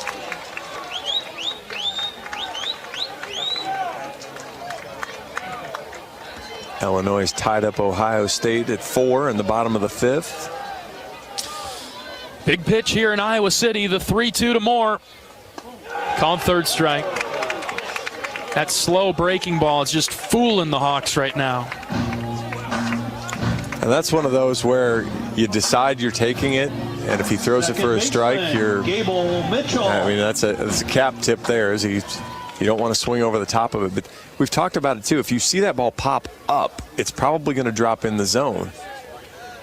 Illinois tied up Ohio State at 4 in the bottom of the 5th. Big pitch here in Iowa City, the 3-2 to Moore. Called third strike. That slow breaking ball is just fooling the Hawks right now. And that's one of those where you decide you're taking it, and if he throws it for a strike, you're. I mean, that's a cap tip there. You don't want to swing over the top of it. But we've talked about it too. If you see that ball pop up, it's probably going to drop in the zone.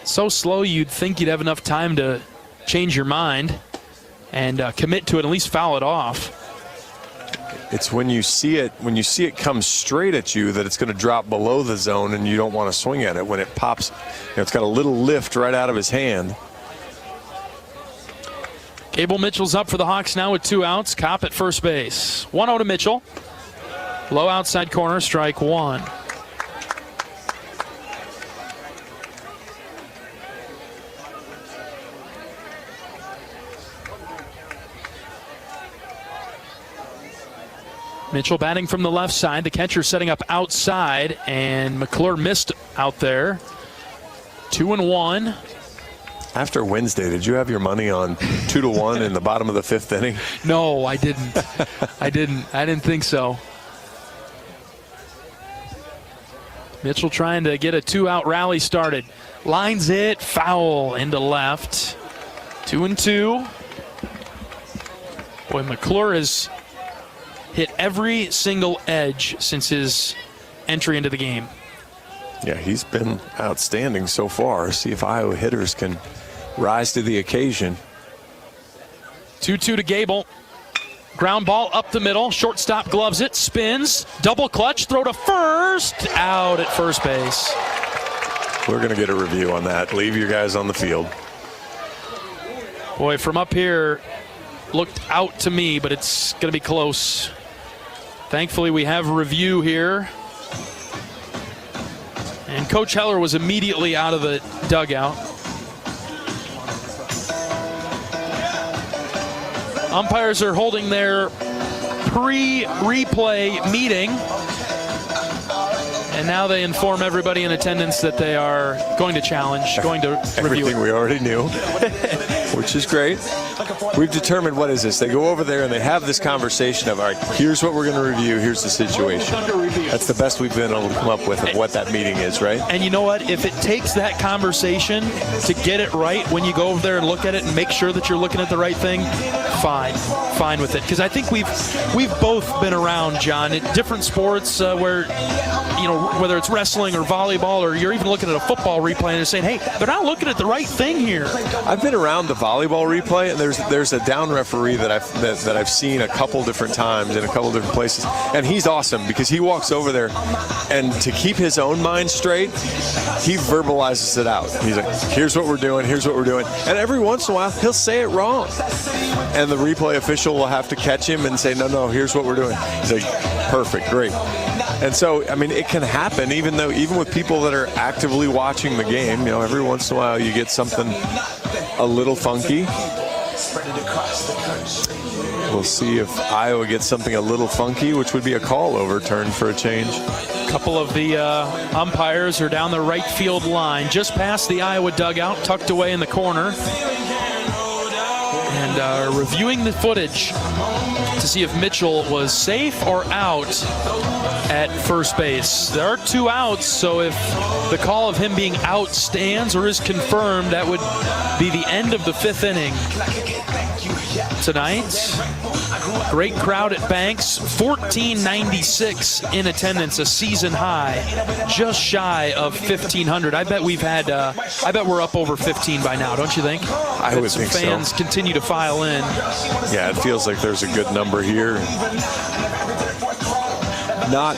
So slow, you'd think you'd have enough time to change your mind and commit to it, at least foul it off. It's when you see it come straight at you that it's going to drop below the zone, and you don't want to swing at it. When it pops, it's got a little lift right out of his hand. Gable Mitchell's up for the Hawks now with 2 outs. Kopp at first base. 1-0 to Mitchell. Low outside corner, strike 1. Mitchell batting from the left side. The catcher setting up outside, and McClure missed out there. 2-1. After Wednesday, did you have your money on 2-1 in the bottom of the 5th inning? No, I didn't. I didn't think so. Mitchell trying to get a 2-out rally started. Lines it, foul into left. 2-2. Boy, McClure has hit every single edge since his entry into the game. Yeah, he's been outstanding so far. See if Iowa hitters can rise to the occasion. 2-2 to Gable. Ground ball up the middle. Shortstop gloves it, spins, double clutch, throw to first, out at first base. We're going to get a review on that. Leave your guys on the field. Boy, from up here, looked out to me, but it's going to be close. Thankfully, we have a review here. And Coach Heller was immediately out of the dugout. Umpires are holding their pre-replay meeting. And now they inform everybody in attendance that they are going to challenge, going to review everything we already knew, which is great. We've determined, what is this? They go over there and they have this conversation of, all right, here's what we're going to review, here's the situation. That's the best we've been able to come up with of what that meeting is, right? And you know what? If it takes that conversation to get it right when you go over there and look at it and make sure that you're looking at the right thing, fine with it. Because I think we've both been around, John, at different sports where, you know, whether it's wrestling or volleyball, or you're even looking at a football replay and you're saying, hey, they're not looking at the right thing here. I've been around the volleyball replay, and there's a down referee that I've seen a couple different times in a couple different places, and he's awesome because he walks over there, and to keep his own mind straight, he verbalizes it out. He's like, here's what we're doing, and every once in a while he'll say it wrong, and the replay official will have to catch him and say, no, here's what we're doing. He's like, perfect, great. And so, I mean, it can happen even with people that are actively watching the game. You know, every once in a while you get something a little funky. We'll see if Iowa gets something a little funky, which would be a call overturned for a change. A couple of the umpires are down the right field line, just past the Iowa dugout, tucked away in the corner, and are reviewing the footage to see if Mitchell was safe or out at first base. There are 2 outs, so if the call of him being out stands or is confirmed, that would be the end of the 5th inning tonight. Great crowd at Banks, 1496 in attendance, a season high, just shy of 1,500. I bet we're up over 15 by now, don't you think? I would think so. Fans continue to file in. Yeah, it feels like there's a good number here. Not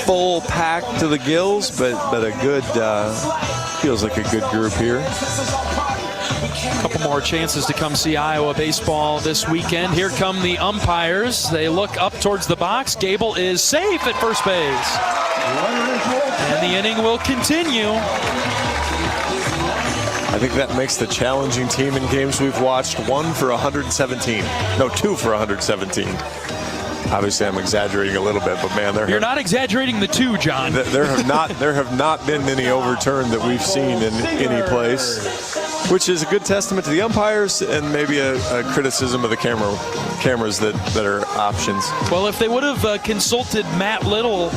full pack to the gills, but a good, feels like a good group here. A couple more chances to come see Iowa baseball this weekend. Here come the umpires. They look up towards the box. Gable is safe at first base. And the inning will continue. I think that makes the challenging team in games we've watched 1 for 117. No, 2 for 117. Obviously, I'm exaggerating a little bit, but man, you're not exaggerating the 2, John. There have not been many overturned that we've seen in any place, which is a good testament to the umpires and maybe a criticism of the cameras that are options. Well, if they would have consulted Matt Little,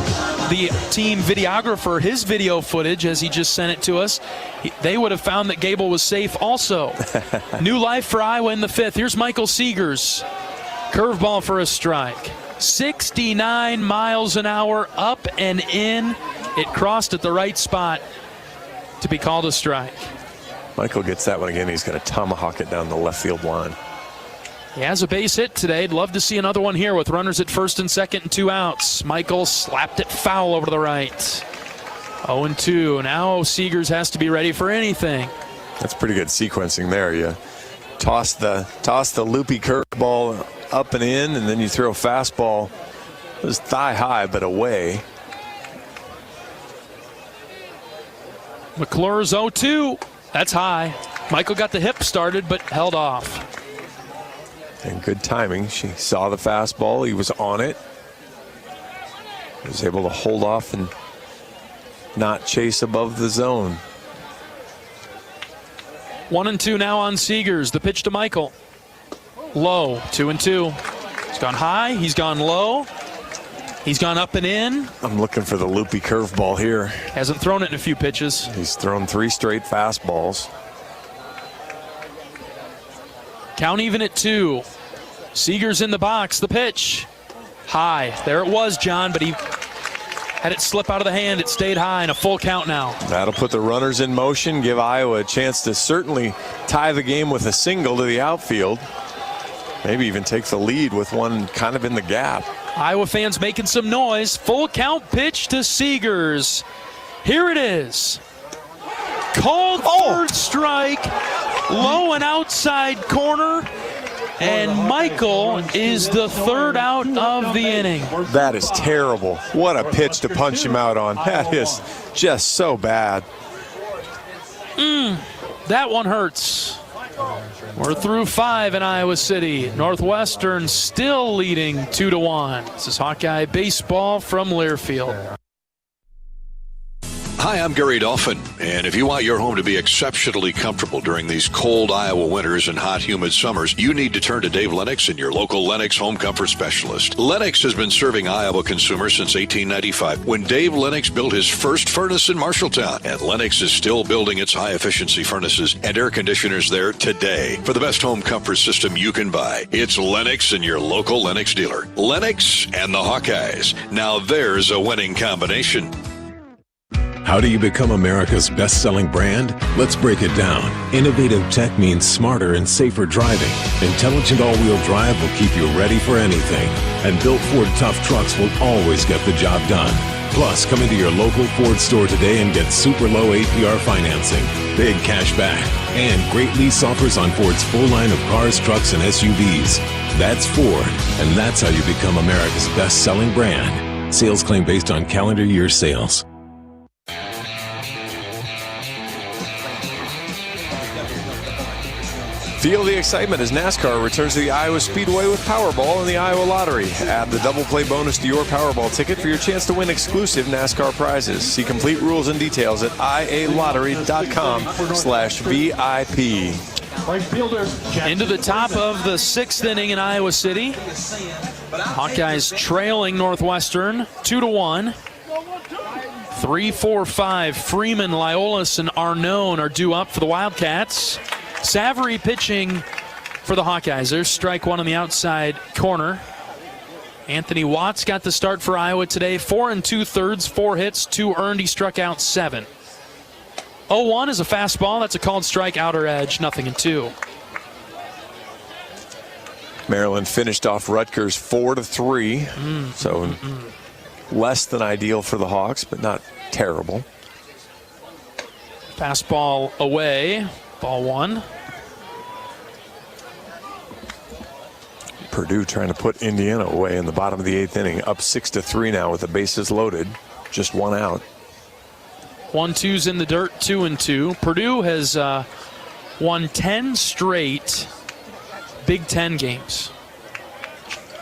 the team videographer, his video footage as he just sent it to us, they would have found that Gable was safe also. New life for Iowa in the 5th. Here's Michael Seegers. Curveball for a strike. 69 miles an hour, up and in. It crossed at the right spot to be called a strike. Michael gets that one again. He's going to tomahawk it down the left field line. He has a base hit today. I'd love to see another one here with runners at first and second and 2 outs. Michael slapped it foul over to the right. 0-2. Now Seegers has to be ready for anything. That's pretty good sequencing there. You toss the loopy curveball up and in, and then you throw a fastball. It was thigh high, but away. McClure's 0-2. That's high. Michael got the hip started, but held off. And good timing. She saw the fastball. He was on it. He was able to hold off and not chase above the zone. 1-2 now on Seegers. The pitch to Michael. Low. 2-2. He's gone high. He's gone low. He's gone up and in. I'm looking for the loopy curveball here. Hasn't thrown it in a few pitches. He's thrown 3 straight fastballs. Count even at 2. Seegers in the box. The pitch. High. There it was, John, but he had it slip out of the hand. It stayed high, and a full count now. That'll put the runners in motion, give Iowa a chance to certainly tie the game with a single to the outfield. Maybe even take the lead with one kind of in the gap. Iowa fans making some noise. Full count pitch to Seegers. Here it is. Called third strike. Low and outside corner. And Michael is the 3rd out of the inning. That is terrible. What a pitch to punch him out on. That is just so bad. That one hurts. We're through 5 in Iowa City. Northwestern still leading 2-1. This is Hawkeye baseball from Learfield. Hi, I'm Gary Dolphin, and if you want your home to be exceptionally comfortable during these cold Iowa winters and hot, humid summers, you need to turn to Dave Lennox and your local Lennox home comfort specialist. Lennox has been serving Iowa consumers since 1895, when Dave Lennox built his first furnace in Marshalltown, and Lennox is still building its high-efficiency furnaces and air conditioners there today. For the best home comfort system you can buy, it's Lennox and your local Lennox dealer. Lennox and the Hawkeyes. Now there's a winning combination. How do you become America's best-selling brand? Let's break it down. Innovative tech means smarter and safer driving. Intelligent all-wheel drive will keep you ready for anything. And built Ford tough trucks will always get the job done. Plus, come into your local Ford store today and get super low APR financing, big cash back, and great lease offers on Ford's full line of cars, trucks, and SUVs. That's Ford, and that's how you become America's best-selling brand. Sales claim based on calendar year sales. Feel the excitement as NASCAR returns to the Iowa Speedway with Powerball and the Iowa Lottery. Add the double play bonus to your Powerball ticket for your chance to win exclusive NASCAR prizes. See complete rules and details at ialottery.com/VIP. Into the top of the 6th inning in Iowa City. Hawkeyes trailing Northwestern 2-1. 3, 4, 5. Freeman, Lyolis, and Arnone are due up for the Wildcats. Savory pitching for the Hawkeyes. There's strike one on the outside corner. Anthony Watts got the start for Iowa today. 4 2/3, 4 hits, 2 earned. He struck out 7. 0-1 is a fastball. That's a called strike, outer edge, 0-2. Maryland finished off Rutgers 4-3. So less than ideal for the Hawks, but not terrible. Fastball away. Ball 1. Purdue trying to put Indiana away in the bottom of the 8th inning. Up 6-3 now with the bases loaded. Just 1 out. 1-2's in the dirt, 2-2. Purdue has won 10 straight Big Ten games.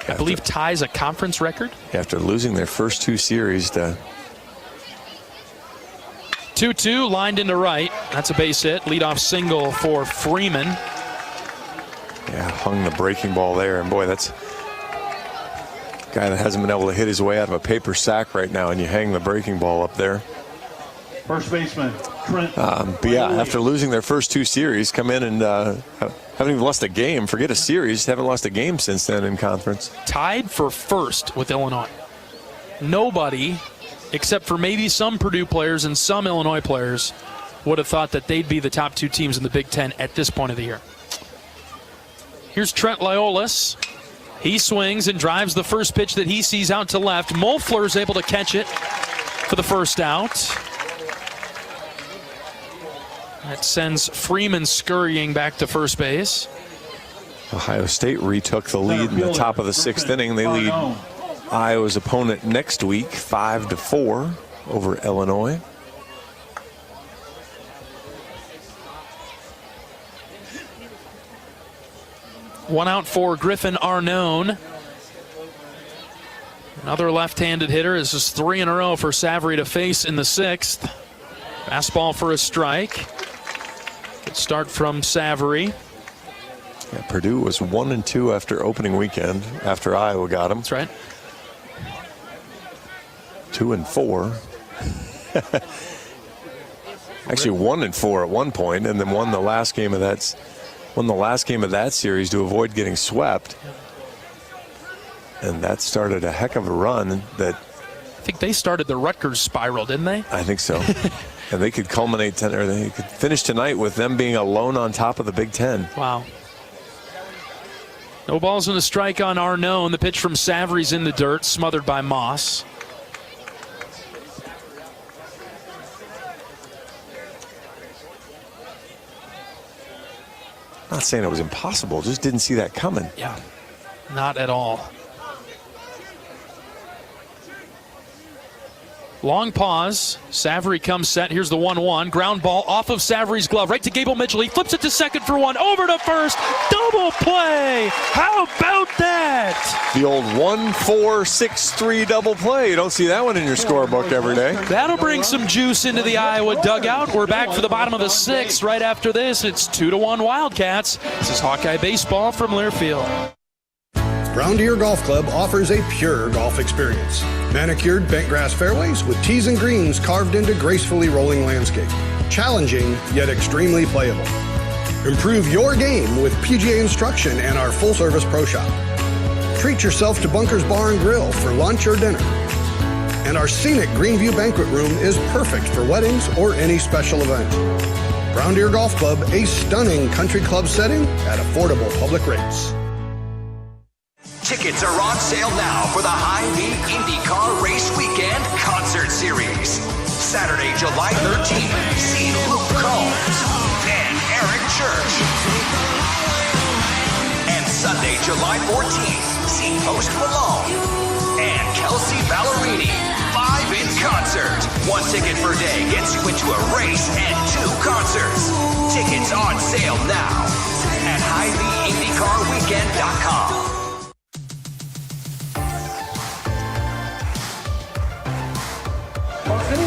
I believe ties a conference record. After losing their first 2 series to 2-2, lined into right. That's a base hit. Leadoff single for Freeman. Yeah, hung the breaking ball there. And boy, that's a guy that hasn't been able to hit his way out of a paper sack right now, and you hang the breaking ball up there. First baseman, Trent. But yeah, after losing their first 2 series, come in and haven't even lost a game. Forget a series, haven't lost a game since then in conference. Tied for first with Illinois. Nobody, except for maybe some Purdue players and some Illinois players, would have thought that they'd be the top 2 teams in the Big Ten at this point of the year. Here's Trent Lyolis. He swings and drives the first pitch that he sees out to left. Mulfler's able to catch it for the first out. That sends Freeman scurrying back to first base. Ohio State retook the lead in the top of the 6th inning. They lead Iowa's opponent next week 5-4 over Illinois. One out for Griffin Arnone. Another left-handed hitter. This is 3 in a row for Savory to face in the 6th. Fastball for a strike. Good start from Savory. Yeah, Purdue was 1-2 after opening weekend, after Iowa got them. That's right. 2-4. Actually 1-4 at one point, and then won the last game of that series to avoid getting swept. And that started a heck of a run that I think they started the Rutgers spiral, didn't they? I think so. And they could culminate, or they could finish tonight with them being alone on top of the Big Ten. Wow. No balls and a strike on Arnone. The pitch from Savory's in the dirt, smothered by Moss. Not saying it was impossible, just didn't see that coming. Yeah, not at all. Long pause. Savory comes set. Here's the 1-1. Ground ball off of Savory's glove. Right to Gable Mitchell. He flips it to second for 1. Over to first. Double play. How about that? The old 1-4-6-3 double play. You don't see that one in your scorebook every day. That'll bring some juice into the Iowa dugout. We're back for the bottom of the 6th. Right after this, it's 2-1 Wildcats. This is Hawkeye Baseball from Learfield. Brown Deer Golf Club offers a pure golf experience. Manicured bent grass fairways with tees and greens carved into gracefully rolling landscape. Challenging, yet extremely playable. Improve your game with PGA instruction and our full-service pro shop. Treat yourself to Bunker's Bar and Grill for lunch or dinner. And our scenic Greenview Banquet Room is perfect for weddings or any special event. Brown Deer Golf Club, a stunning country club setting at affordable public rates. Tickets are on sale now for the Hy-Vee IndyCar Race Weekend Concert Series. Saturday, July 13th, see Luke Combs and Eric Church. And Sunday, July 14th, see Post Malone and Kelsey Ballerini. 5 in concert. 1 ticket per day gets you into a race and 2 concerts. Tickets on sale now at IndyCarWeekend.com.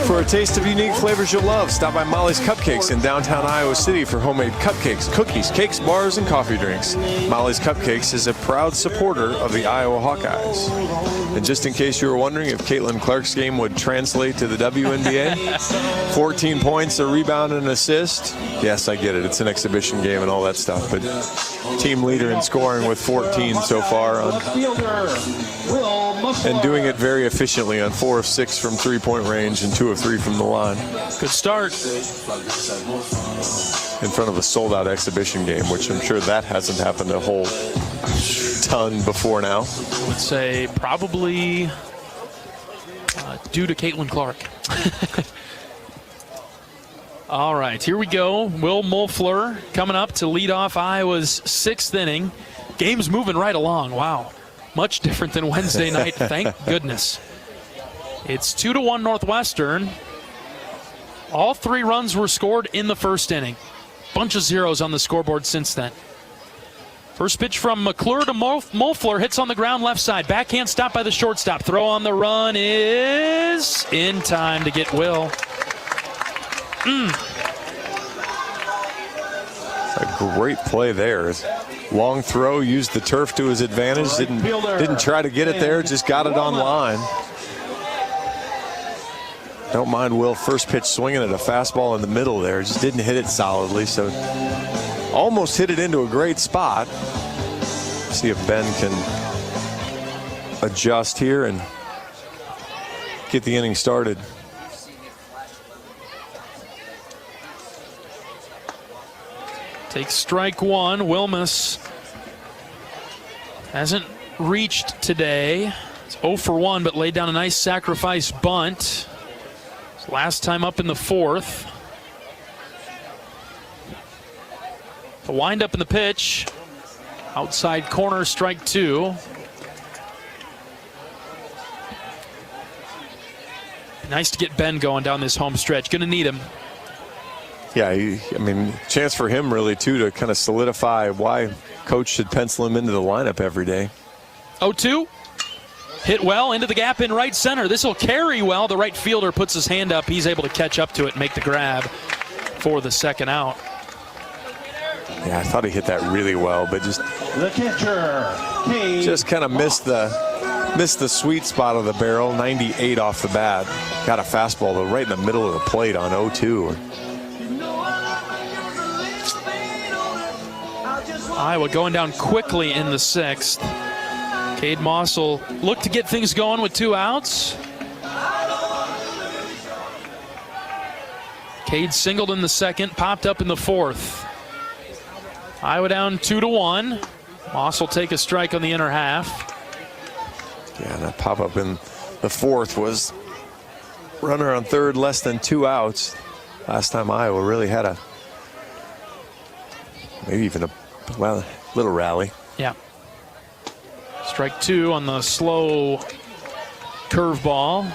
For a taste of unique flavors you'll love, stop by Molly's Cupcakes in downtown Iowa City for homemade cupcakes, cookies, cakes, bars, and coffee drinks. Molly's Cupcakes is a proud supporter of the Iowa Hawkeyes. And just in case you were wondering if Caitlin Clark's game would translate to the WNBA, 14 points, a rebound, and an assist. Yes, I get it. It's an exhibition game and all that stuff, but team leader in scoring with 14 so far and doing it very efficiently on 4 of 6 from three-point range and 2 of 3 from the line. Good start. In front of a sold-out exhibition game, which I'm sure that hasn't happened a whole ton before now. I would say probably due to Caitlin Clark. All right, here we go. Will Muffler coming up to lead off Iowa's 6th inning. Game's moving right along. Wow. Much different than Wednesday night, thank goodness. It's 2-1 Northwestern. All 3 runs were scored in the first inning. Bunch of zeros on the scoreboard since then. First pitch from McClure to Muffler, hits on the ground left side. Backhand stop by the shortstop. Throw on the run is in time to get Will. A great play there. Long throw, used the turf to his advantage. Didn't try to get it there, just got it on line. Don't mind Will first pitch swinging at a fastball in the middle there. Just didn't hit it solidly, so almost hit it into a great spot. See if Ben can adjust here and get the inning started. Takes strike one. Wilmus hasn't reached today. It's 0 for 1, but laid down a nice sacrifice bunt. Last time up in the 4th. The windup in the pitch. Outside corner, strike 2. Nice to get Ben going down this home stretch. Going to need him. Yeah, I mean, chance for him really, too, to kind of solidify why coach should pencil him into the lineup every day. 0-2. Hit well into the gap in right center. This will carry well. The right fielder puts his hand up. He's able to catch up to it and make the grab for the second out. Yeah, I thought he hit that really well, but just the catcher, just kind of missed the sweet spot of the barrel. 98 off the bat. Got a fastball though right in the middle of the plate on 0-2. Iowa going down quickly in the 6th. Cade Moss will look to get things going with 2 outs. Cade singled in the 2nd, popped up in the 4th. Iowa down 2-1. Moss will take a strike on the inner half. Yeah, that pop up in the 4th was runner on 3rd, less than 2 outs. Last time Iowa really had maybe even a little rally. Yeah. Strike 2 on the slow curveball.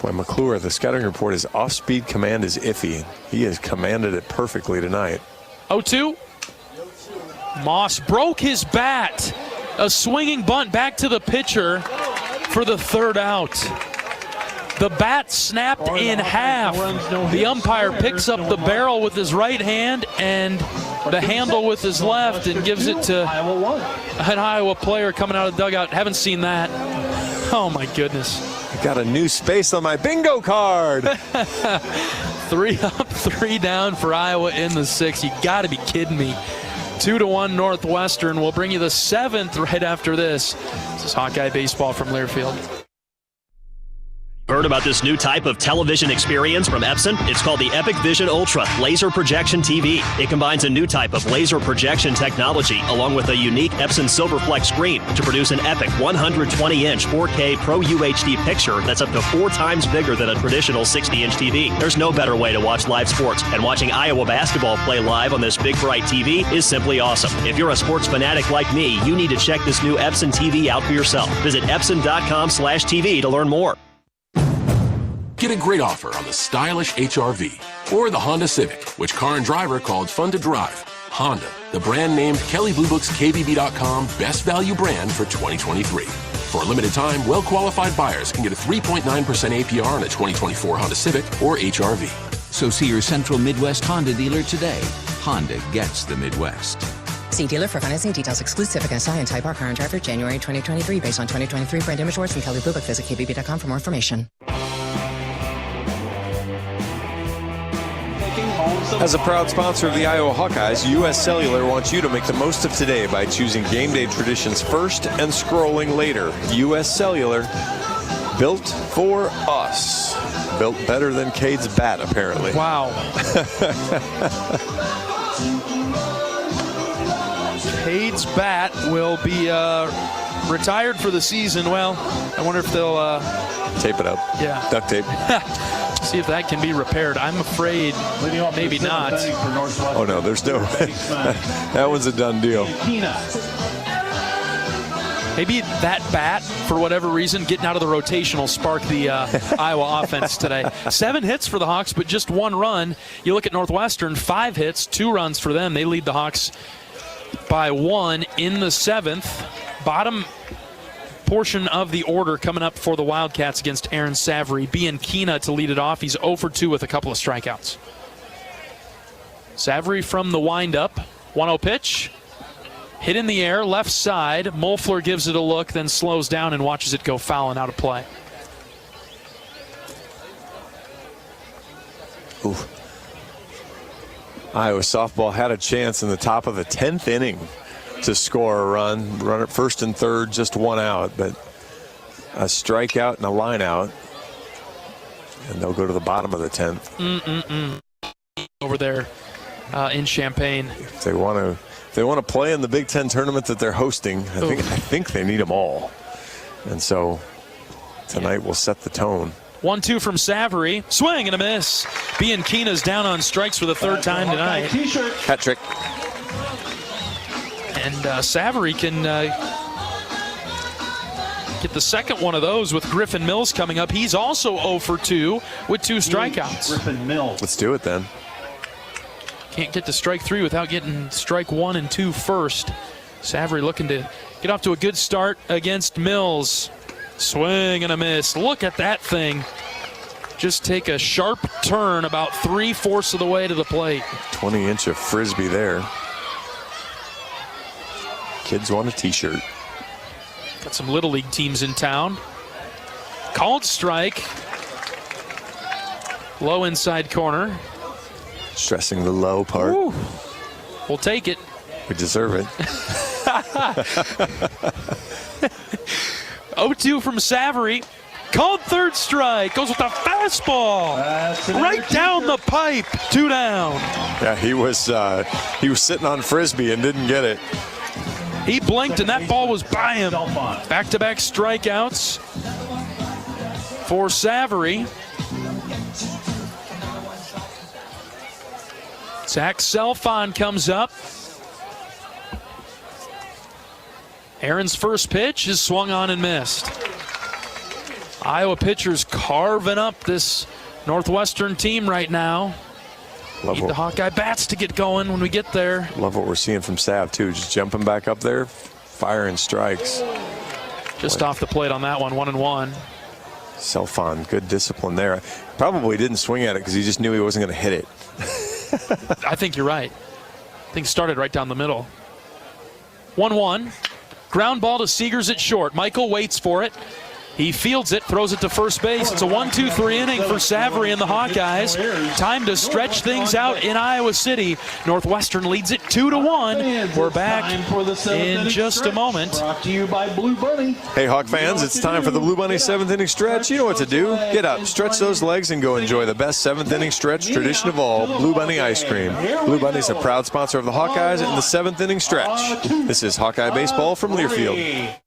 Boy, McClure, the scouting report is off-speed command is iffy. He has commanded it perfectly tonight. 0-2. Moss broke his bat. A swinging bunt back to the pitcher for the 3rd out. The bat snapped in half. The umpire picks up the barrel with his right hand and the handle with his left and gives it to an Iowa player coming out of the dugout. Haven't seen that. Oh, my goodness. I got a new space on my bingo card. 3 up, 3 down for Iowa in the 6th. You got to be kidding me. 2-1 Northwestern. We'll bring you the 7th right after this. This is Hawkeye Baseball from Learfield. Heard about this new type of television experience from Epson? It's called the Epic Vision Ultra Laser Projection TV. It combines a new type of laser projection technology along with a unique Epson Silverflex screen to produce an epic 120-inch 4K Pro UHD picture that's up to 4 times bigger than a traditional 60-inch TV. There's no better way to watch live sports, and watching Iowa basketball play live on this big bright TV is simply awesome. If you're a sports fanatic like me, you need to check this new Epson TV out for yourself. Visit Epson.com/TV to learn more. Get a great offer on the stylish HR-V or the Honda Civic, which car and driver called fun to drive. Honda, the brand named Kelley Blue Book's KBB.com Best Value Brand for 2023. For a limited time, well-qualified buyers can get a 3.9% APR on a 2024 Honda Civic or HR-V. So see your Central Midwest Honda dealer today. Honda gets the Midwest. See dealer for financing details. Exclude Civic SI and Type R car and driver January 2023 based on 2023 brand image awards from Kelley Blue Book. Visit KBB.com for more information. As a proud sponsor of the Iowa Hawkeyes, U.S. Cellular wants you to make the most of today by choosing game day traditions first and scrolling later. U.S. Cellular, built for us. Built better than Cade's bat, apparently. Wow. Cade's bat will be retired for the season. Well, I wonder if they'll tape it up. Yeah. Duct tape. See if that can be repaired. I'm afraid maybe not. Oh, no, there's no. That one's a done deal. Maybe that bat, for whatever reason, getting out of the rotation will spark the Iowa offense today. 7 hits for the Hawks, but just 1 run. You look at Northwestern, 5 hits, 2 runs for them. They lead the Hawks by 1 in the 7th. Bottom portion of the order coming up for the Wildcats against Aaron Savary. Bianchina to lead it off. He's 0 for 2 with a couple of strikeouts. Savary from the windup. 1-0 pitch. Hit in the air, left side. Mulfler gives it a look, then slows down and watches it go foul and out of play. Ooh. Iowa softball had a chance in the top of the 10th inning to score a run. Runner first and third, just 1 out, but a strikeout and a line out. And they'll go to the bottom of the 10th. Over there in Champaign. If they want to play in the Big Ten tournament that they're hosting, I think they need them all. And so tonight will set the tone. 1-2 from Savary. Swing and a miss. Bianchina's down on strikes for the 3rd time tonight. Hat trick. And Savary can get the second one of those with Griffin Mills coming up. He's also 0 for 2 with 2 strikeouts. Griffin Mills. Let's do it then. Can't get to strike 3 without getting strike 1 and 2 first. Savary looking to get off to a good start against Mills. Swing and a miss. Look at that thing. Just take a sharp turn about 3/4 of the way to the plate. 20-inch of frisbee there. Kids want a t-shirt. Got some Little League teams in town. Called strike. Low inside corner. Stressing the low part. Ooh. We'll take it. We deserve it. 0-2 from Savary. Called 3rd strike. Goes with a fastball. Right down the pipe. 2 down. Yeah, he was sitting on frisbee and didn't get it. He blinked and that ball was by him. Back-to-back strikeouts for Savary. Zach Selfon comes up. Aaron's first pitch is swung on and missed. Iowa pitchers carving up this Northwestern team right now. Need the Hawkeye bats to get going when we get there. Love what we're seeing from Sav, too. Just jumping back up there, firing strikes. Just off the plate on that one, 1-1. Selfon, good discipline there. Probably didn't swing at it because he just knew he wasn't going to hit it. I think you're right. I think it started right down the middle. 1-1. Ground ball to Seegers at short. Michael waits for it. He fields it, throws it to first base. It's a 1-2-3 inning for Savary and the Hawkeyes. Time to stretch things out in Iowa City. Northwestern leads it 2-1. We're back in just a moment. Brought to you by Blue Bunny. Hey, Hawk fans, it's time for the Blue Bunny 7th inning stretch. You know what to do. Get up, stretch those legs, and go enjoy the best 7th inning stretch tradition of all, Blue Bunny ice cream. Blue Bunny's a proud sponsor of the Hawkeyes and the 7th inning stretch. This is Hawkeye Baseball from Learfield.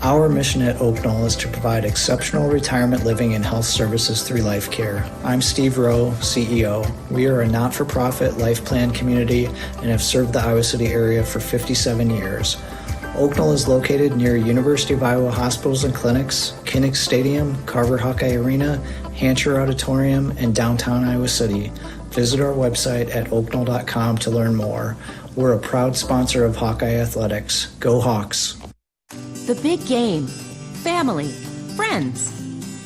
Our mission at Oak Knoll is to provide exceptional retirement living and health services through life care. I'm Steve Rowe, CEO. We are a not-for-profit life plan community and have served the Iowa City area for 57 years. Oaknall is located near University of Iowa hospitals and clinics, Kinnick Stadium, Carver Hawkeye Arena, Hancher Auditorium, and downtown Iowa City. Visit our website at oaknall.com to learn more. We're a proud sponsor of Hawkeye Athletics. Go Hawks! The big game. Family. Friends.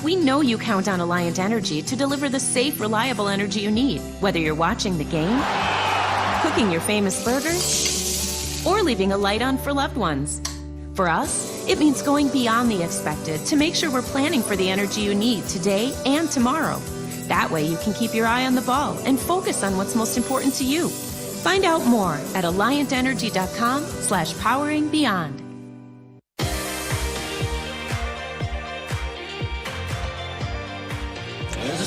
We know you count on Alliant Energy to deliver the safe, reliable energy you need, whether you're watching the game, cooking your famous burgers, or leaving a light on for loved ones. For us, it means going beyond the expected to make sure we're planning for the energy you need today and tomorrow. That way you can keep your eye on the ball and focus on what's most important to you. Find out more at alliantenergy.com/poweringbeyond.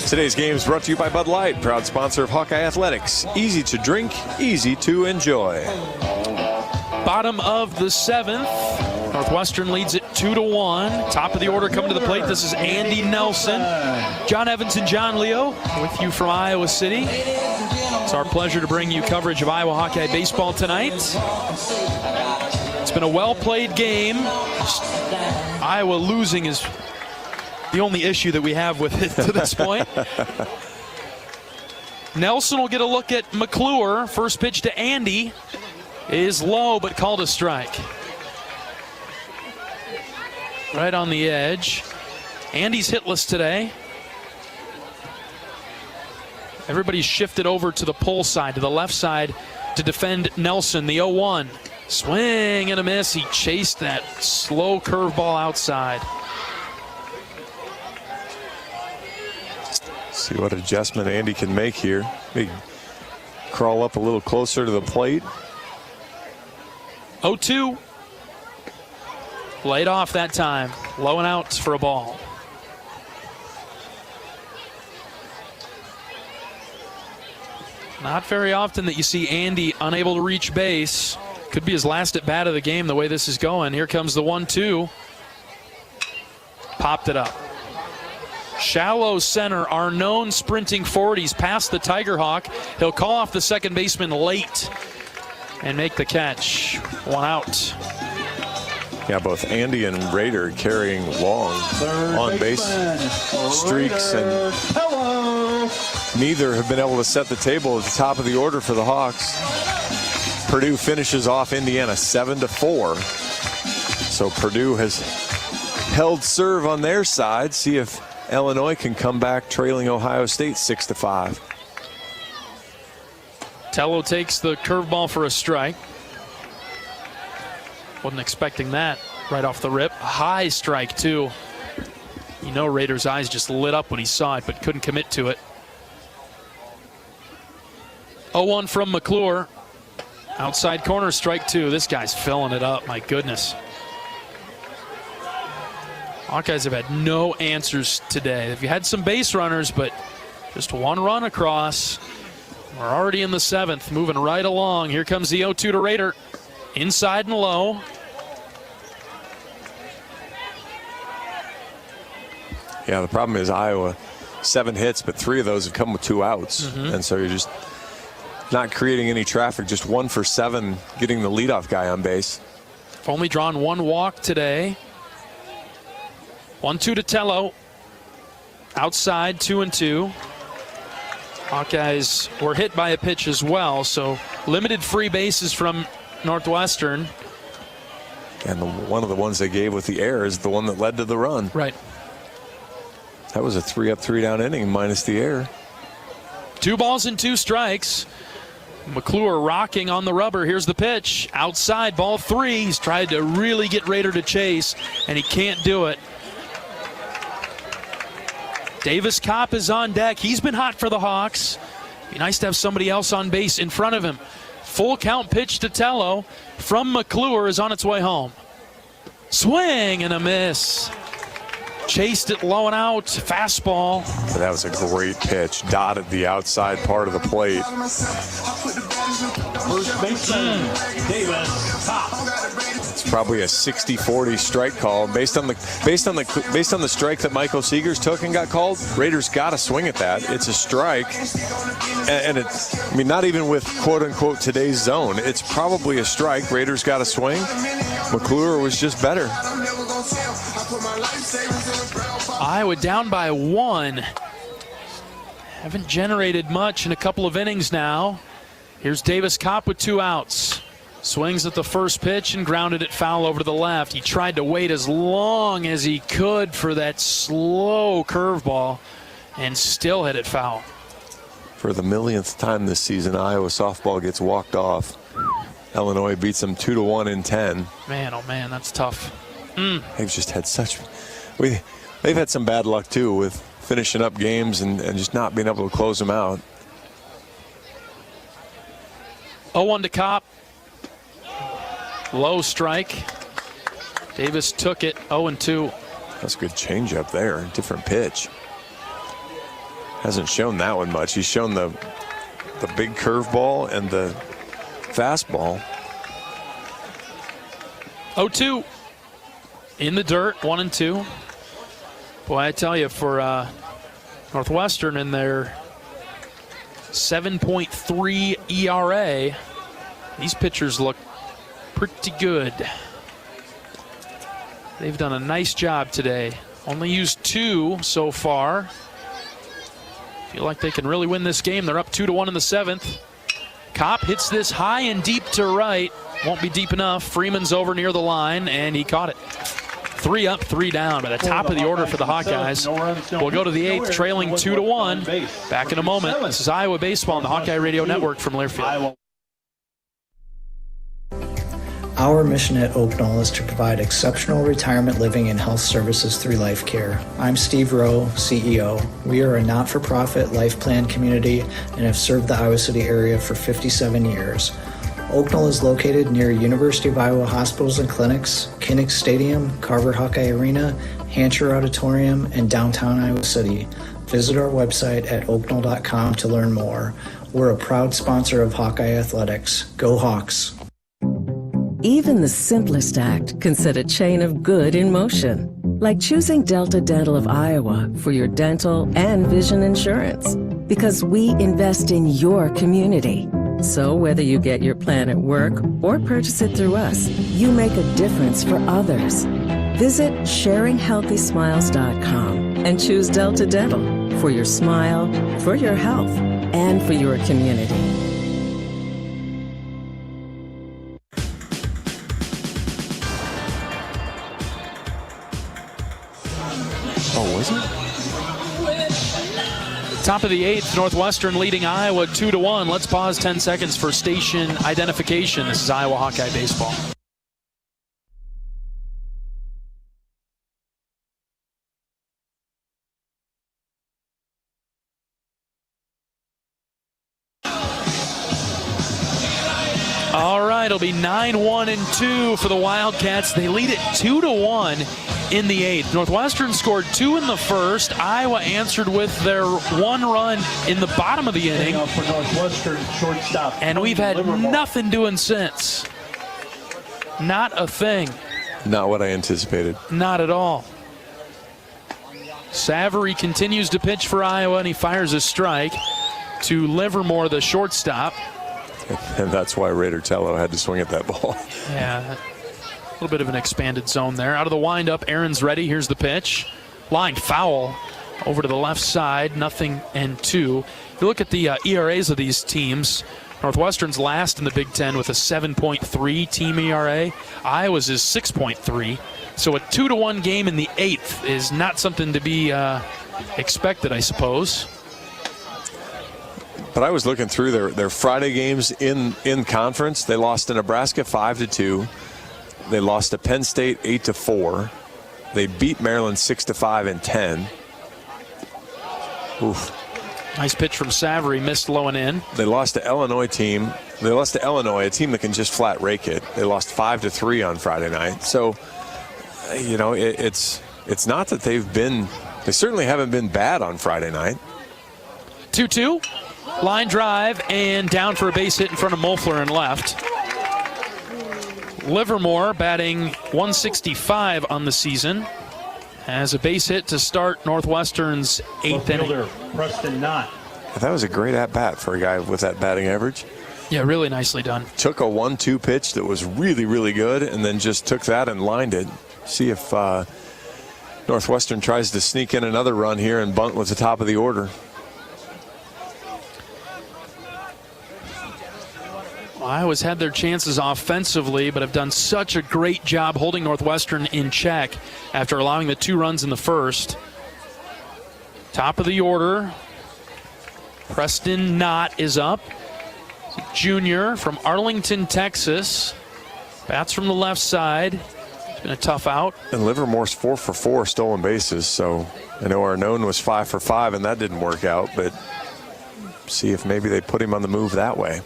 Today's game is brought to you by Bud Light, proud sponsor of Hawkeye Athletics. Easy to drink, easy to enjoy. Bottom of the 7th. Northwestern leads it 2-1. Top of the order coming to the plate. This is Andy Nelson. John Evans and John Leo with you from Iowa City. It's our pleasure to bring you coverage of Iowa Hawkeye baseball tonight. It's been a well-played game. Iowa losing is the only issue that we have with it to this point. Nelson will get a look at McClure. First pitch to Andy is low, but called a strike. Right on the edge. Andy's hitless today. Everybody's shifted over to the pull side, to the left side to defend Nelson. The 0-1. Swing and a miss. He chased that slow curveball outside. See what adjustment Andy can make here. Maybe crawl up a little closer to the plate. 0-2. Laid off that time. Low and out for a ball. Not very often that you see Andy unable to reach base. Could be his last at bat of the game the way this is going. Here comes the 1-2. Popped it up. Shallow center, our known sprinting forward. He's past the Tiger Hawk. He'll call off the second baseman late and make the catch. One out. Yeah, both Andy and Rader carrying long on-base streaks, and neither have been able to set the table at the top of the order for the Hawks. Purdue finishes off Indiana 7-4. So Purdue has held serve on their side. See if Illinois can come back trailing Ohio State 6-5. Tello takes the curveball for a strike. Wasn't expecting that right off the rip. High strike, too. You know Rader's eyes just lit up when he saw it, but couldn't commit to it. 0-1 from McClure. Outside corner, strike 2. This guy's filling it up, my goodness. Hawkeyes have had no answers today. They've had some base runners, but just one run across. We're already in the 7th, moving right along. Here comes the 0-2 to Rader. Inside and low. Yeah, the problem is Iowa, 7 hits, but 3 of those have come with 2 outs. And so you're just not creating any traffic, just 1 for 7 getting the leadoff guy on base. Only drawn 1 walk today. 1-2 to Tello. Outside, 2-2. Hawkeyes were hit by a pitch as well, so limited free bases from Northwestern. And one of the ones they gave with the error is the one that led to the run. Right. That was a 3-up, 3-down inning minus the error. 2 balls and 2 strikes. McClure rocking on the rubber. Here's the pitch. Outside, ball 3. He's tried to really get Rader to chase, and he can't do it. Davis Kopp is on deck. He's been hot for the Hawks. Be nice to have somebody else on base in front of him. Full count pitch to Tello from McClure is on its way home. Swing and a miss. Chased it low and out. Fastball. But that was a great pitch. Dotted the outside part of the plate. First baseman, Davis Kopp. It's probably a 60-40 strike call based on the strike that Michael Seegers took and got called. Raiders got to swing at that. It's a strike, and it's, I mean, not even with quote unquote today's zone. It's probably a strike. Raiders got to swing. McClure was just better. Iowa down by 1. Haven't generated much in a couple of innings now. Here's Davis Kopp with 2 outs. Swings at the first pitch and grounded it foul over to the left. He tried to wait as long as he could for that slow curveball and still hit it foul. For the millionth time this season, Iowa softball gets walked off. Illinois beats them 2-1 in 10. Man, oh man, that's tough. They've just had they've had some bad luck too with finishing up games and just not being able to close them out. 0-1 to Kopp. Low strike. Davis took it. 0-2. That's a good changeup there. Different pitch. Hasn't shown that one much. He's shown the big curveball and the fastball. 0-2. In the dirt. 1-2. Boy, I tell you, for Northwestern in their 7.3 ERA, these pitchers look pretty good. They've done a nice job today. Only used 2 so far. Feel like they can really win this game. They're up 2-1 in the 7th. Kopp hits this high and deep to right. Won't be deep enough. Freeman's over near the line, and he caught it. 3 up, 3 down. By the top of the order for the Hawkeyes. We'll go to the 8th, trailing 2-1. Back in a moment. This is Iowa Baseball on the Hawkeye Radio Network from Learfield. Our mission at Oak Knoll is to provide exceptional retirement living and health services through life care. I'm Steve Rowe, CEO. We are a not-for-profit life plan community and have served the Iowa City area for 57 years. Oak Knoll is located near University of Iowa hospitals and clinics, Kinnick Stadium, Carver Hawkeye Arena, Hancher Auditorium, and downtown Iowa City. Visit our website at oakknoll.com to learn more. We're a proud sponsor of Hawkeye Athletics. Go Hawks! Even the simplest act can set a chain of good in motion, like choosing Delta Dental of Iowa for your dental and vision insurance. Because we invest in your community. So whether you get your plan at work or purchase it through us, you make a difference for others. Visit sharinghealthysmiles.com and choose Delta Dental for your smile, for your health, and for your community. Oh, was it? Top of the 8th, Northwestern leading Iowa 2-1. Let's pause 10 seconds for station identification. This is Iowa Hawkeye Baseball. All right, it'll be 9-1-2 for the Wildcats. They lead it 2-1 in the 8th. Northwestern scored 2 in the first. Iowa answered with their 1 run in the bottom of the inning. For Northwestern, shortstop. And we've had nothing doing since. Not a thing. Not what I anticipated. Not at all. Savory continues to pitch for Iowa, and he fires a strike to Livermore, the shortstop. And that's why Raider Tello had to swing at that ball. Yeah, a little bit of an expanded zone there. Out of the windup, Aaron's ready. Here's the pitch. Line foul over to the left side. 0-2. You look at the ERAs of these teams. Northwestern's last in the Big Ten with a 7.3 team ERA. Iowa's is 6.3. So a 2-1 game in the 8th is not something to be expected, I suppose. But I was looking through their Friday games in conference. They lost to Nebraska 5-2. They lost to Penn State 8-4. They beat Maryland 6-5 and 10. Oof. Nice pitch from Savory, missed low and in. They lost to Illinois team. They lost to Illinois, a team that can just flat rake it. They lost 5-3 on Friday night. So, you know, it's not that they certainly haven't been bad on Friday night. 2-2. Line drive and down for a base hit in front of Moeffler and left. Livermore batting .165 on the season. Has a base hit to start Northwestern's 8th inning. Preston Knott. That was a great at-bat for a guy with that batting average. Yeah, really nicely done. Took a 1-2 pitch that was really, really good, and then just took that and lined it. See if Northwestern tries to sneak in another run here and bunt with the top of the order. Iowa's had their chances offensively, but have done such a great job holding Northwestern in check after allowing the 2 runs in the first. Top of the order, Preston Knott is up. Junior from Arlington, Texas. Bats from the left side. It's been a tough out. And Livermore's 4 for 4 stolen bases, so I know Arnone was 5 for 5, and that didn't work out, but see if maybe they put him on the move that way.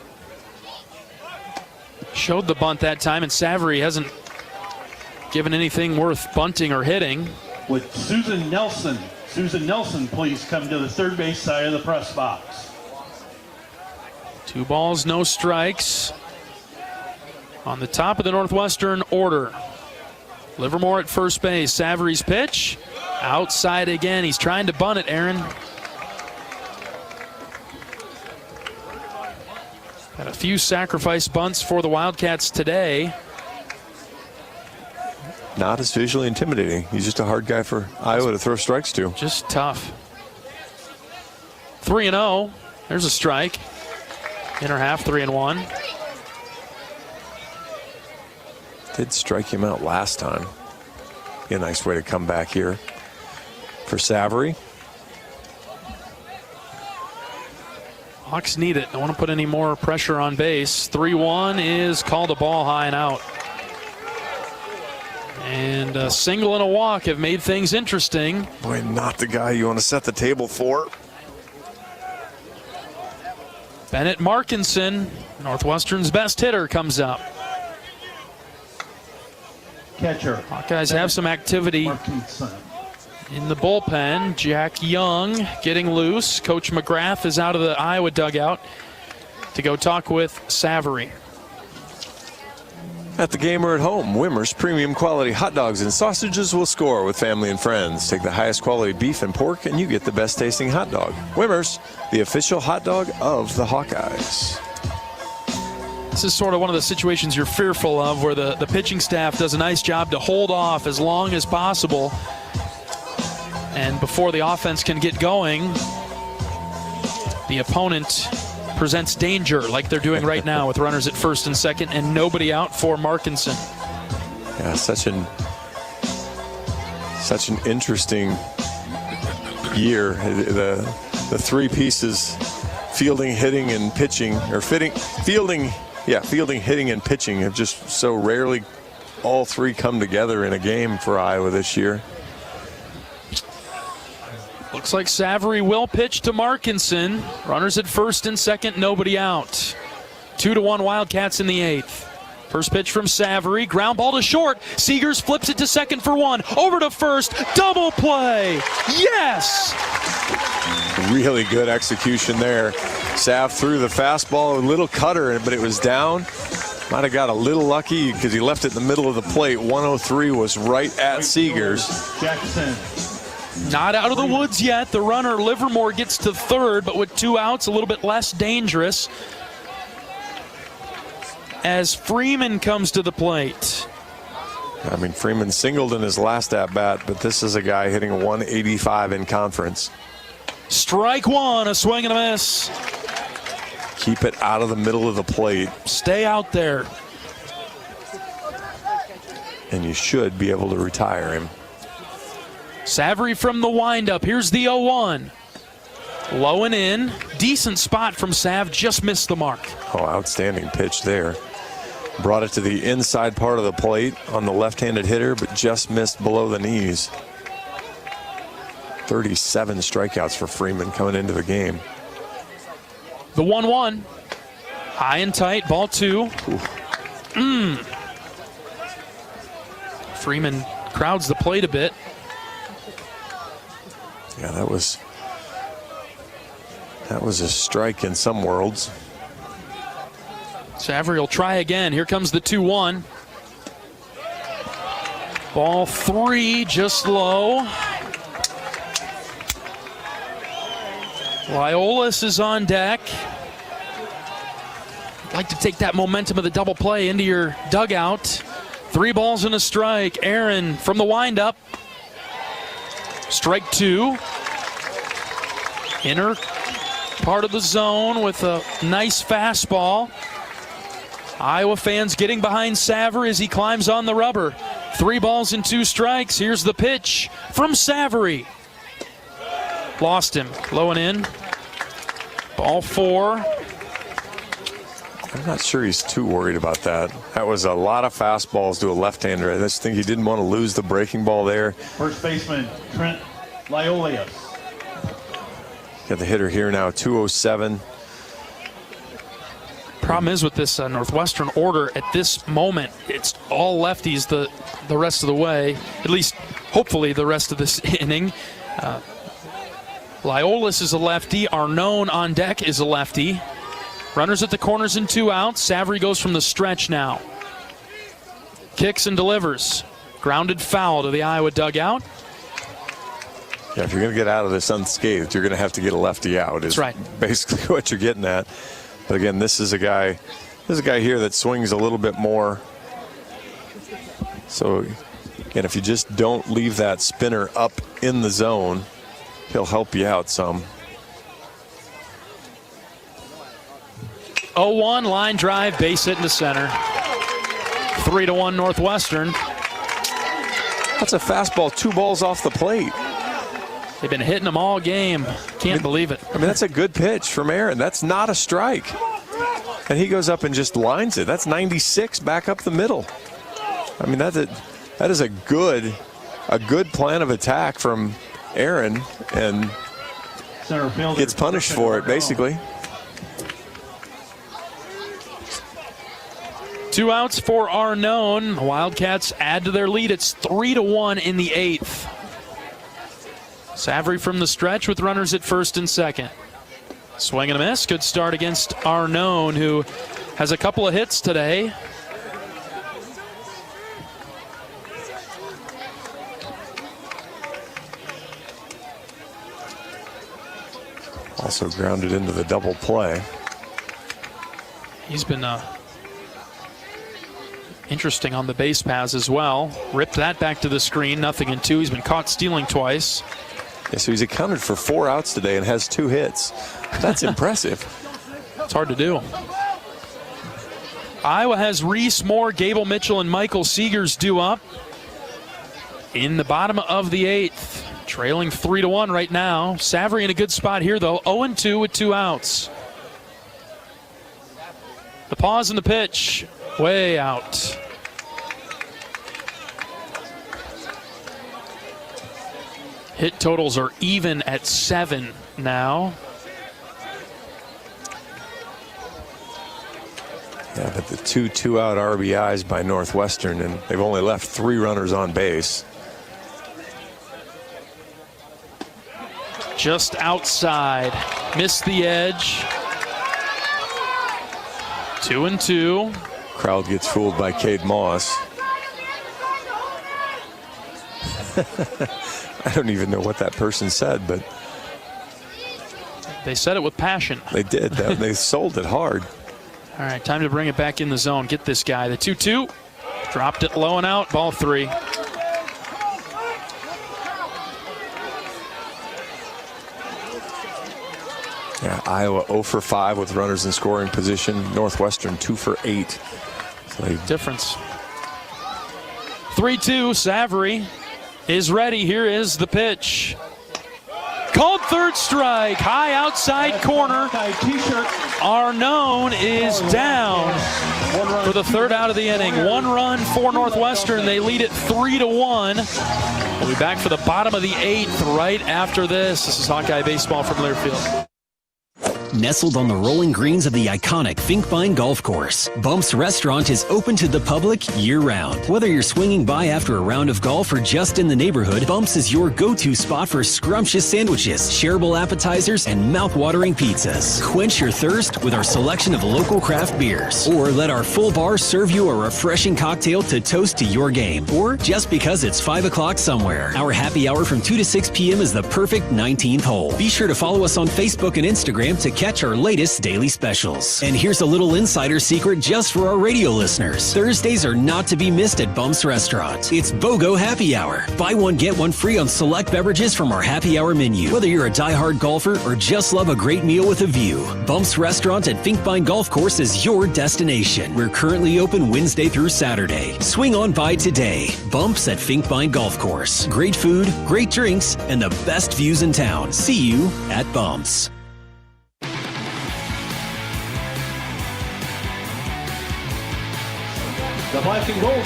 Showed the bunt that time, and Savory hasn't given anything worth bunting or hitting. With Susan Nelson. Susan Nelson, please come to the third base side of the press box. 2 balls, no strikes. On the top of the Northwestern order. Livermore at first base. Savory's pitch. Outside again. He's trying to bunt it, Aaron. Had a few sacrifice bunts for the Wildcats today. Not as visually intimidating. He's just a hard guy for Iowa to throw strikes to. Just tough. 3-0. There's a strike. Inner half, 3-1. Did strike him out last time. Be a nice way to come back here for Savory. Hawks need it. Don't want to put any more pressure on base. 3-1 is called a ball high and out. And a single and a walk have made things interesting. Boy, not the guy you want to set the table for. Bennett Markinson, Northwestern's best hitter, comes up. Catcher. Hawkeyes have some activity in the bullpen. Jack Young getting loose. Coach McGrath is out of the Iowa dugout to go talk with Savory. At the game or at home, Wimmer's premium quality hot dogs and sausages will score with family and friends. Take the highest quality beef and pork and you get the best tasting hot dog. Wimmer's, the official hot dog of the Hawkeyes. This is sort of one of the situations you're fearful of, where the pitching staff does a nice job to hold off as long as possible. And before the offense can get going, the opponent presents danger like they're doing right now with runners at first and second and nobody out for Markinson. Yeah, such an interesting year. The 3 pieces, fielding, hitting, and pitching, or fielding, hitting, and pitching have just so rarely all 3 come together in a game for Iowa this year. Looks like Savory will pitch to Markinson. Runners at first and second, nobody out. 2-1 Wildcats in the 8th. First pitch from Savory, ground ball to short. Seegers flips it to second for 1. Over to first, double play. Yes! Really good execution there. Sav threw the fastball, a little cutter, but it was down. Might have got a little lucky because he left it in the middle of the plate. 103 was right at Seegers. Jackson. Not out of the woods yet. The runner, Livermore, gets to third, but with 2 outs, a little bit less dangerous. As Freeman comes to the plate. I mean, Freeman singled in his last at-bat, but this is a guy hitting 185 in conference. Strike 1, a swing and a miss. Keep it out of the middle of the plate. Stay out there. And you should be able to retire him. Savory from the windup. Here's the 0-1. Low and in. Decent spot from Sav. Just missed the mark. Oh, outstanding pitch there. Brought it to the inside part of the plate on the left-handed hitter, but just missed below the knees. 37 strikeouts for Freeman coming into the game. The 1-1. High and tight. Ball 2. Freeman crowds the plate a bit. Yeah, that was a strike in some worlds. Savory will try again. Here comes the 2-1. Ball 3, just low. Liolis is on deck. like to take that momentum of the double play into your dugout. 3 balls and a strike. Aaron from the windup. Strike 2. Inner part of the zone with a nice fastball. Iowa fans getting behind Savary as he climbs on the rubber. 3 balls and 2 strikes. Here's the pitch from Savary. Lost him. Low and in. Ball 4. I'm not sure he's too worried about that. That was a lot of fastballs to a left-hander. I just think he didn't want to lose the breaking ball there. First baseman Trent Laiolius. Got the hitter here now, 207. Problem is with this Northwestern order at this moment, it's all lefties the rest of the way, at least hopefully the rest of this inning. Laiolius is a lefty. Arnone on deck is a lefty. Runners at the corners and 2 outs. Savary goes from the stretch now. Kicks and delivers. Grounded foul to the Iowa dugout. Yeah, if you're going to get out of this unscathed, you're going to have to get a lefty out. That's right. Basically what you're getting at. But again, this is a guy here that swings a little bit more. So again, if you just don't leave that spinner up in the zone, he'll help you out some. 0-1 line drive, base hit into center. 3-1 Northwestern. That's a fastball, 2 balls off the plate. They've been hitting them all game. Can't believe it. I mean, that's a good pitch from Aaron. That's not a strike. And he goes up and just lines it. That's 96 back up the middle. I mean, that is a good plan of attack from Aaron, and gets punished for it, basically. 2 outs for Arnone. The Wildcats add to their lead. It's 3-1 in the 8th. Savary from the stretch with runners at first and second. Swing and a miss. Good start against Arnone, who has a couple of hits today. Also grounded into the double play. He's been interesting on the base paths as well. Ripped that back to the screen, 0-2. He's been caught stealing twice. Yeah, so he's accounted for 4 outs today and has 2 hits. That's impressive. It's hard to do. Iowa has Reese Moore, Gable Mitchell, and Michael Seegers due up in the bottom of the 8th. Trailing 3-1 right now. Savary in a good spot here, though. 0-2 with 2 outs. The pause and the pitch. Way out. Hit totals are even at 7 now. Yeah, but the 2 2-out RBIs by Northwestern, and they've only left 3 runners on base. Just outside. Missed the edge. 2-2. Crowd gets fooled by Cade Moss. I don't even know what that person said, but they said it with passion. They did. They sold it hard. All right, time to bring it back in the zone. Get this guy. The 2-2. Dropped it low and out. Ball 3. Yeah, Iowa 0 for 5 with runners in scoring position. Northwestern 2 for 8. So difference. 3-2. Savary is ready. Here is the pitch. Called third strike. High outside corner. Arnone is down for the 3rd out of the inning. 1 run for Northwestern. They lead it 3-1. We'll be back for the bottom of the 8th right after this. This is Hawkeye Baseball from Learfield. Nestled on the rolling greens of the iconic Finkbine Golf Course, Bumps Restaurant is open to the public year-round. Whether you're swinging by after a round of golf or just in the neighborhood, Bumps is your go-to spot for scrumptious sandwiches, shareable appetizers, and mouth-watering pizzas. Quench your thirst with our selection of local craft beers, or let our full bar serve you a refreshing cocktail to toast to your game, or just because it's 5 o'clock somewhere. Our happy hour from 2 to 6 p.m. is the perfect 19th hole. Be sure to follow us on Facebook and Instagram to catch our latest daily specials. And here's a little insider secret just for our radio listeners. Thursdays are not to be missed at Bumps Restaurant. It's BOGO Happy Hour. Buy one, get one free on select beverages from our happy hour menu. Whether you're a diehard golfer or just love a great meal with a view, Bumps Restaurant at Finkbine Golf Course is your destination. We're currently open Wednesday through Saturday. Swing on by today. Bumps at Finkbine Golf Course. Great food, great drinks, and the best views in town. See you at Bumps.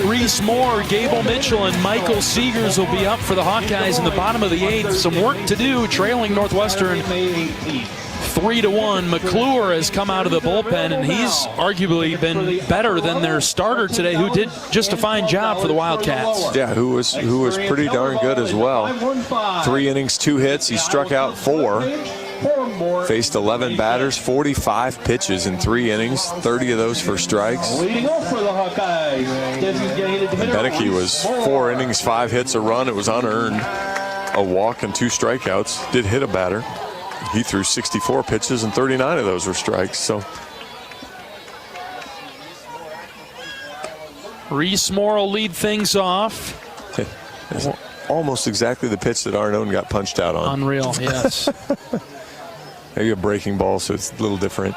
Reese Moore, Gable Mitchell, and Michael Seegers will be up for the Hawkeyes in the bottom of the 8th. Some work to do, trailing Northwestern 3-1. McClure has come out of the bullpen, and he's arguably been better than their starter today, who did just a fine job for the Wildcats. Yeah, who was pretty darn good as well. 3 innings, 2 hits. He struck out 4. Faced 11 batters, 45 pitches in 3 innings, 30 of those for strikes. Leading off for the Hawkeyes, designated hitter. Beneke was 4 innings, 5 hits, a run. It was unearned. A walk and 2 strikeouts. Did hit a batter. He threw 64 pitches and 39 of those were strikes. So Reese Moore will lead things off. Almost exactly the pitch that Arnone got punched out on. Unreal, yes. Maybe a breaking ball, so it's a little different.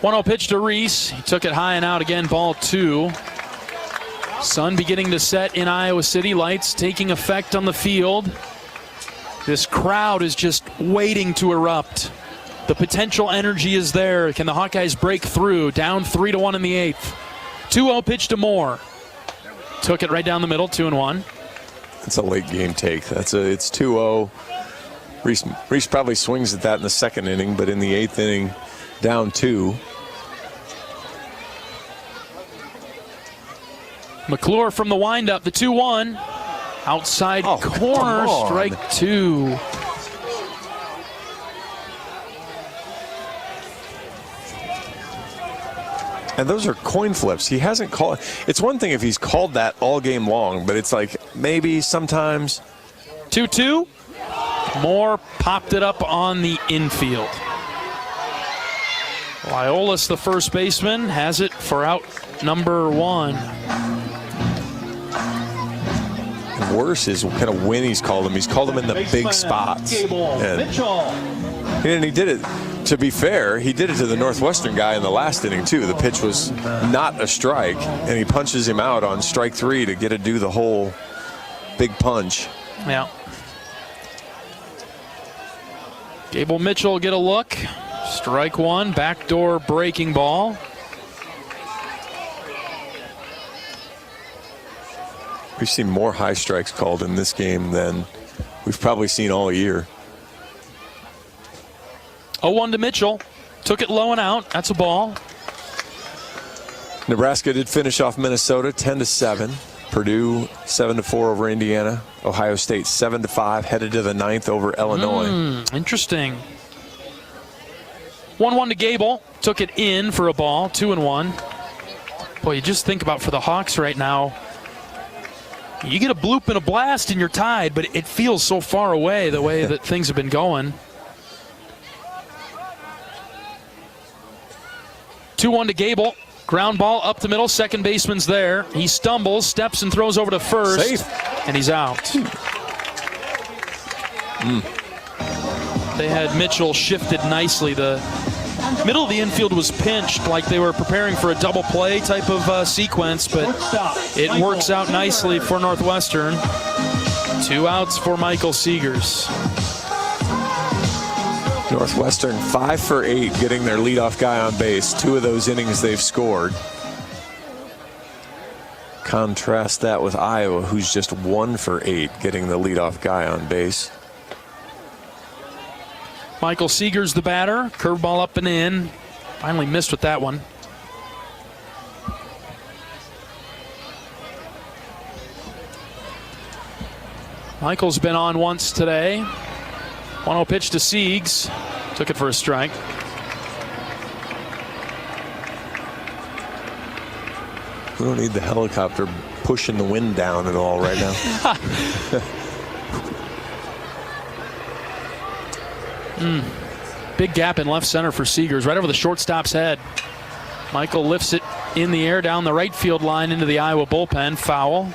1-0 pitch to Reese. He took it high and out again, ball 2. Sun beginning to set in Iowa City. Lights taking effect on the field. This crowd is just waiting to erupt. The potential energy is there. Can the Hawkeyes break through? Down 3-1 in the 8th. 2-0 pitch to Moore. Took it right down the middle, 2-1. It's a late game take. It's 2-0. Reese probably swings at that in the 2nd inning, but in the 8th inning, down 2. McClure from the windup, the 2-1. Outside corner, strike 2. And those are coin flips. He hasn't called. It's one thing if he's called that all game long, but it's like maybe sometimes. 2-2. Moore popped it up on the infield. Liolas, the first baseman, has it for out number 1. And worse is kind of when he's called him. He's called him in the big spots. And he did it, to be fair, he did it to the Northwestern guy in the last inning too. The pitch was not a strike, and he punches him out on strike 3 to get to do the whole big punch. Yeah. Gable Mitchell get a look. Strike 1, backdoor breaking ball. We've seen more high strikes called in this game than we've probably seen all year. 0-1 to Mitchell. Took it low and out. That's a ball. Nebraska did finish off Minnesota 10-7. Purdue 7-4 over Indiana. Ohio State 7-5, headed to the 9th over Illinois. Interesting. 1-1 to Gable. Took it in for a ball. 2-1. Boy, you just think about for the Hawks right now. You get a bloop and a blast and you're tied, but it feels so far away the way that things have been going. 2-1 to Gable. Ground ball up the middle. Second baseman's there. He stumbles, steps, and throws over to first. Safe. And he's out. They had Mitchell shifted nicely. The middle of the infield was pinched like they were preparing for a double play type of sequence, but it works out nicely for Northwestern. 2 outs for Michael Seegers. Northwestern 5 for 8 getting their leadoff guy on base. 2 of those innings they've scored. Contrast that with Iowa, who's just 1 for 8 getting the leadoff guy on base. Michael Seegers the batter. Curveball up and in. Finally missed with that one. Michael's been on once today. 1-0 pitch to Siegs. Took it for a strike. We don't need the helicopter pushing the wind down at all right now. Big gap in left center for Seegers, right over the shortstop's head. Michael lifts it in the air down the right field line into the Iowa bullpen. Foul.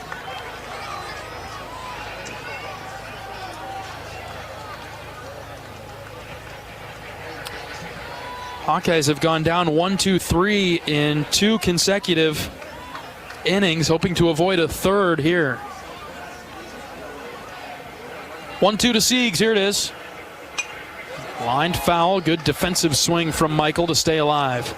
Hawkeyes have gone down 1-2-3 in 2 consecutive innings, hoping to avoid a third here. 1-2 to Siegs. Here it is. Lined foul. Good defensive swing from Michael to stay alive.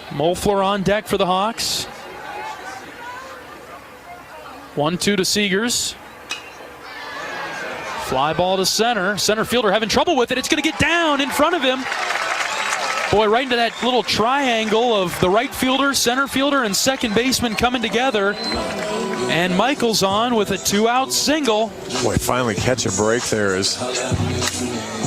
Moeffler on deck for the Hawks. 1-2 to Seegers. Fly ball to center. Center fielder having trouble with it. It's going to get down in front of him. Boy, right into that little triangle of the right fielder, center fielder, and second baseman coming together. And Michael's on with a 2-out single. Boy, finally catch a break there is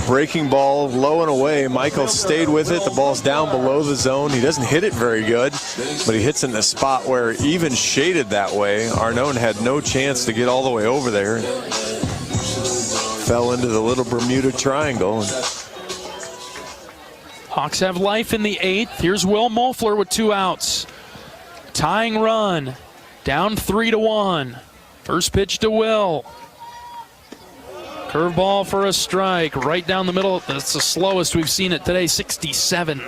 breaking ball low and away. Michael stayed with it. The ball's down below the zone. He doesn't hit it very good, but he hits in the spot where even shaded that way. Arnone had no chance to get all the way over there. Fell into the little Bermuda Triangle. Hawks have life in the 8th. Here's Will Moeffler with 2 outs. Tying run. Down 3-1. First pitch to Will. Curveball for a strike. Right down the middle. That's the slowest we've seen it today. 67.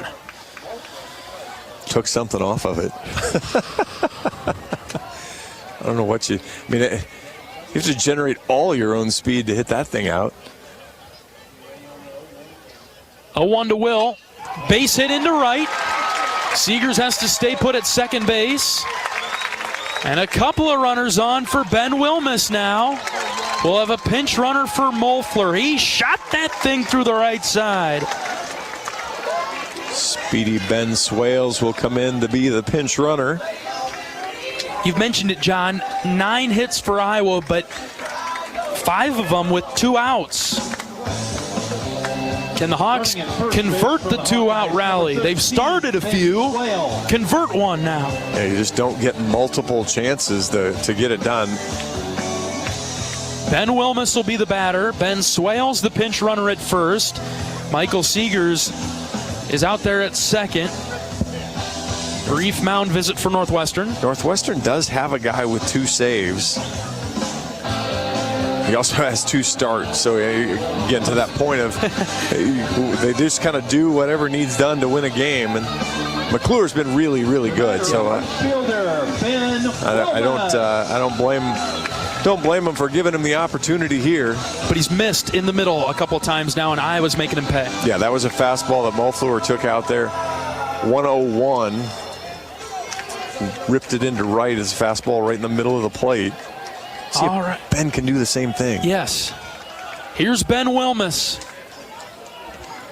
Took something off of it. I don't know what you... I mean, you have to generate all your own speed to hit that thing out. 0-1 to Will. Base hit into right. Seegers has to stay put at second base. And a couple of runners on for Ben Wilmus now. We'll have a pinch runner for Moeffler. He shot that thing through the right side. Speedy Ben Swales will come in to be the pinch runner. You've mentioned it, John. 9 hits for Iowa, but 5 of them with 2 outs. Can the Hawks convert the 2-out rally? They've started a few. Convert one now. Yeah, you just don't get multiple chances to get it done. Ben Wilmus will be the batter. Ben Swales the pinch runner at first. Michael Seegers is out there at second. Brief mound visit for Northwestern. Northwestern does have a guy with 2 saves. He also has 2 starts, so you get to that point of they just kind of do whatever needs done to win a game. And McClure's been really, really good. So I don't blame him for giving him the opportunity here. But he's missed in the middle a couple times now, and Iowa's making him pay. Yeah, that was a fastball that Moeffler took out there. 101. Ripped it into right as a fastball right in the middle of the plate. See all right. Ben can do the same thing. Yes. Here's Ben Wilmus.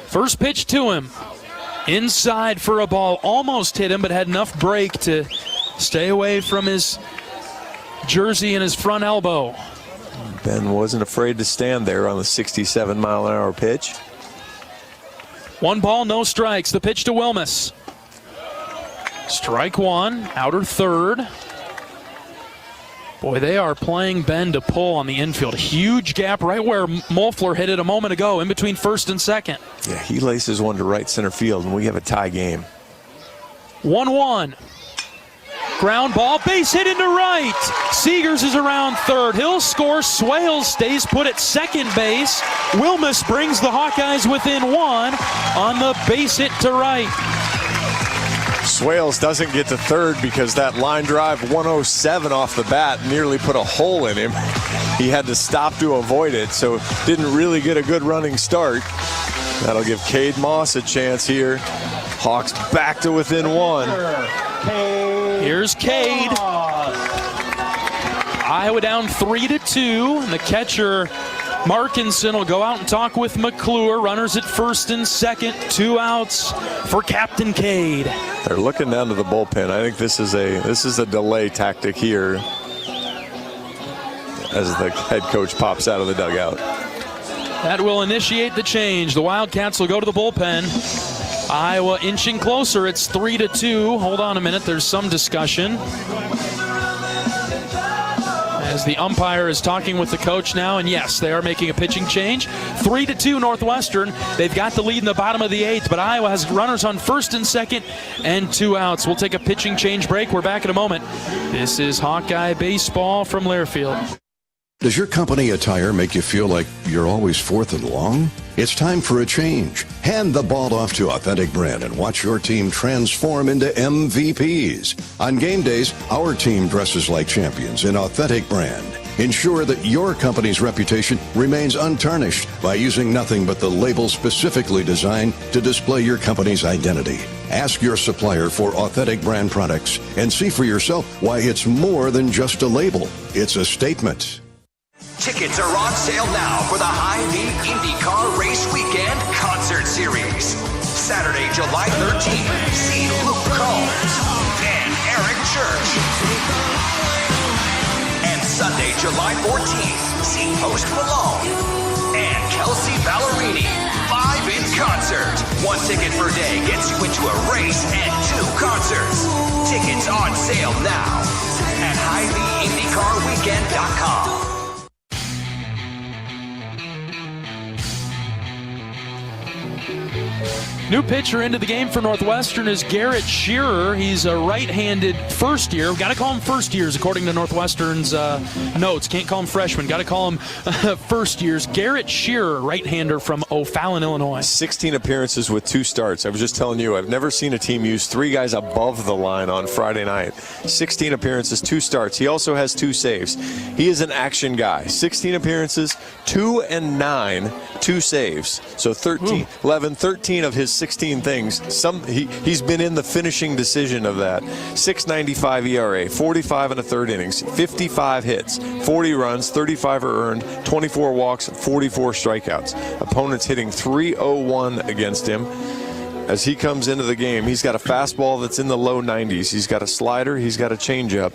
First pitch to him. Inside for a ball. Almost hit him, but had enough break to stay away from his jersey and his front elbow. Ben wasn't afraid to stand there on the 67-mile-an-hour pitch. 1 ball, no strikes. The pitch to Wilmus. Strike 1, outer third. Boy, they are playing Ben to pull on the infield. Huge gap right where Moeffler hit it a moment ago, in between first and second. Yeah, he laces one to right center field, and we have a tie game. 1-1. Ground ball, base hit into right. Seegers is around third. He'll score. Swales stays put at second base. Wilmus brings the Hawkeyes within 1 on the base hit to right. Swales doesn't get to third because that line drive 107 off the bat nearly put a hole in him. He had to stop to avoid it, so didn't really get a good running start. That'll give Cade Moss a chance here. Hawks back to within 1. Here's Cade. Iowa down 3-2, and the catcher Markinson will go out and talk with McClure. Runners at first and second. 2 outs for Captain Cade. They're looking down to the bullpen. I think this is a delay tactic here as the head coach pops out of the dugout. That will initiate the change. The Wildcats will go to the bullpen. Iowa inching closer. It's 3-2. Hold on a minute. There's some discussion. As the umpire is talking with the coach now, and yes, they are making a pitching change. 3-2 Northwestern. They've got the lead in the bottom of the 8th, but Iowa has runners on first and second and 2 outs. We'll take a pitching change break. We're back in a moment. This is Hawkeye Baseball from Learfield. Does your company attire make you feel like you're always fourth and long? It's time for a change. Hand the ball off to Authentic Brand and watch your team transform into MVPs. On game days, our team dresses like champions in Authentic Brand. Ensure that your company's reputation remains untarnished by using nothing but the label specifically designed to display your company's identity. Ask your supplier for Authentic Brand products and see for yourself why it's more than just a label. It's a statement. Tickets are on sale now for the Hy-Vee IndyCar Race Weekend Concert Series. Saturday, July 13th, see Luke Combs and Eric Church. And Sunday, July 14th, see Post Malone and Kelsey Ballerini live in concert. 1 ticket per day gets you into a race and 2 concerts. Tickets on sale now at HyVeeIndyCarWeekend.com. New pitcher into the game for Northwestern is Garrett Shearer. He's a right-handed first year. Got to call him first years according to Northwestern's notes. Can't call him freshman. Got to call him first years. Garrett Shearer, right-hander from O'Fallon, Illinois. 16 appearances with 2 starts. I was just telling you, I've never seen a team use 3 guys above the line on Friday night. 16 appearances, 2 starts. He also has 2 saves. He is an action guy. 16 appearances, 2 and 9, 2 saves. So 13 of his 16 things. He's been in the finishing decision of that. 6.95 ERA, 45 and a third innings, 55 hits, 40 runs, 35 are earned, 24 walks, 44 strikeouts. Opponents hitting .301 against him. As he comes into the game, he's got a fastball that's in the low 90s. He's got a slider. He's got a changeup.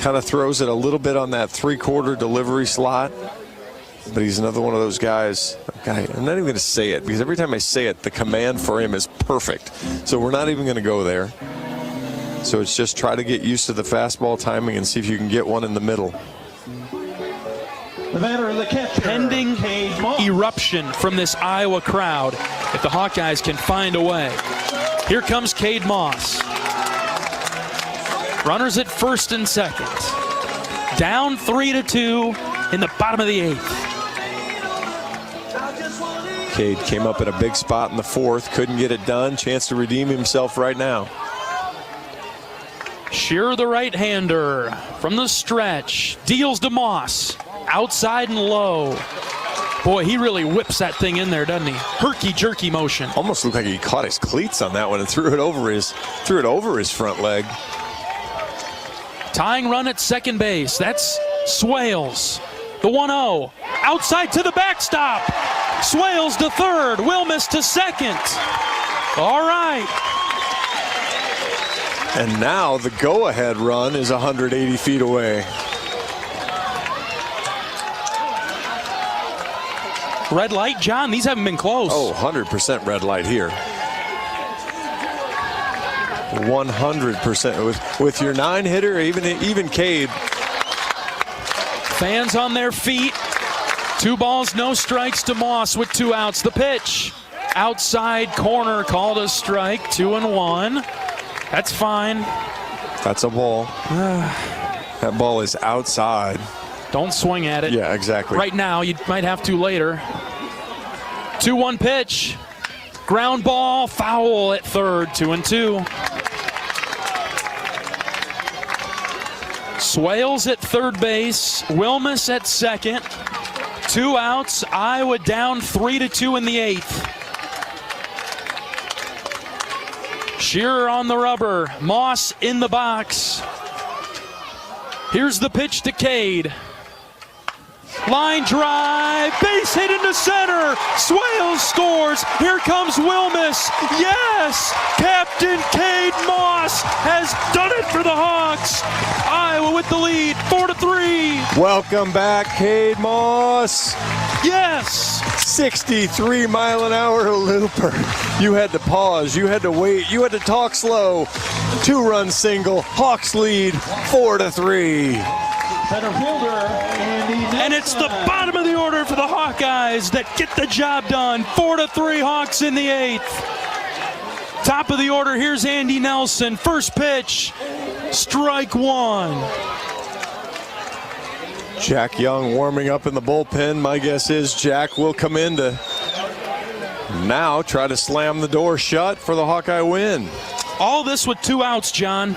Kind of throws it a little bit on that 3/4 delivery slot. But he's another one of those guys. I'm not even going to say it because every time I say it, the command for him is perfect. So we're not even going to go there. So it's just try to get used to the fastball timing and see if you can get one in the middle. The batter, the catcher. Pending eruption from this Iowa crowd if the Hawkeyes can find a way. Here comes Cade Moss. Runners at first and second. Down 3-2 in the bottom of the 8th. Cade came up in a big spot in the 4th, couldn't get it done. Chance to redeem himself right now. Shearer, the right-hander, from the stretch, deals to Moss, outside and low. Boy, he really whips that thing in there, doesn't he? Herky-jerky motion. Almost looked like he caught his cleats on that one and threw it over his front leg. Tying run at second base. That's Swales. The 1-0. Outside to the backstop. Swales to third. Wilmus to second. All right. And now the go-ahead run is 180 feet away. Red light, John? These haven't been close. Oh, 100% red light here. 100%. With your 9-hitter, even Cade. Fans on their feet. 2 balls, no strikes to Moss with 2 outs. The pitch. Outside corner, called a strike. 2-1. That's fine. That's a ball. That ball is outside. Don't swing at it. Yeah, exactly. Right now, you might have to later. 2-1 pitch. Ground ball, foul at third. 2-2. Swales at third base. Wilmus at second. 2 outs. Iowa down 3-2 in the 8th. Shearer on the rubber. Moss in the box. Here's the pitch to Cade. Line drive, base hit into center. Swales scores. Here comes Wilmus. Yes, Captain Cade Moss has done it for the Hawks. Iowa with the lead, 4-3. Welcome back, Cade Moss. Yes. 63-mile-an-hour looper. You had to pause. You had to wait. You had to talk slow. 2-run single. Hawks lead 4-3. Center fielder, Andy Nelson. And it's the bottom of the order for the Hawkeyes that get the job done. 4-3 Hawks in the 8th. Top of the order, here's Andy Nelson. First pitch, strike one. Jack Young warming up in the bullpen. My guess is Jack will come in to now try to slam the door shut for the Hawkeye win. All this with 2 outs, John.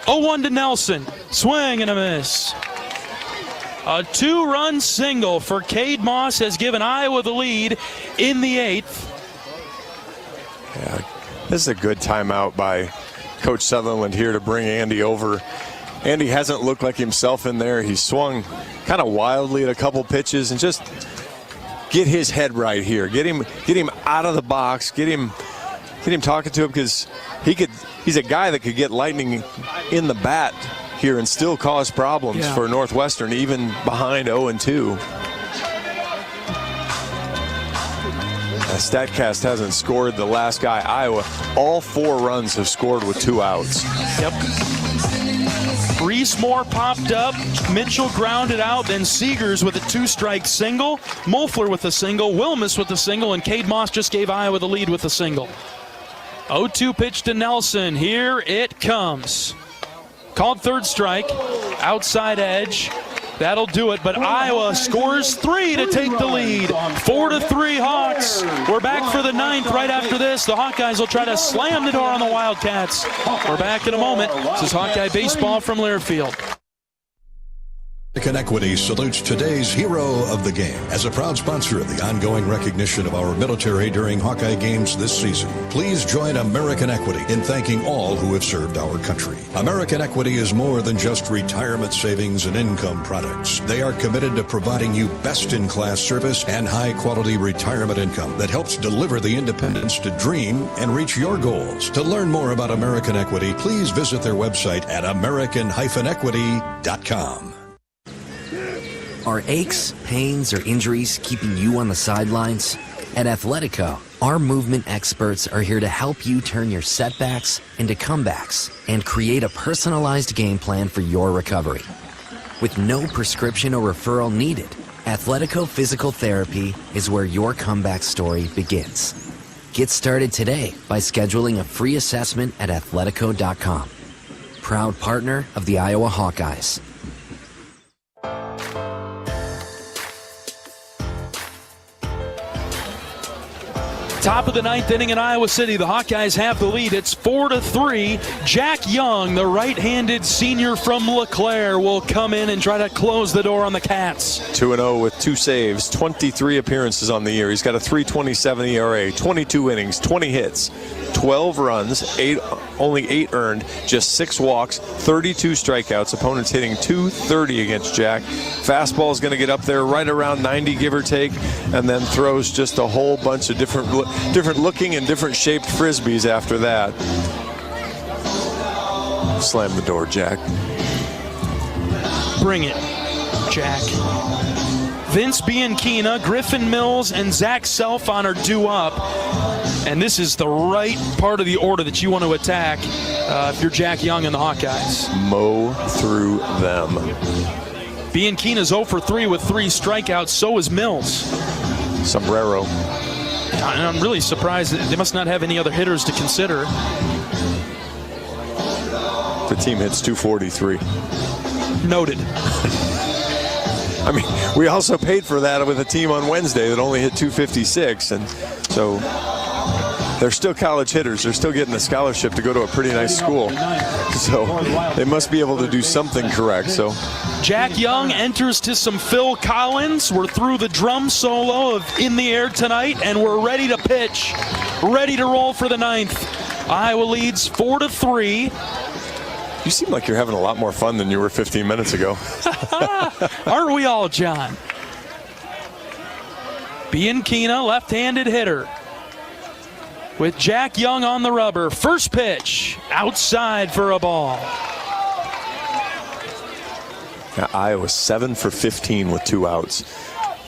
0-1 to Nelson. Swing and a miss. A 2-run single for Cade Moss has given Iowa the lead in the 8th. Yeah, this is a good timeout by Coach Sutherland here to bring Andy over. Andy hasn't looked like himself in there. He swung kind of wildly at a couple pitches, and just get his head right here. Get him out of the box. Get him talking to him, because he's a guy that could get lightning in the bat here and still cause problems for Northwestern, even behind 0-2. StatCast hasn't scored the last guy, Iowa. All 4 runs have scored with 2 outs. Yep. Reese Moore popped up, Mitchell grounded out, then Seegers with a 2-strike single, Moeffler with a single, Wilmus with a single, and Cade Moss just gave Iowa the lead with a single. 0-2 pitch to Nelson. Here it comes. Called third strike, outside edge. That'll do it, but Iowa scores 3 to take the lead. 4-3 Hawks. We're back for the 9th right after this. The Hawkeyes will try to slam the door on the Wildcats. We're back in a moment. This is Hawkeye Baseball from Learfield. American Equity salutes today's hero of the game. As a proud sponsor of the ongoing recognition of our military during Hawkeye games this season, please join American Equity in thanking all who have served our country. American Equity is more than just retirement savings and income products. They are committed to providing you best-in-class service and high-quality retirement income that helps deliver the independence to dream and reach your goals. To learn more about American Equity, please visit their website at american-equity.com. Are aches, pains, or injuries keeping you on the sidelines? At Athletico, our movement experts are here to help you turn your setbacks into comebacks and create a personalized game plan for your recovery. With no prescription or referral needed, Athletico Physical Therapy is where your comeback story begins. Get started today by scheduling a free assessment at athletico.com. Proud partner of the Iowa Hawkeyes. Top of the 9th inning in Iowa City. The Hawkeyes have the lead. It's 4-3. Jack Young, the right-handed senior from LeClaire, will come in and try to close the door on the Cats. 2-0 with 2 saves, 23 appearances on the year. He's got a 3.27 ERA, 22 innings, 20 hits, 12 runs, only 8 earned, just 6 walks, 32 strikeouts. Opponents hitting .230 against Jack. Fastball is going to get up there right around 90, give or take, and then throws just a whole bunch of different looking and different shaped frisbees after that. Slam the door, Jack. Bring it, Jack. Vince Bianchina, Griffin Mills, and Zach Selfon are due up. And this is the right part of the order that you want to attack if you're Jack Young and the Hawkeyes. Mow through them. Bianchina's 0 for 3 with 3 strikeouts. So is Mills. Sombrero. I'm really surprised that they must not have any other hitters to consider. The team hits .243. Noted. I mean, we also paid for that with a team on Wednesday that only hit .256, and so they're still college hitters. They're still getting a scholarship to go to a pretty nice school. So they must be able to do something correct. So Jack Young enters to some Phil Collins. We're through the drum solo of In the Air tonight, and we're ready to pitch, ready to roll for the 9th. Iowa leads 4-3. You seem like you're having a lot more fun than you were 15 minutes ago. Aren't we all, John? Bianchina, left-handed hitter. With Jack Young on the rubber. First pitch, outside for a ball. Iowa 7 for 15 with 2 outs.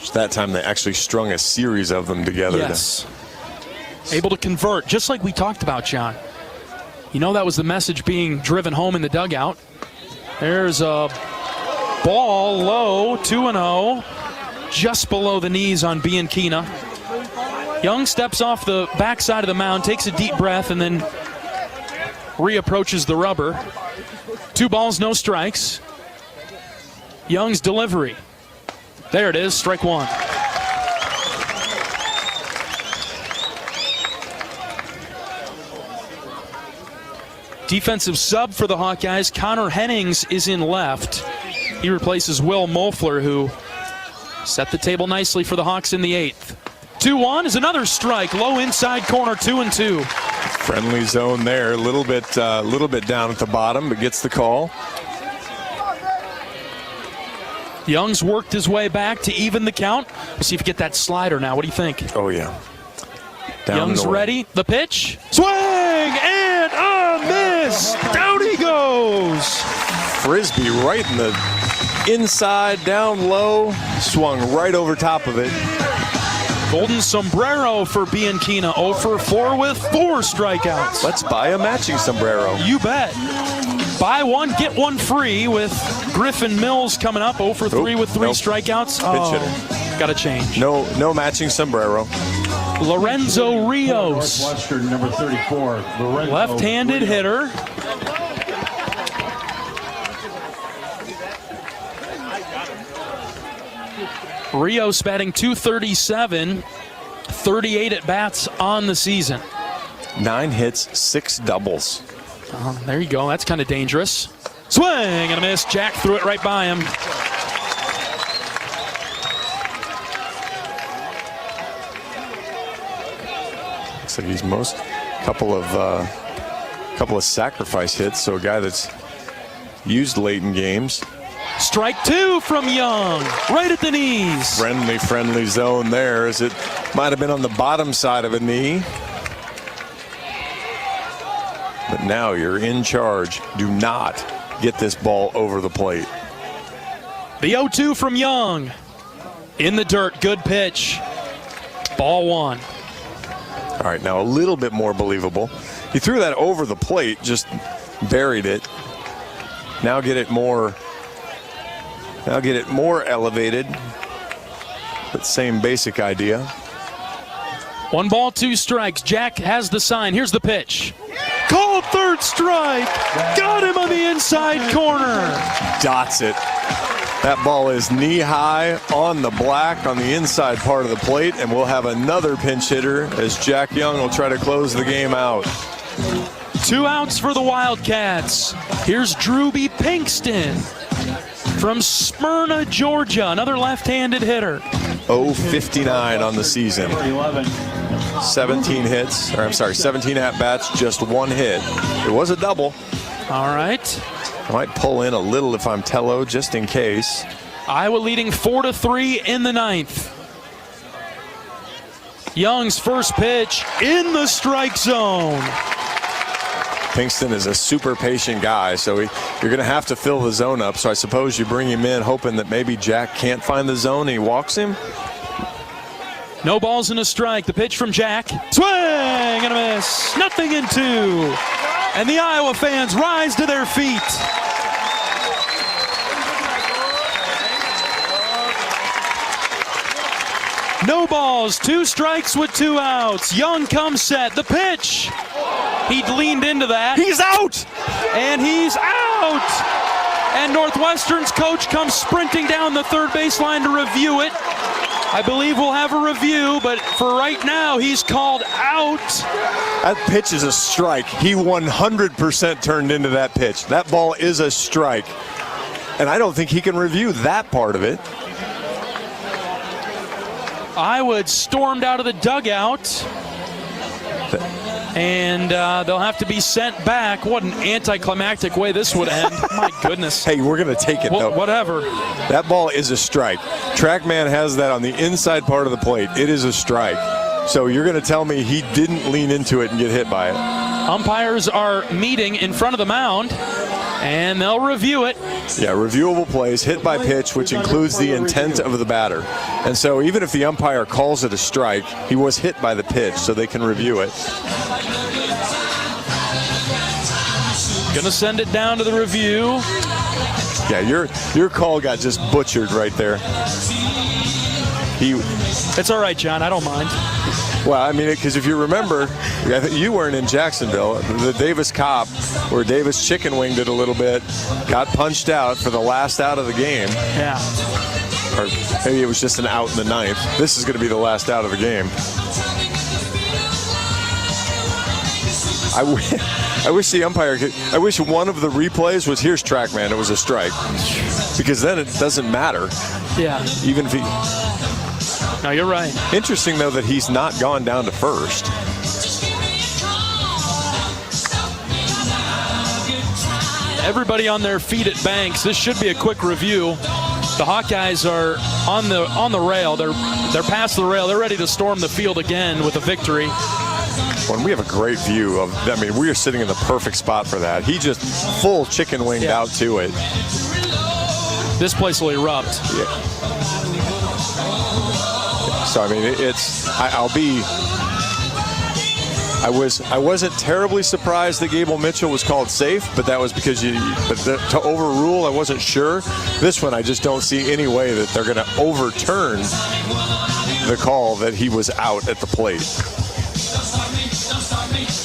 So that time they actually strung a series of them together. Yes. Able to convert, just like we talked about, John. You know that was the message being driven home in the dugout. There's a ball low, 2-0, just below the knees on Bianchina. Young steps off the backside of the mound, takes a deep breath, and then reapproaches the rubber. 2 balls, no strikes. Young's delivery. There it is, strike 1. Defensive sub for the Hawkeyes. Connor Hennings is in left. He replaces Will Moeffler, who set the table nicely for the Hawks in the 8th. 2-1 is another strike. Low inside corner, 2-2. Friendly zone there, a little bit down at the bottom, but gets the call. Young's worked his way back to even the count. We'll see if we get that slider now. What do you think? Oh, yeah. Young's ready. The pitch. Swing and a miss. Down he goes. Frisbee right in the inside, down low. Swung right over top of it. Golden sombrero for Bianchina. 0 for 4 with 4 strikeouts. Let's buy a matching sombrero. You bet. Buy one, get one free with Griffin Mills coming up. 0 for 3 with 3 strikeouts. Pitch hitter. Got to change. No matching sombrero. Lorenzo Rios. Northwestern, number 34. Left-handed hitter. Rios batting .237, 38 at-bats on the season. 9 hits, 6 doubles. There you go. That's kind of dangerous. Swing and a miss. Jack threw it right by him. Looks like he's couple of sacrifice hits. So a guy that's used late in games. Strike 2 from Young, right at the knees. Friendly zone there, as it might have been on the bottom side of a knee. But now you're in charge. Do not get this ball over the plate. The 0-2 from Young. In the dirt, good pitch. Ball 1. All right, now a little bit more believable. He threw that over the plate, just buried it. Now get it more elevated. But same basic idea. 1 ball, 2 strikes. Jack has the sign. Here's the pitch. Called third strike. Got him on the inside corner. Dots it. That ball is knee high on the black on the inside part of the plate, and we'll have another pinch hitter as Jack Young will try to close the game out. 2 outs for the Wildcats. Here's Drewby Pinkston from Smyrna, Georgia, another left-handed hitter. 0-59 on the season. 17 at-bats, just 1 hit. It was a double. All right. I might pull in a little if I'm Tello, just in case. Iowa leading 4-3 in the 9th. Young's first pitch in the strike zone. Pinkston is a super patient guy, so you're going to have to fill the zone up. So I suppose you bring him in hoping that maybe Jack can't find the zone and he walks him. No balls and a strike. The pitch from Jack. Swing and a miss. Nothing in 2. And the Iowa fans rise to their feet. No balls, 2 strikes with 2 outs. Young comes set. The pitch. He leaned into that. He's out! And he's out! And Northwestern's coach comes sprinting down the third baseline to review it. I believe we'll have a review, but for right now, he's called out. That pitch is a strike. He 100% turned into that pitch. That ball is a strike. And I don't think he can review that part of it. Iowa stormed out of the dugout. And they'll have to be sent back. What an anticlimactic way this would end. My goodness. Hey, we're going to take it, though. Whatever. That ball is a strike. TrackMan has that on the inside part of the plate. It is a strike. So you're going to tell me he didn't lean into it and get hit by it. Umpires are meeting in front of the mound. And they'll review it. Yeah, reviewable plays, hit by pitch, which includes the intent of the batter. And so even if the umpire calls it a strike, he was hit by the pitch, so they can review it. Gonna send it down to the review. Yeah, your call got just butchered right there. It's all right, John. I don't mind. Well, I mean, because if you remember, you weren't in Jacksonville. The Davis Cop, where Davis chicken winged it a little bit, got punched out for the last out of the game. Yeah. Or maybe it was just an out in the ninth. This is going to be the last out of the game. I wish the umpire could. I wish one of the replays was, here's TrackMan, it was a strike. Because then it doesn't matter. Yeah. Even if he. No, you're right. Interesting, though, that he's not gone down to first. Everybody on their feet at Banks. This should be a quick review. The Hawkeyes are on the rail. They're past the rail. They're ready to storm the field again with a victory. Well, we have a great view of. I mean, we are sitting in the perfect spot for that. He just full chicken winged out to it. This place will erupt. Yeah. So I mean, I wasn't terribly surprised that Gable Mitchell was called safe, but that was because to overrule, I wasn't sure. This one, I just don't see any way that they're going to overturn the call that he was out at the plate.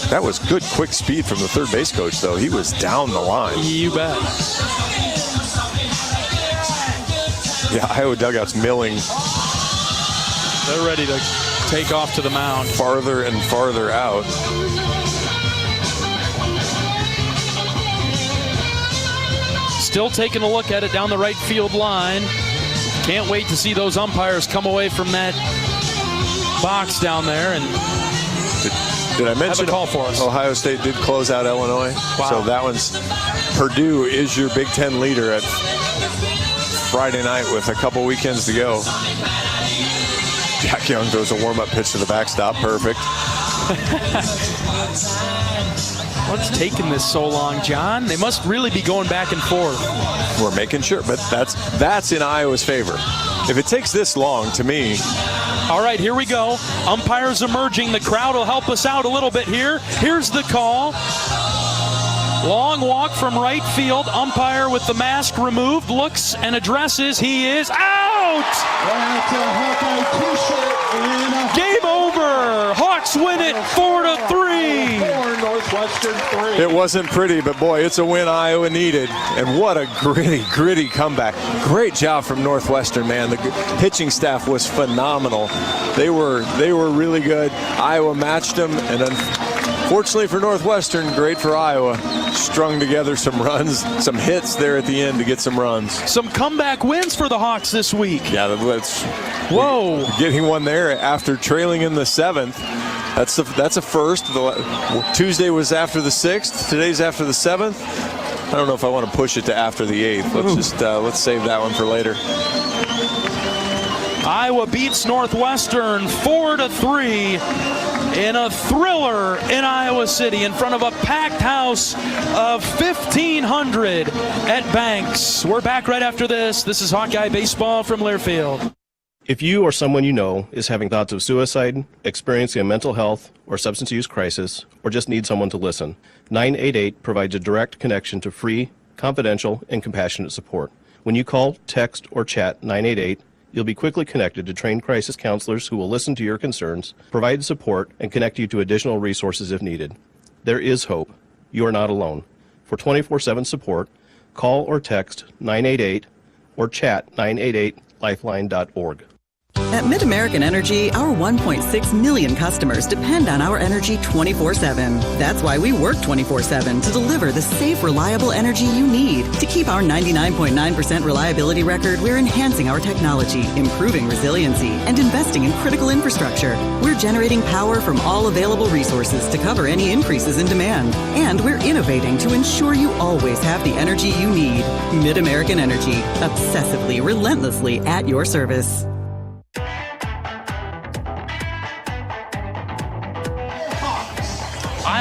That was good, quick speed from the third base coach, though. He was down the line. You bet. Yeah, Iowa dugout's milling. They're ready to take off to the mound. Farther and farther out. Still taking a look at it down the right field line. Can't wait to see those umpires come away from that box down there and did I mention have a call for us. Ohio State did close out Illinois? Wow. So that one's Purdue is your Big Ten leader at Friday night with a couple weekends to go. Jack Young throws a warm-up pitch to the backstop. Perfect. What's taking this so long, John? They must really be going back and forth. We're making sure, but that's in Iowa's favor. If it takes this long, to me. All right, here we go. Umpires emerging. The crowd will help us out a little bit here. Here's the call. Long walk from right field. Umpire with the mask removed looks and addresses. He is out! That's a Hawkeye t-shirt and game over! Hawks win it 4-3. 4 Northwestern 3. It wasn't pretty, but boy, it's a win Iowa needed. And what a gritty comeback. Great job from Northwestern, man. The pitching staff was phenomenal. They were really good. Iowa matched them, and unfortunately for Northwestern, great for Iowa. Strung together some runs, some hits there at the end to get some runs. Some comeback wins for the Hawks this week. Yeah, that's whoa. Getting one there after trailing in the 7th. That's a first. Tuesday was after the 6th. Today's after the 7th. I don't know if I want to push it to after the 8th. Let's save that one for later. Iowa beats Northwestern 4-3 in a thriller in Iowa City in front of a packed house of 1,500 at Banks. We're back right after this. This is Hawkeye Baseball from Learfield. If you or someone you know is having thoughts of suicide, experiencing a mental health or substance use crisis, or just need someone to listen, 988 provides a direct connection to free, confidential, and compassionate support. When you call, text, or chat 988, you'll be quickly connected to trained crisis counselors who will listen to your concerns, provide support, and connect you to additional resources if needed. There is hope. You are not alone. For 24/7 support, call or text 988 or chat 988lifeline.org. At MidAmerican Energy, our 1.6 million customers depend on our energy 24/7. That's why we work 24/7 to deliver the safe, reliable energy you need. To keep our 99.9% reliability record, we're enhancing our technology, improving resiliency, and investing in critical infrastructure. We're generating power from all available resources to cover any increases in demand. And we're innovating to ensure you always have the energy you need. MidAmerican Energy, obsessively, relentlessly at your service.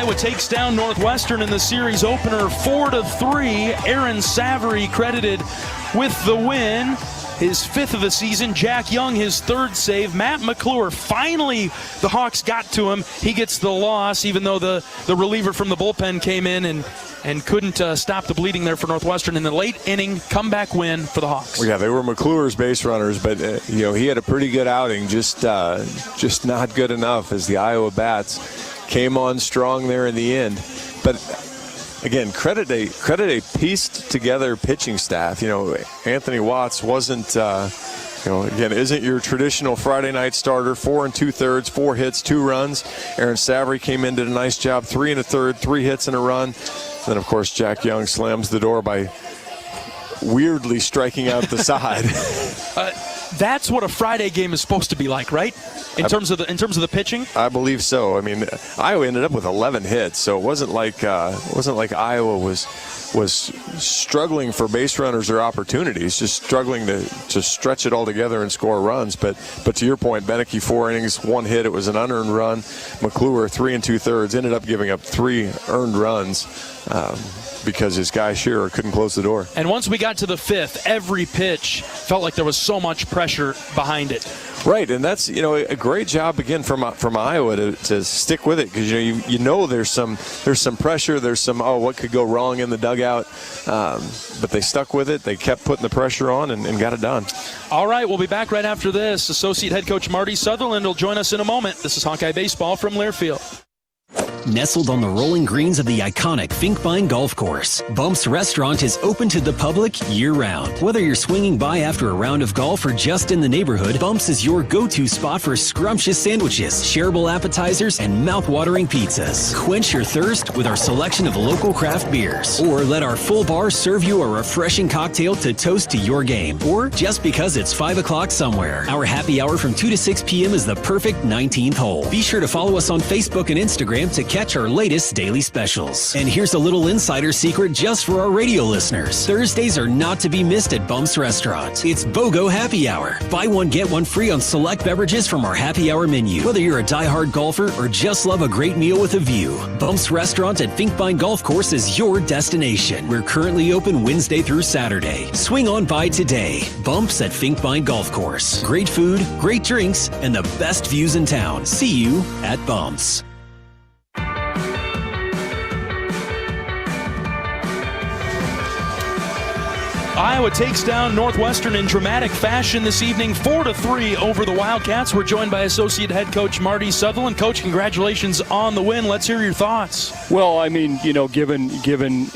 Iowa takes down Northwestern in the series opener 4-3. Aaron Savory credited with the win. His 5th of the season. Jack Young, his 3rd save. Matt McClure, finally the Hawks got to him. He gets the loss, even though the reliever from the bullpen came in and couldn't stop the bleeding there for Northwestern in the late inning comeback win for the Hawks. Well, yeah, they were McClure's base runners, but he had a pretty good outing, just not good enough as the Iowa bats came on strong there in the end. But again, credit a pieced together pitching staff. Anthony Watts wasn't, isn't your traditional Friday night starter. 4 2/3, 4 hits, 2 runs. Aaron Savory came in, did a nice job. 3 1/3, 3 hits and a run. And then, of course, Jack Young slams the door by weirdly striking out the side. That's what a Friday game is supposed to be like, right? In terms of the pitching? I believe so. I mean, Iowa ended up with 11 hits, so it wasn't like Iowa was struggling for base runners or opportunities, just struggling to stretch it all together and score runs. But to your point, Beneke 4 innings, 1 hit. It was an unearned run. McClure 3 2/3 ended up giving up 3 earned runs. Because his guy Shearer couldn't close the door. And once we got to the 5th, every pitch felt like there was so much pressure behind it. Right, and that's a great job again from Iowa to stick with it, because there's some pressure, there's some what could go wrong in the dugout, but they stuck with it. They kept putting the pressure on and got it done. All right, we'll be back right after this. Associate head coach Marty Sutherland will join us in a moment. This is Hawkeye Baseball from Learfield. Nestled on the rolling greens of the iconic Finkbine Golf Course, Bumps Restaurant is open to the public year-round. Whether you're swinging by after a round of golf or just in the neighborhood, Bumps is your go-to spot for scrumptious sandwiches, shareable appetizers, and mouth-watering pizzas. Quench your thirst with our selection of local craft beers, or let our full bar serve you a refreshing cocktail to toast to your game, or just because it's 5 o'clock somewhere. Our happy hour from 2 to 6 p.m. is the perfect 19th hole. Be sure to follow us on Facebook and Instagram to catch our latest daily specials. And here's a little insider secret just for our radio listeners. Thursdays are not to be missed at Bumps Restaurant. It's BOGO Happy Hour. Buy one, get one free on select beverages from our happy hour menu. Whether you're a diehard golfer or just love a great meal with a view, Bumps Restaurant at Finkbine Golf Course is your destination. We're currently open Wednesday through Saturday. Swing on by today. Bumps at Finkbine Golf Course. Great food, great drinks, and the best views in town. See you at Bumps. Iowa takes down Northwestern in dramatic fashion this evening, 4-3 over the Wildcats. We're joined by Associate Head Coach Marty Sutherland. Coach, congratulations on the win. Let's hear your thoughts. Well, I mean, given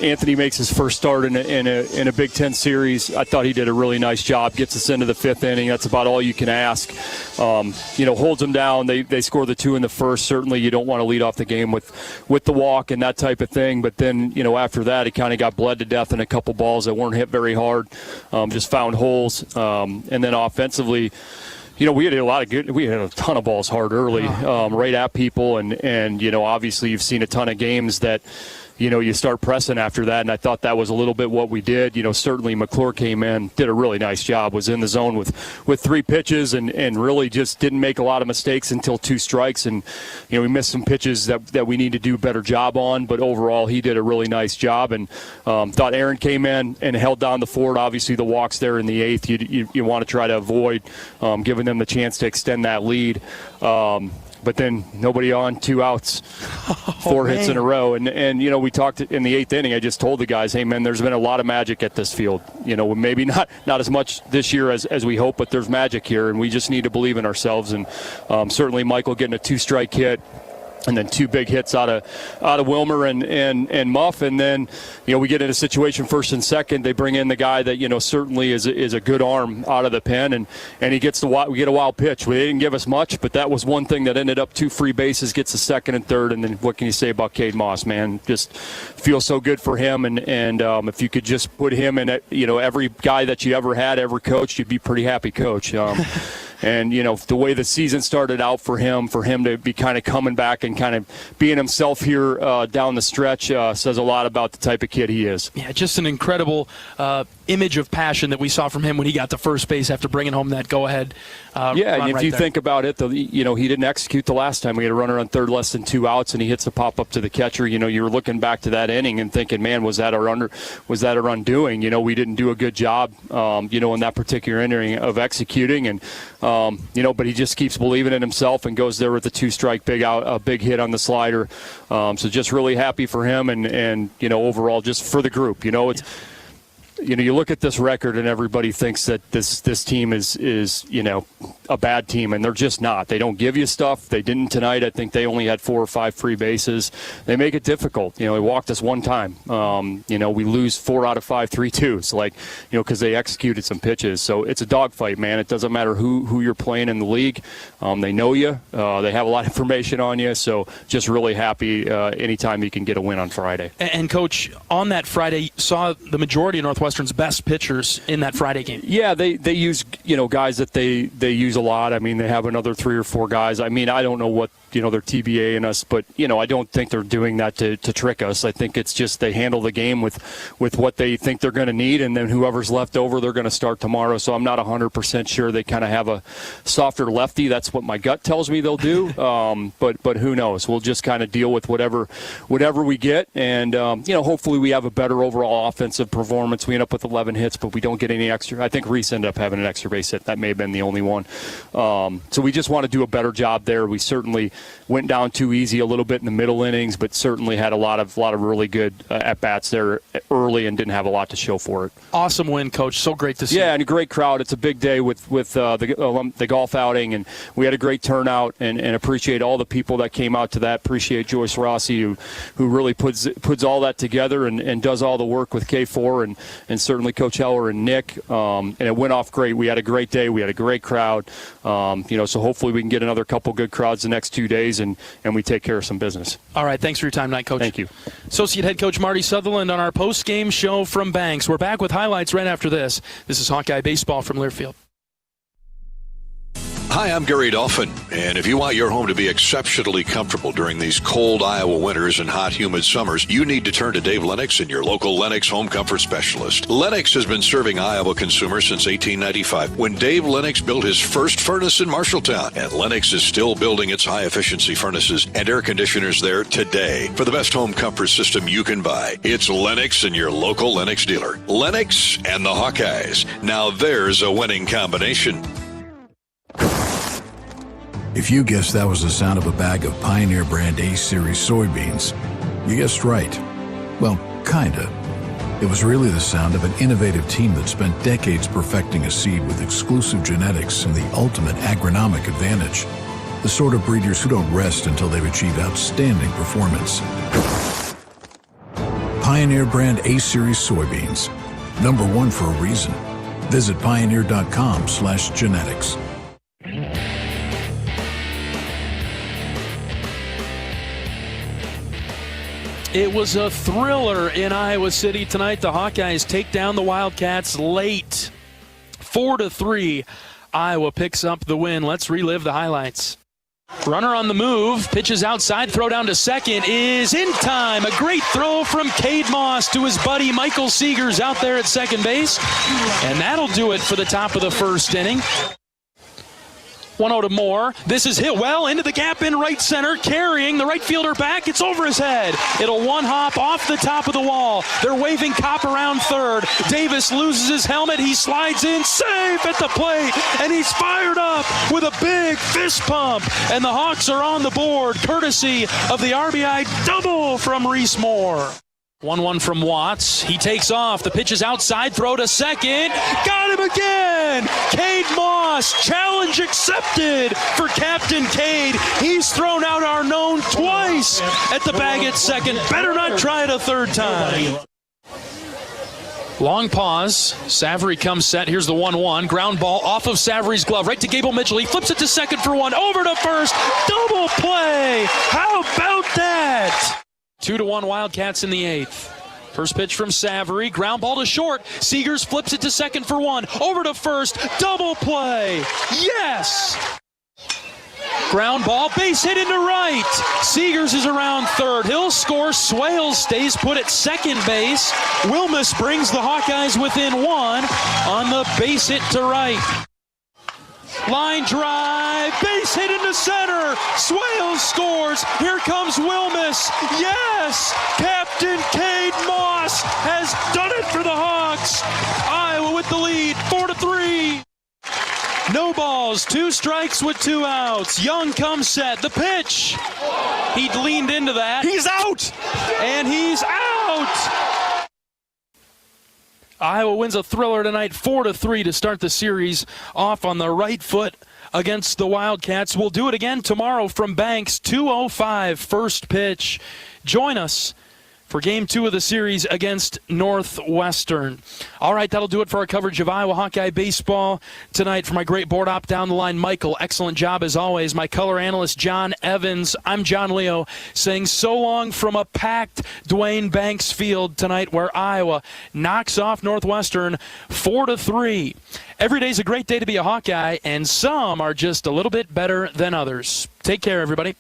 Anthony makes his first start in a Big Ten series, I thought he did a really nice job. Gets us into the 5th inning. That's about all you can ask. Holds them down. They score the 2 in the first. Certainly, you don't want to lead off the game with the walk and that type of thing. But then, after that, he kind of got bled to death in a couple balls that weren't hit very hard. Just found holes, and then offensively, we had a ton of balls hard early, right at people, and obviously you've seen a ton of games that you start pressing after that, and I thought that was a little bit what we did. Certainly McClure came in, did a really nice job, was in the zone with 3 pitches and really just didn't make a lot of mistakes until 2 strikes, and we missed some pitches that we need to do a better job on, but overall he did a really nice job, and thought Aaron came in and held down the fort. Obviously the walks there in the 8th, you want to try to avoid giving them the chance to extend that lead. But then nobody on, 2 outs, 4 hits in a row. And we talked in the 8th inning. I just told the guys, hey, man, there's been a lot of magic at this field. Maybe not as much this year as we hope, but there's magic here, and we just need to believe in ourselves. And certainly Michael getting a 2-strike hit, and then 2 big hits out of Wilmer and Muff, and then we get in a situation 1st and 2nd. They bring in the guy that certainly is a good arm out of the pen, and he gets we get a wild pitch. They didn't give us much, but that was one thing that ended up 2 free bases, gets the 2nd and 3rd, and then what can you say about Cade Moss, man? Just feels so good for him, and if you could just put him in every guy that you ever had, ever coached, you'd be pretty happy, coach. And the way the season started out for him to be kind of coming back and kind of being himself here down the stretch says a lot about the type of kid he is. Yeah, just an incredible image of passion that we saw from him when he got to first base after bringing home that go-ahead and if right you there. think about it, he didn't execute the last time. We had a runner on third, less than 2 outs, and he hits a pop up to the catcher. You were looking back to that inning and thinking, man, was that our undoing? We didn't do a good job, in that particular inning of executing, and but he just keeps believing in himself and goes there with a 2-strike big hit on the slider. So just really happy for him, and overall just for the group. It's. You look at this record and everybody thinks that this team is a bad team, and they're just not. They don't give you stuff. They didn't tonight. I think they only had 4 or 5 free bases. They make it difficult. They walked us one time. We lose 4 out of 5 3-2s, because they executed some pitches. So it's a dogfight, man. It doesn't matter who you're playing in the league. They know you. They have a lot of information on you. So just really happy anytime you can get a win on Friday. And Coach, on that Friday, saw the majority of Northwestern's best pitchers in that Friday game. Yeah, they use guys that they use a lot. I mean, they have another 3 or 4 guys. I mean, I don't know what they're TBA in us, but I don't think they're doing that to trick us. I think it's just they handle the game with what they think they're going to need, and then whoever's left over, they're going to start tomorrow. So I'm not 100% sure. They kind of have a softer lefty. That's what my gut tells me they'll do. But who knows? We'll just kind of deal with whatever we get, and hopefully we have a better overall offensive performance. We end up with 11 hits, but we don't get any extra. I think Reese ended up having an extra base hit. That may have been the only one. So we just want to do a better job there. We certainly went down too easy a little bit in the middle innings, but certainly had a lot of really good at-bats there early and didn't have a lot to show for it. Awesome win, Coach. So great to see. Yeah, and a great crowd. It's a big day with the golf outing, and we had a great turnout, and appreciate all the people that came out to that. Appreciate Joyce Rossi, who really puts all that together and does all the work with K4, and certainly Coach Heller and Nick, and it went off great. We had a great day. We had a great crowd. So hopefully we can get another couple good crowds the next 2 days, and we take care of some business. All right, thanks for your time tonight, Coach. Thank you. Associate Head Coach Marty Sutherland on our post-game show from Banks. We're back with highlights right after this. This is Hawkeye Baseball from Learfield. Hi, I'm Gary Dolphin, and if you want your home to be exceptionally comfortable during these cold Iowa winters and hot, humid summers, you need to turn to Dave Lennox and your local Lennox home comfort specialist. Lennox has been serving Iowa consumers since 1895, when Dave Lennox built his first furnace in Marshalltown, and Lennox is still building its high-efficiency furnaces and air conditioners there today. For the best home comfort system you can buy, it's Lennox and your local Lennox dealer. Lennox and the Hawkeyes. Now there's a winning combination. If you guessed that was the sound of a bag of Pioneer brand A-Series soybeans, you guessed right. Well, kinda. It was really the sound of an innovative team that spent decades perfecting a seed with exclusive genetics and the ultimate agronomic advantage. The sort of breeders who don't rest until they've achieved outstanding performance. Pioneer brand A-Series soybeans. #1 for a reason. Visit pioneer.com/genetics. It was a thriller in Iowa City tonight. The Hawkeyes take down the Wildcats late. 4-3. Iowa picks up the win. Let's relive the highlights. Runner on the move, pitches outside, throw down to second is in time. A great throw from Cade Moss to his buddy Michael Seegers out there at second base. And that'll do it for the top of the first inning. 1-0 to Moore. This is hit well into the gap in right center, carrying the right fielder back. It's over his head. It'll one hop off the top of the wall. They're waving Kopp around third. Davis loses his helmet. He slides in, safe at the plate, and he's fired up with a big fist pump. And the Hawks are on the board, courtesy of the RBI double from Reese Moore. 1-1 from Watts. He takes off. The pitch is outside. Throw to second. Got him again. Cade Moss. Challenge accepted for Captain Cade. He's thrown out Arnone twice at the bag at second. Better not try it a third time. Long pause. Savary comes set. Here's the 1-1. Ground ball off of Savary's glove. Right to Gable Mitchell. He flips it to second for one. Over to first. Double play. How about that? 2-1 Wildcats in the 8th. First pitch from Savary, ground ball to short. Seegers flips it to second for one. Over to first, double play. Yes! Ground ball, base hit into right. Seegers is around third. He'll score. Swales stays put at second base. Wilmus brings the Hawkeyes within one on the base hit to right. Line drive, base hit into center. Swales scores. Here comes Wilmus. Yes! Captain Cade Moss has done it for the Hawks. Iowa with the lead, 4-3. No balls, 2 strikes with 2 outs. Young comes set. The pitch. He leaned into that. He's out! And he's out! Iowa wins a thriller tonight, 4-3 to start the series off on the right foot against the Wildcats. We'll do it again tomorrow from Banks, 2:05 first pitch. Join us for Game 2 of the series against Northwestern. All right, that'll do it for our coverage of Iowa Hawkeye baseball tonight. For my great board op down the line, Michael, excellent job as always. My color analyst, John Evans. I'm John Leo, saying so long from a packed Dwayne Banks Field tonight, where Iowa knocks off Northwestern 4-3. Every day's a great day to be a Hawkeye, and some are just a little bit better than others. Take care, everybody.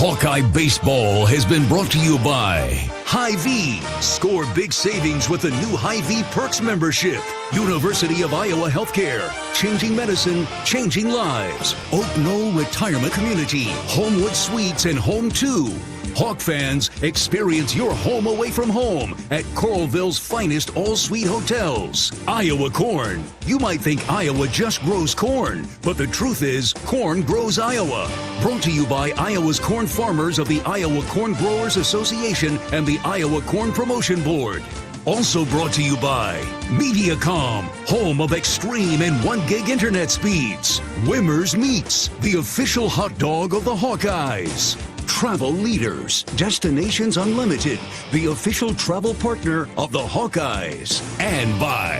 Hawkeye Baseball has been brought to you by Hy-Vee. Score big savings with the new Hy-Vee Perks membership. University of Iowa Healthcare. Changing medicine, changing lives. Oak Knoll Retirement Community. Homewood Suites and Home 2. Hawk fans, experience your home away from home at Coralville's finest all-suite hotels. Iowa Corn. You might think Iowa just grows corn, but the truth is, corn grows Iowa. Brought to you by Iowa's corn farmers of the Iowa Corn Growers Association and the Iowa Corn Promotion Board. Also brought to you by Mediacom, home of extreme and 1 gig internet speeds. Wimmer's Meats, the official hot dog of the Hawkeyes. Travel Leaders, Destinations Unlimited, the official travel partner of the Hawkeyes. And by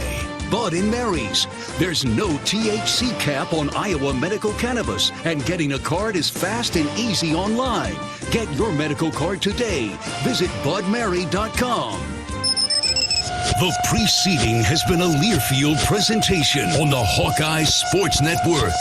Bud & Mary's. There's no THC cap on Iowa medical cannabis, and getting a card is fast and easy online. Get your medical card today. Visit budmary.com. The preceding has been a Learfield presentation on the Hawkeye Sports Network.